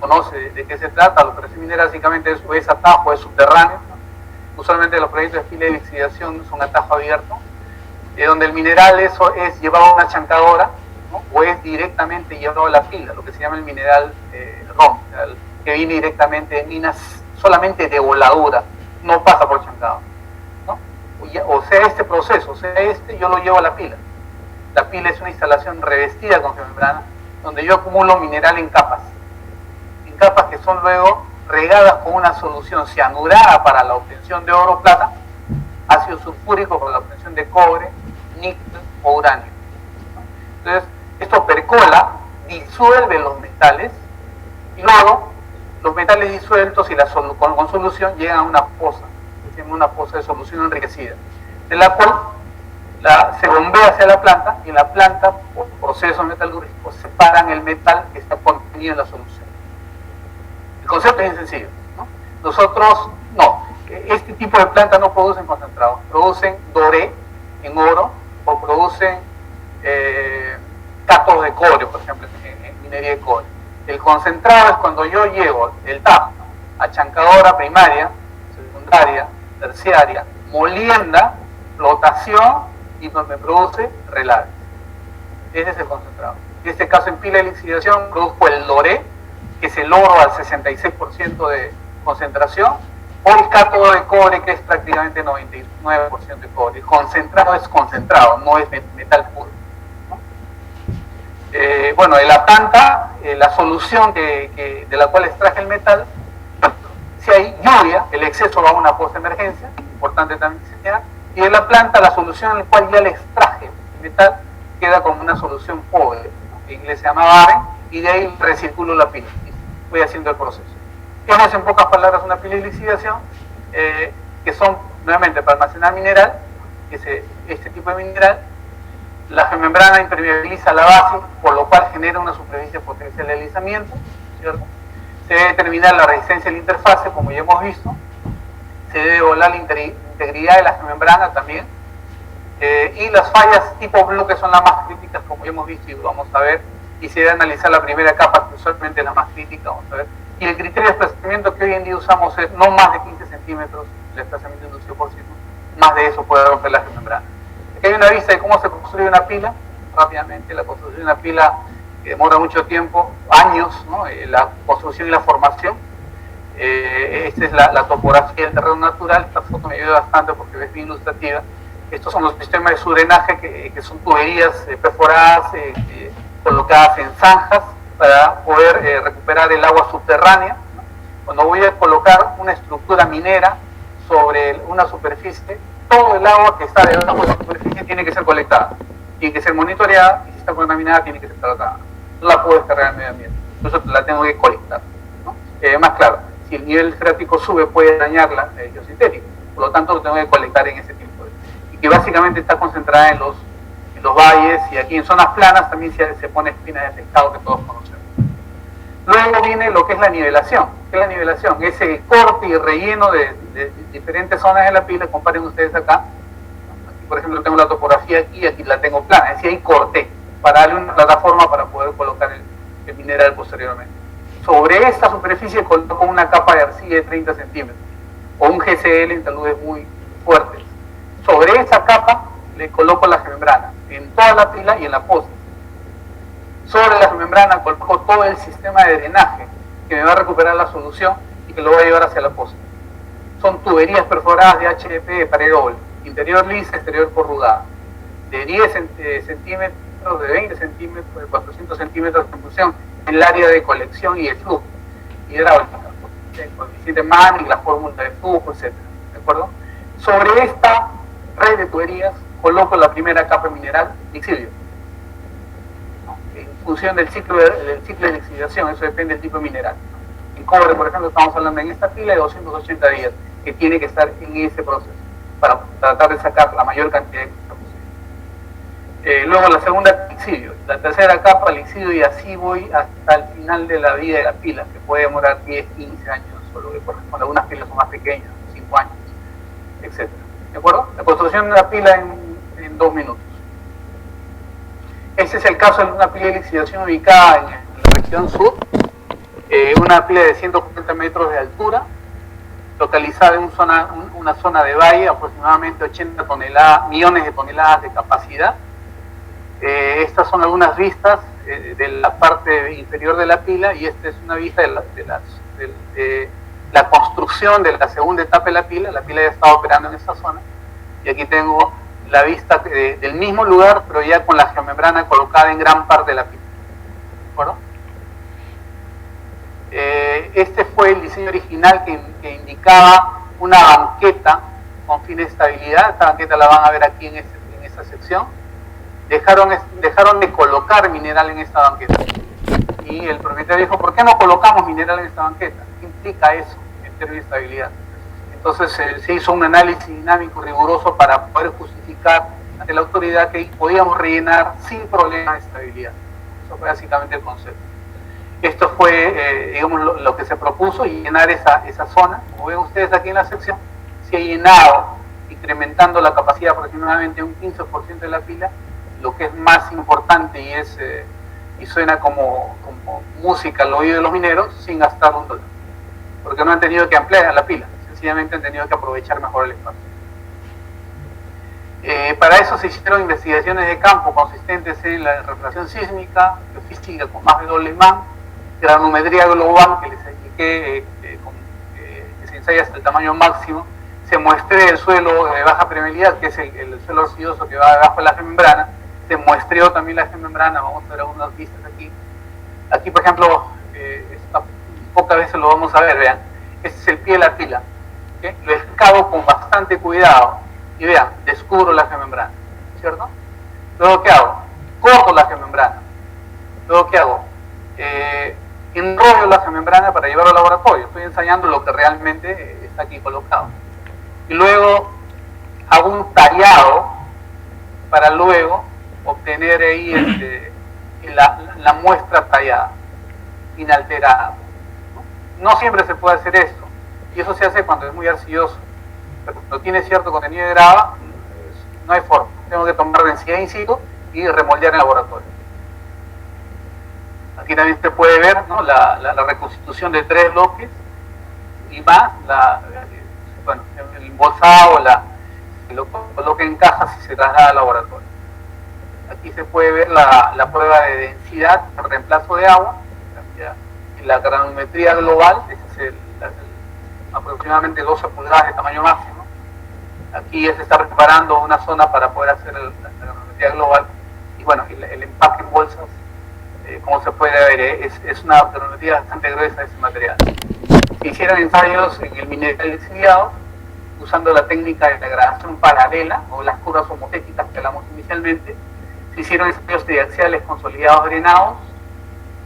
conoce de qué se trata. La operación minera básicamente es atajo, es subterráneo, ¿no? Usualmente los proyectos de pila de lixiviación son atajo abierto, donde el mineral es llevado a una chancadora, ¿no? O es directamente llevado a la pila, lo que se llama el mineral ROM, que viene directamente de minas solamente de voladura, no pasa por chancado, ¿no? O sea, este proceso, yo lo llevo a la pila. La pila es una instalación revestida con geomembrana, donde yo acumulo mineral en capas que son luego regadas con una solución cianurada para la obtención de oro o plata, ácido sulfúrico para la obtención de cobre, níquel o uranio. Entonces, esto percola, disuelve los metales, y luego los metales disueltos y con solución llegan a una fosa, que se llama una fosa de solución enriquecida, de la cual se bombea hacia la planta, y en la planta, por procesos metalúrgicos, separan el metal que está contenido en la solución. El concepto es bien sencillo, ¿no? Nosotros, no, este tipo de plantas no producen concentrados, producen doré en oro, o producen cátodos de cobre, por ejemplo, en minería de cobre. El concentrado es cuando yo llevo el tajo a chancadora primaria, secundaria, terciaria, molienda, flotación, y me produce relaves. Ese es el concentrado. En este caso, en pila de lixiviación, produzco el doré, que es el oro al 66% de concentración, o el cátodo de cobre, que es prácticamente 99% de cobre. El concentrado es concentrado, no es metal puro, ¿no? Bueno, en la planta, la solución de la cual extraje el metal, si hay lluvia, el exceso va a una posta de emergencia, importante también señalar, y en la planta la solución en la cual ya le extraje el metal queda como una solución pobre, ¿no? En inglés se llama barren, y de ahí recirculo la pila, y voy haciendo el proceso. Eso es en pocas palabras una pila de lixiviación, que son nuevamente para almacenar mineral, este tipo de mineral. La geomembrana impermeabiliza la base, por lo cual genera una superficie potencial de deslizamiento, ¿cierto? Se debe determinar la resistencia de la interfase, como ya hemos visto. Se debe evaluar la integridad de la geomembrana también. Y las fallas tipo bloque son las más críticas, como ya hemos visto y vamos a ver. Y se debe analizar la primera capa, que usualmente es la más crítica, vamos a ver. Y el criterio de desplazamiento que hoy en día usamos es no más de 15 centímetros el desplazamiento inducido por sismo. Más de eso puede romper la geomembrana. Aquí hay una vista de cómo se construye una pila. Rápidamente, la construcción de una pila demora mucho tiempo, años, ¿no? La construcción y la formación. Esta es la topografía del terreno natural. Esta foto me ayuda bastante porque es bien ilustrativa. Estos son los sistemas de subdrenaje que son tuberías perforadas, colocadas en zanjas para poder recuperar el agua subterránea, ¿no? Cuando voy a colocar una estructura minera sobre una superficie, todo el agua que está debajo de la superficie tiene que ser colectada, tiene que ser monitoreada, y si está contaminada tiene que ser tratada. No la puedo descargar al medio ambiente, entonces la tengo que colectar, ¿no? Más claro, si el nivel freático sube puede dañarla el geosintético, por lo tanto lo tengo que colectar en ese tiempo, y que básicamente está concentrada en los valles, y aquí en zonas planas también se pone espina de pescado que todos conocemos. Luego viene lo que es la nivelación. ¿Qué es la nivelación? Ese corte y relleno de diferentes zonas de la pila. Comparen ustedes acá. Aquí, por ejemplo, tengo la topografía aquí y aquí la tengo plana. Es decir, ahí corté para darle una plataforma para poder colocar el mineral posteriormente. Sobre esta superficie coloco una capa de arcilla de 30 centímetros o un GCL en taludes muy fuertes. Sobre esa capa le coloco la membrana en toda la pila y en la posta. Sobre la membrana coloco todo el sistema de drenaje que me va a recuperar la solución y que lo va a llevar hacia la posta. Son tuberías perforadas de HDP de pared doble, interior lisa, exterior corrugada, de 10 centímetros, de 20 centímetros, de 400 centímetros de función en el área de colección y el flujo hidráulica, el coeficiente Manning, la fórmula de flujo, etc. ¿De acuerdo? Sobre esta red de tuberías coloco la primera capa mineral, lixivium, en función del ciclo de lixiviación. Eso depende del tipo de mineral. En cobre, por ejemplo, estamos hablando en esta pila de 280 días, que tiene que estar en ese proceso para tratar de sacar la mayor cantidad de cosas posible. Luego la segunda, lixidio. La tercera capa, lixidio, y así voy hasta el final de la vida de la pila, que puede demorar 10, 15 años, solo que corresponde. Algunas pilas son más pequeñas, 5 años, etc. ¿De acuerdo? La construcción de una pila en 2 minutos. Este es el caso de una pila de lixiviación ubicada en la región sur, una pila de 140 metros de altura, localizada en una zona de valle, aproximadamente 80 millones de toneladas de capacidad. Estas son algunas vistas de la parte inferior de la pila, y esta es una vista de la construcción de la segunda etapa de la pila. La pila ya estaba operando en esta zona, y aquí tengo la vista del mismo lugar, pero ya con la geomembrana colocada en gran parte de la pila. ¿De acuerdo? Este fue el diseño original que indicaba una banqueta con fin de estabilidad. Esta banqueta la van a ver aquí en esta sección. Dejaron de colocar mineral en esta banqueta. Y el propietario dijo, ¿por qué no colocamos mineral en esta banqueta? ¿Qué implica eso en términos de estabilidad? Entonces se hizo un análisis dinámico riguroso para poder justificar ante la autoridad que podíamos rellenar sin problema de estabilidad. Eso fue básicamente el concepto. Esto fue, digamos, lo que se propuso, y llenar esa zona. Como ven ustedes aquí en la sección, se ha llenado, incrementando la capacidad aproximadamente un 15% de la pila, lo que es más importante y suena como música al oído de los mineros, sin gastar un dólar. Porque no han tenido que ampliar la pila, sencillamente han tenido que aprovechar mejor el espacio. Para eso se hicieron investigaciones de campo consistentes en la refracción sísmica, geofísica con más de doble man, granometría global, que les expliqué, que se ensaya hasta el tamaño máximo. Se muestre el suelo de baja permeabilidad, que es el suelo arcilloso que va debajo de la membrana. Se muestreó también la membrana. Vamos a ver algunas vistas aquí. Aquí, por ejemplo, pocas veces lo vamos a ver, vean. Este es el pie de la pila. ¿Okay? Lo excavo con bastante cuidado. Y vean, descubro la membrana, ¿cierto? Luego, ¿qué hago? Corto la membrana. Luego, ¿qué hago? Enrollo la membrana para llevarlo al laboratorio. Estoy ensayando lo que realmente está aquí colocado. Y luego hago un tallado para luego obtener ahí la muestra tallada, inalterada. No siempre se puede hacer esto, y eso se hace cuando es muy arcilloso. Pero cuando tiene cierto contenido de grava, no hay forma. Tengo que tomar densidad in situ y remoldear en el laboratorio. Aquí también se puede ver, ¿no?, la reconstitución de 3 bloques y más el embolsado, lo coloque en cajas y se traslada al laboratorio. Aquí se puede ver la prueba de densidad, el reemplazo de agua, y la granometría global. Este es aproximadamente 12 pulgadas de tamaño máximo. Aquí ya se está preparando una zona para poder hacer la granometría global. Y bueno, el empaque en bolsas, como se puede ver, es una granometría bastante gruesa de ese material. Se hicieron ensayos en el mineral lixiviado usando la técnica de degradación paralela o las curvas homotéticas que hablamos inicialmente. Se hicieron ensayos triaxiales consolidados drenados.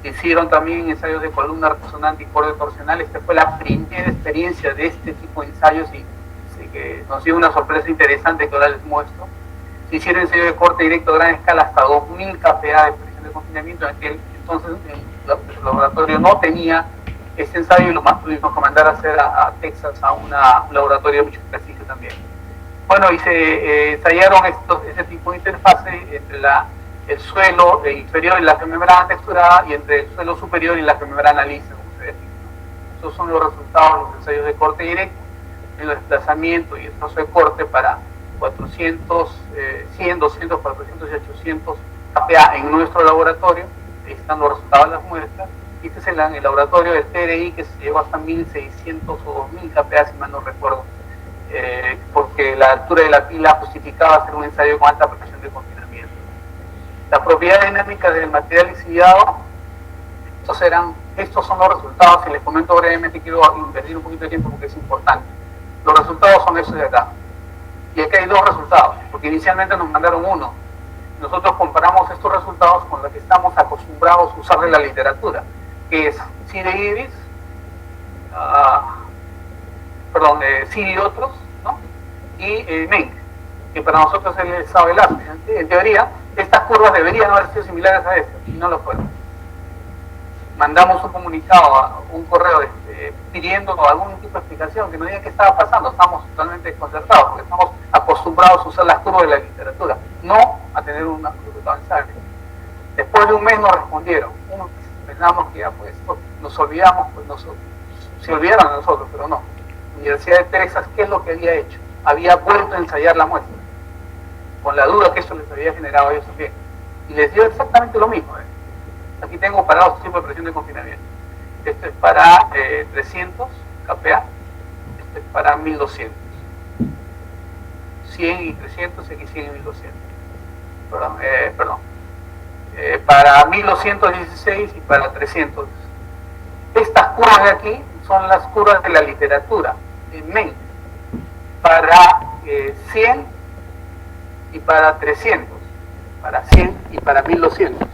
Se hicieron también ensayos de columna resonante y corde torsional. Esta fue la primera experiencia de este tipo de ensayos, y que nos dio una sorpresa interesante que ahora les muestro. Se hicieron ensayos de corte directo a gran escala hasta 2000 kPa de presión de confinamiento. En aquel entonces el laboratorio no tenía este ensayo y lo tuvimos que mandar a hacer a Texas, a un laboratorio de mucho prestigio también. Bueno, y se ensayaron ese tipo de interfase entre el suelo inferior y la membrana texturada y entre el suelo superior y la membrana lisa, como se ve aquí. Esos son los resultados de los ensayos de corte directo, el desplazamiento y el trozo de corte para 400, 100, 200, 400 y 800 kPa en nuestro laboratorio. Ahí están los resultados de las muestras. Y este es el laboratorio del TRI, que se llegó hasta 1600 o 2000 kPa, si mal no recuerdo, porque la altura de la pila justificaba hacer un ensayo con alta presión de confinamiento. La propiedad dinámica del material lixiviado, estos son los resultados, y les comento brevemente, quiero invertir un poquito de tiempo porque es importante. Los resultados son estos de acá. Y acá hay dos resultados, porque inicialmente nos mandaron uno. Nosotros comparamos estos resultados con lo que estamos acostumbrados a usar de la literatura, que es C de Iris, C y otros, ¿no? Y Menck, que para nosotros es el estado del arte. En teoría, estas curvas deberían haber sido similares a estas, y no lo fueron. Mandamos un comunicado, un correo pidiendo algún tipo de explicación, que nos digan qué estaba pasando. Estamos totalmente desconcertados, porque estamos acostumbrados a usar las curvas de la literatura, no a tener un resultado ensayo. Después de un mes nos respondieron. Pensamos que ya pues nos olvidamos, se olvidaron de nosotros, pero no. La Universidad de Texas, ¿qué es lo que había hecho? Había vuelto a ensayar la muestra, con la duda que eso les había generado a ellos también. Y les dio exactamente lo mismo. Aquí tengo parados los tipos de presión de confinamiento. Este es para 300 kPa, este es para 1200. 100 y 300 y aquí 100 y 1200. Perdón. Para 1216 y para 300. Estas curvas de aquí son las curvas de la literatura, en Menck, para 100 y para 300, para 100 y para 1200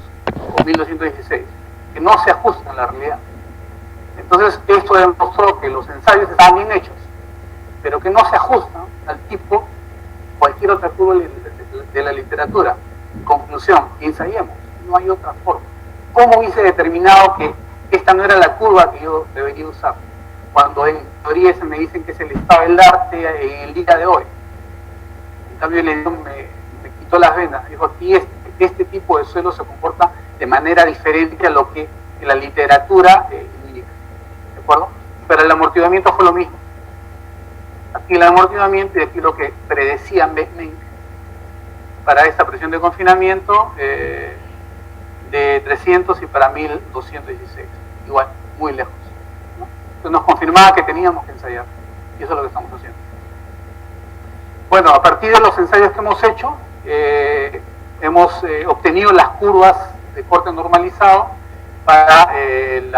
o 1216, que no se ajustan a la realidad. Entonces esto demostró que los ensayos estaban bien hechos, pero que no se ajustan al tipo cualquier otra curva de la literatura. Conclusión, ensayemos, no hay otra forma. ¿Cómo hubiese determinado que esta no era la curva que yo debería usar? Cuando en teoría se me dicen que es el estado del arte en el día de hoy. En cambio el editor me quitó las venas, dijo, aquí este tipo de suelo se comporta de manera diferente a lo que en la literatura indica. ¿De acuerdo? Pero el amortiguamiento fue lo mismo. Aquí el amortiguamiento y aquí lo que predecía Menck para esta presión de confinamiento de 300 y para 1216. Igual, muy lejos, ¿no? Entonces nos confirmaba que teníamos que ensayar, y eso es lo que estamos haciendo. Bueno, a partir de los ensayos que hemos hecho, hemos obtenido las curvas de corte normalizado para el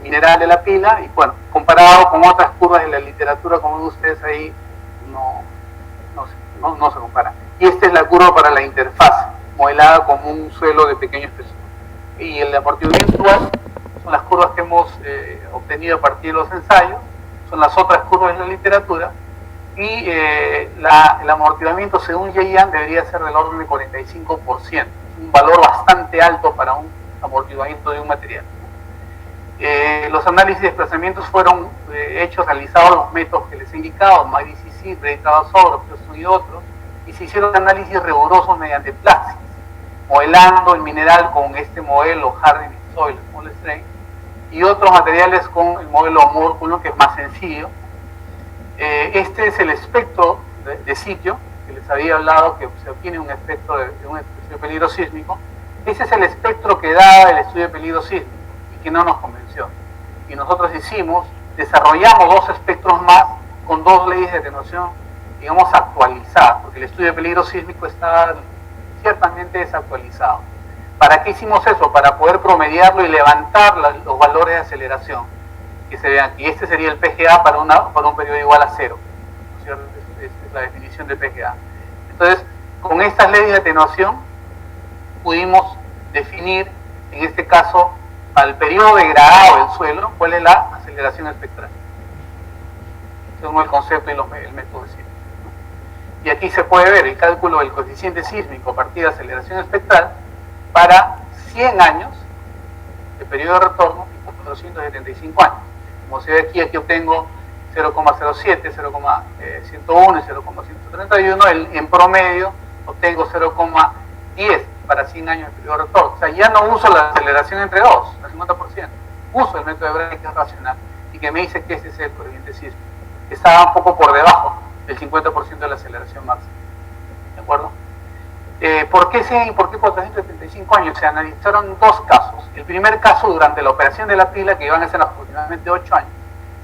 mineral de la pila, y bueno, comparado con otras curvas de la literatura, como ven ustedes ahí, no se comparan. Y esta es la curva para la interfaz, modelada como un suelo de pequeño espesor. Y el amortiguamiento igual son las curvas que hemos obtenido a partir de los ensayos, son las otras curvas de la literatura, y el amortiguamiento según Yeyan debería ser del orden de 45%, un valor bastante alto para un amortiguamiento de un material. Los análisis de desplazamientos fueron realizados los métodos que les he indicado, MyDCC, Predictado Sobre, y otros, y se hicieron análisis rigurosos mediante Plaxis, modelando el mineral con este modelo Hardening Soil Small Strain, y otros materiales con el modelo Morculum, que es más sencillo. Este es el espectro de sitio, que les había hablado, que se obtiene un espectro de un estudio de peligro sísmico. Ese es el espectro que daba el estudio de peligro sísmico y que no nos convenció. Y nosotros desarrollamos dos espectros más con dos leyes de atenuación, digamos, actualizadas, porque el estudio de peligro sísmico está ciertamente desactualizado. ¿Para qué hicimos eso? Para poder promediarlo y levantar los valores de aceleración que se vean aquí. Este sería el PGA para un periodo igual a 0. ¿No? Es la definición de PGA. Entonces, con estas leyes de atenuación pudimos definir, en este caso, al periodo degradado del suelo, cuál es la aceleración espectral, según el concepto y el método de ciencia. Y aquí se puede ver el cálculo del coeficiente sísmico a partir de aceleración espectral para 100 años de periodo de retorno y 475 años. Como se ve aquí, aquí obtengo 0,07, 0,101 y 0,131. En promedio obtengo 0,10 para 100 años de periodo de retorno. O sea, ya no uso la aceleración entre 2, al 50%. Uso el método de Bray, que es racional, y que me dice que ese es el coeficiente sísmico, que está un poco por debajo del 50% de la aceleración máxima. ¿De acuerdo? ¿Por qué 100 y por qué 475 años? Se analizaron dos casos. El primer caso durante la operación de la pila, que iban a ser aproximadamente 8 años,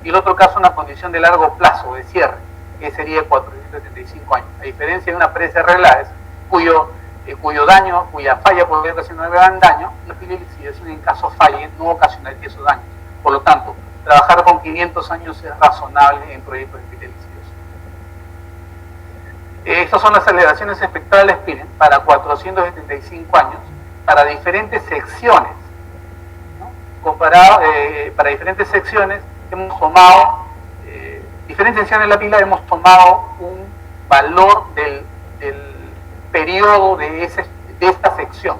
y el otro caso una condición de largo plazo, de cierre, que sería 475 años. A diferencia de una presa de relaves, cuyo daño, cuya falla podría ocasionar gran daño, la pila de lixiviación en caso falle no ocasionaría esos daños. Por lo tanto, trabajar con 500 años es razonable en proyectos de pila de lixiviación. Estas son las aceleraciones espectrales, miren, para 475 años, para diferentes secciones, ¿no? Para diferentes secciones hemos tomado, diferentes secciones de la pila hemos tomado un valor del periodo de esta sección,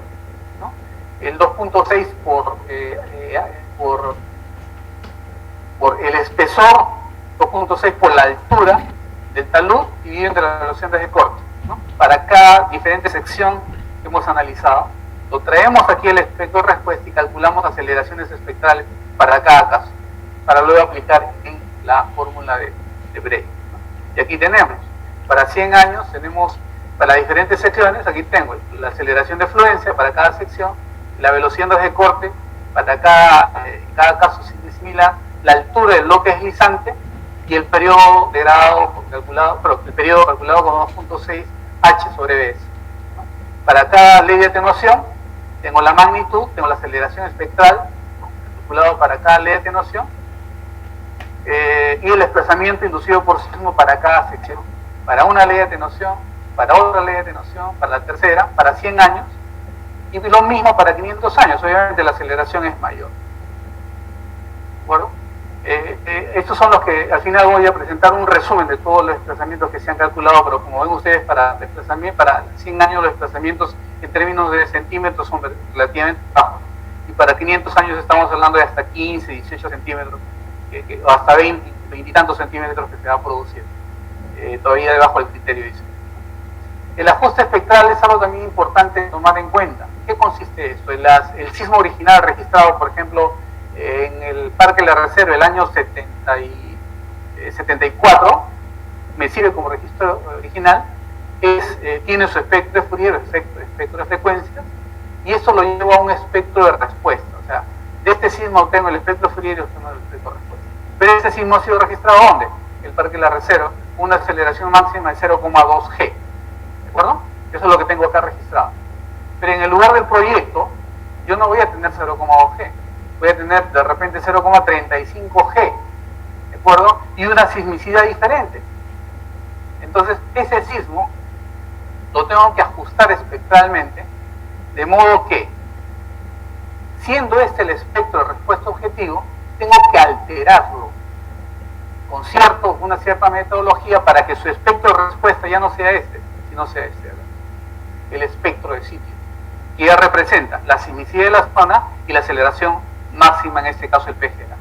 ¿no? El 2.6 por el espesor, 2.6 por la altura del talud dividido entre las velocidades de corte, ¿no? Para cada diferente sección que hemos analizado, lo traemos aquí al espectro de respuesta y calculamos aceleraciones espectrales para cada caso, para luego aplicar en la fórmula de Bray, ¿no? Y aquí tenemos, para 100 años tenemos, para diferentes secciones, aquí tengo la aceleración de fluencia para cada sección, la velocidad de corte para cada caso similar, la altura del bloque deslizante y el periodo de grado calculado, el periodo calculado con 2.6 H sobre BS, ¿no? Para cada ley de atenuación tengo la magnitud, tengo la aceleración espectral calculado para cada ley de atenuación, y el desplazamiento inducido por sismo para cada sección, para una ley de atenuación, para otra ley de atenuación, para la tercera, para 100 años, y lo mismo para 500 años, obviamente la aceleración es mayor. ¿De acuerdo? Estos son los que al final voy a presentar un resumen de todos los desplazamientos que se han calculado, pero como ven ustedes, para 100 años los desplazamientos en términos de centímetros son relativamente bajos, y para 500 años estamos hablando de hasta 15, 18 centímetros, o hasta 20 y tantos centímetros que se va a producir, todavía debajo del criterio dice. El ajuste espectral es algo también importante tomar en cuenta. ¿Qué consiste esto? El sismo original registrado, por ejemplo, en el Parque La Reserva el año 74, me sirve como registro original, tiene su espectro de Fourier, espectro de frecuencias, y eso lo lleva a un espectro de respuesta. O sea, de este sismo obtengo el espectro de Fourier y obtengo el espectro de respuesta. Pero este sismo ha sido registrado ¿dónde? El Parque La Reserva, una aceleración máxima de 0,2 G. ¿De acuerdo? Eso es lo que tengo acá registrado. Pero en el lugar del proyecto, yo no voy a tener 0,2 G. Voy a tener de repente 0,35 G. ¿De acuerdo? Y una sismicidad diferente. Entonces, ese sismo lo tengo que ajustar espectralmente, de modo que, siendo este el espectro de respuesta objetivo, tengo que alterarlo con una cierta metodología para que su espectro de respuesta ya no sea este, sino sea este, el espectro de sitio, que ya representa la sismicidad de la zona y la aceleración máxima, en este caso el PGA.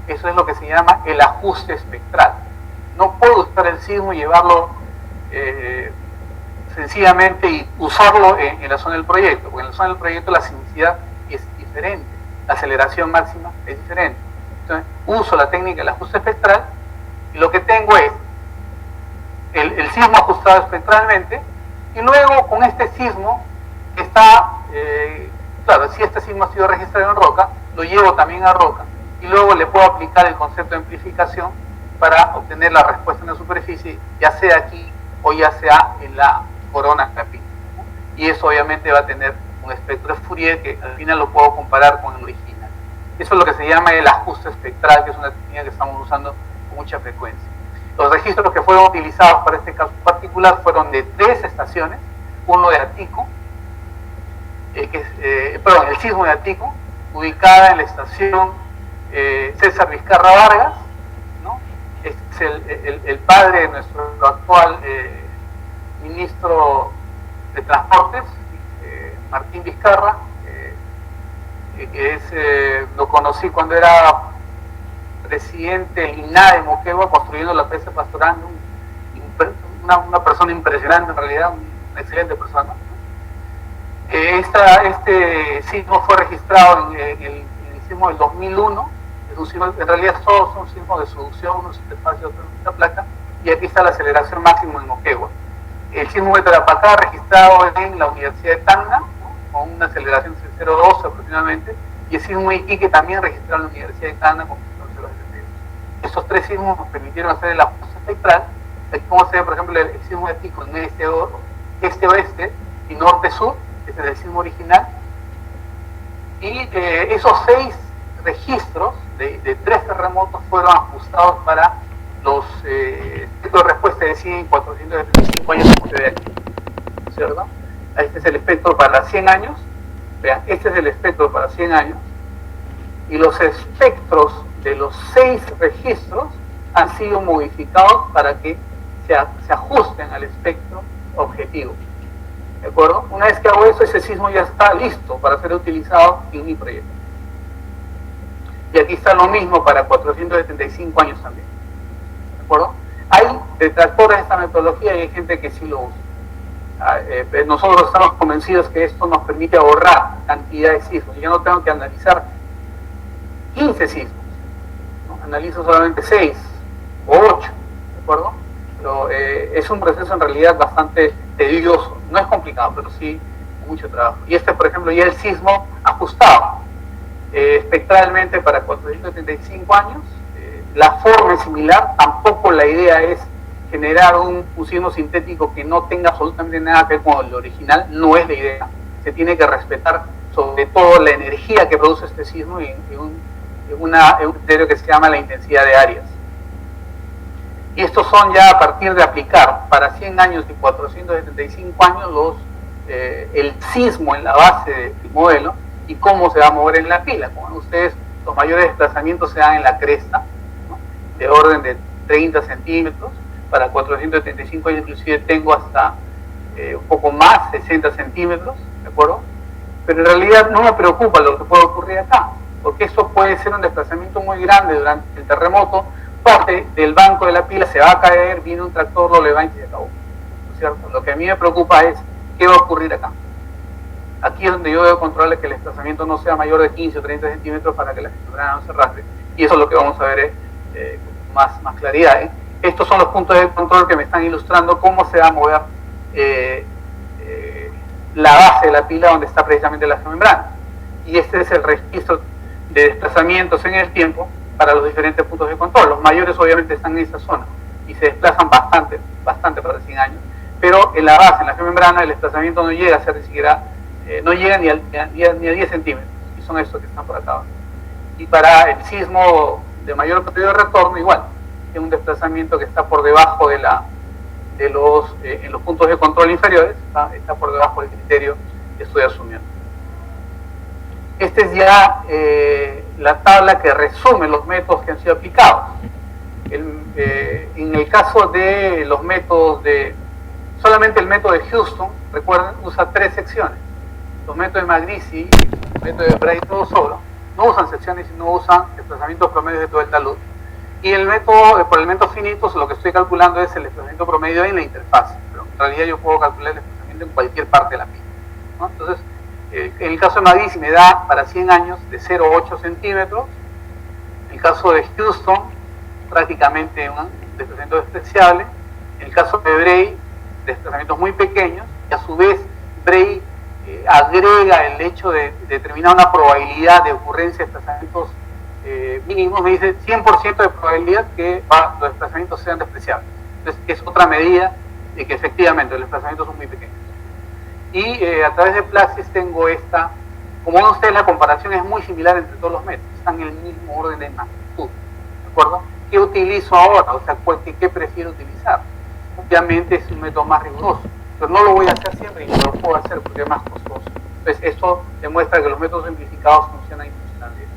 Eso es lo que se llama el ajuste espectral. No puedo usar el sismo y llevarlo sencillamente y usarlo en la zona del proyecto, porque en la zona del proyecto la sismicidad es diferente, la aceleración máxima es diferente. Entonces, uso la técnica del ajuste espectral y lo que tengo es el sismo ajustado espectralmente, y luego con este sismo está, claro, si este sismo ha sido registrado en roca, lo llevo también a roca, y luego le puedo aplicar el concepto de amplificación para obtener la respuesta en la superficie, ya sea aquí o ya sea en la corona capilla, ¿no? Y eso obviamente va a tener un espectro de Fourier que al final lo puedo comparar con el original. Eso es lo que se llama el ajuste espectral, que es una técnica que estamos usando con mucha frecuencia. Los registros que fueron utilizados para este caso particular fueron de 3 estaciones, uno de Atico, el sismo de Atico, ubicada en la estación César Vizcarra Vargas, ¿no? Este es el padre de nuestro actual ministro de Transportes, Martín Vizcarra, que lo conocí cuando era presidente del INAH de Moquegua, construyendo la presa pastoral, una persona impresionante en realidad, una excelente persona. Este sismo fue registrado en el sismo del 2001, en realidad todos son sismos de subducción, uno es espacio, otro es una placa, y aquí está la aceleración máxima en Moquegua. El sismo de Tarapacá registrado en la Universidad de Tacna, ¿no?, con una aceleración de 0,12 aproximadamente, y el sismo de Iquique también registrado en la Universidad de Tacna con 0,72. Estos tres sismos nos permitieron hacer el ajuste espectral. Aquí como se ve, por ejemplo, el sismo de Pico en este-oeste y norte-sur, este es el sismo original, y esos 6 registros de 3 terremotos fueron ajustados para los espectros de respuesta de 100 y 475 años, como se ve aquí, ¿cierto? Este es el espectro para 100 años, vean, este es el espectro para 100 años, y los espectros de los 6 registros han sido modificados para que se ajusten al espectro objetivo, ¿de acuerdo? Una vez que hago eso, ese sismo ya está listo para ser utilizado en mi proyecto. Y aquí está lo mismo para 475 años también, ¿de acuerdo? Hay detractores de esta metodología y hay gente que sí lo usa. Nosotros estamos convencidos que esto nos permite ahorrar cantidad de sismos. Yo no tengo que analizar 15 sismos, ¿no? Analizo solamente 6 o 8, ¿de acuerdo? Pero es un proceso en realidad bastante tedioso. No es complicado, pero sí mucho trabajo. Y este, por ejemplo, ya el sismo ajustado espectralmente para 475 años. La forma es similar, tampoco la idea es generar un sismo sintético que no tenga absolutamente nada que ver con el original, no es la idea. Se tiene que respetar sobre todo la energía que produce este sismo y un criterio que se llama la intensidad de áreas. Y estos son ya a partir de aplicar para 100 años y 475 años el sismo en la base del modelo y cómo se va a mover en la pila. Como ven ustedes, los mayores desplazamientos se dan en la cresta, ¿no?, de orden de 30 centímetros. Para 475 años inclusive tengo hasta un poco más, 60 centímetros, ¿de acuerdo? Pero en realidad no me preocupa lo que puede ocurrir acá, porque esto puede ser un desplazamiento muy grande durante el terremoto. Parte del banco de la pila se va a caer, viene un tractor, lo levanta y se acabó, ¿no es cierto? Lo que a mí me preocupa es qué va a ocurrir acá. Aquí es donde yo debo controlar que el desplazamiento no sea mayor de 15 o 30 centímetros para que la membrana no se rastre. Y eso es lo que vamos a ver con más claridad. Estos son los puntos de control que me están ilustrando cómo se va a mover la base de la pila donde está precisamente la membrana. Y este es el registro de desplazamientos en el tiempo para los diferentes puntos de control. Los mayores obviamente están en esa zona y se desplazan bastante para 100 años, pero en la base, en la membrana, el desplazamiento no llega a ser ni siquiera, no llega ni a 10 centímetros, y son estos que están por acá. Y para el sismo de mayor periodo de retorno, igual, es un desplazamiento que está por debajo en los puntos de control inferiores, está por debajo del criterio que estoy asumiendo. Esta es ya la tabla que resume los métodos que han sido aplicados. En el caso de los métodos solamente el método de Houston, recuerden, usa 3 secciones. Los métodos de Magrisi y el método de Bray todo solo no usan secciones, sino usan desplazamientos promedios de todo el talud. Y el método, por elementos finitos, lo que estoy calculando es el desplazamiento promedio en la interfase. Pero en realidad yo puedo calcular el desplazamiento en cualquier parte de la pila, ¿no? Entonces, en el caso de Magrisi me da para 100 años de 0,8 centímetros. En el caso de Houston, prácticamente un desplazamiento despreciable. En el caso de Bray, desplazamientos muy pequeños. Y a su vez, Bray agrega el hecho de determinar una probabilidad de ocurrencia de desplazamientos mínimos. Me dice 100% de probabilidad que los desplazamientos sean despreciables. Entonces, es otra medida de que efectivamente los desplazamientos son muy pequeños. Y a través de Plaxis tengo esta. Como ven ustedes, la comparación es muy similar entre todos los métodos, están en el mismo orden de magnitud, ¿de acuerdo? ¿Qué utilizo ahora? O sea, ¿qué prefiero utilizar? Obviamente es un método más riguroso, pero no lo voy a hacer siempre y no lo puedo hacer porque es más costoso. Entonces esto demuestra que los métodos simplificados funcionan y funcionan bien.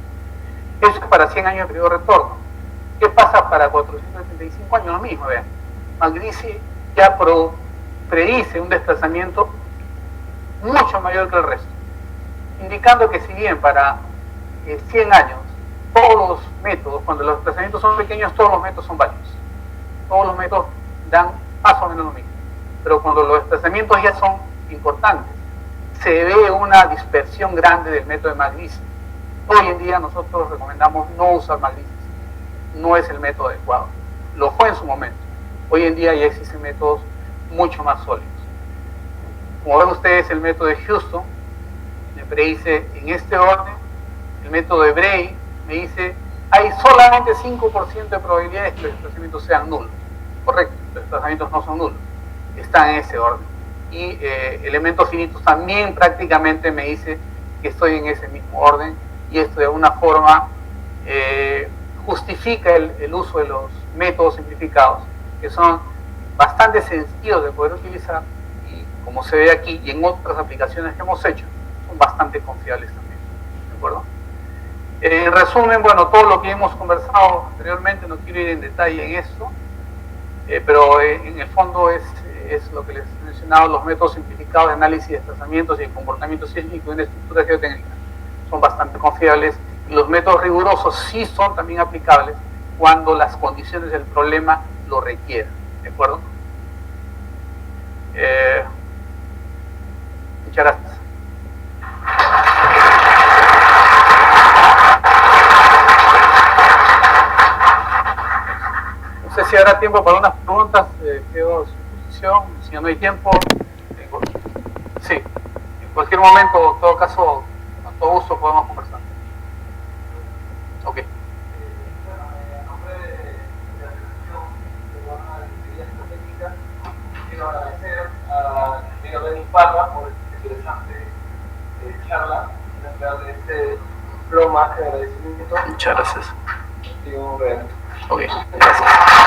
Eso es para 100 años de periodo de retorno. ¿Qué pasa para 475 años? Lo mismo, vean. Magrisi ya predice un desplazamiento mucho mayor que el resto, indicando que si bien para 100 años todos los métodos, cuando los desplazamientos son pequeños, todos los métodos son válidos, todos los métodos dan más o menos lo mismo, pero cuando los desplazamientos ya son importantes, se ve una dispersión grande del método de McLeese. Hoy en día nosotros recomendamos no usar McLeese, no es el método adecuado, lo fue en su momento. Hoy en día ya existen métodos mucho más sólidos. Como ven ustedes, el método de Houston me predice en este orden, el método de Bray me dice hay solamente 5% de probabilidades que los desplazamientos sean nulos. Correcto, los desplazamientos no son nulos, están en ese orden. Y elementos finitos también prácticamente me dice que estoy en ese mismo orden, y esto de alguna forma justifica el uso de los métodos simplificados, que son bastante sencillos de poder utilizar, y como se ve aquí y en otras aplicaciones que hemos hecho, son bastante confiables también. ¿De acuerdo? En resumen, bueno, todo lo que hemos conversado anteriormente, no quiero ir en detalle en esto, pero en el fondo es lo que les he mencionado: los métodos simplificados de análisis de desplazamientos y de comportamiento sísmico en estructuras geotécnicas son bastante confiables, y los métodos rigurosos sí son también aplicables cuando las condiciones del problema lo requieran. ¿De acuerdo? Muchas gracias. No sé si habrá tiempo para unas preguntas, quedo a su disposición. Si no hay tiempo, sí, en cualquier momento, en todo caso, a todo gusto podemos conversar. Ok.
Quiero agradecer a Miguel Denis Parra por esta interesante charla, de este diploma de agradecimiento.
Muchas gracias.
Y un regalo.
Ok, gracias.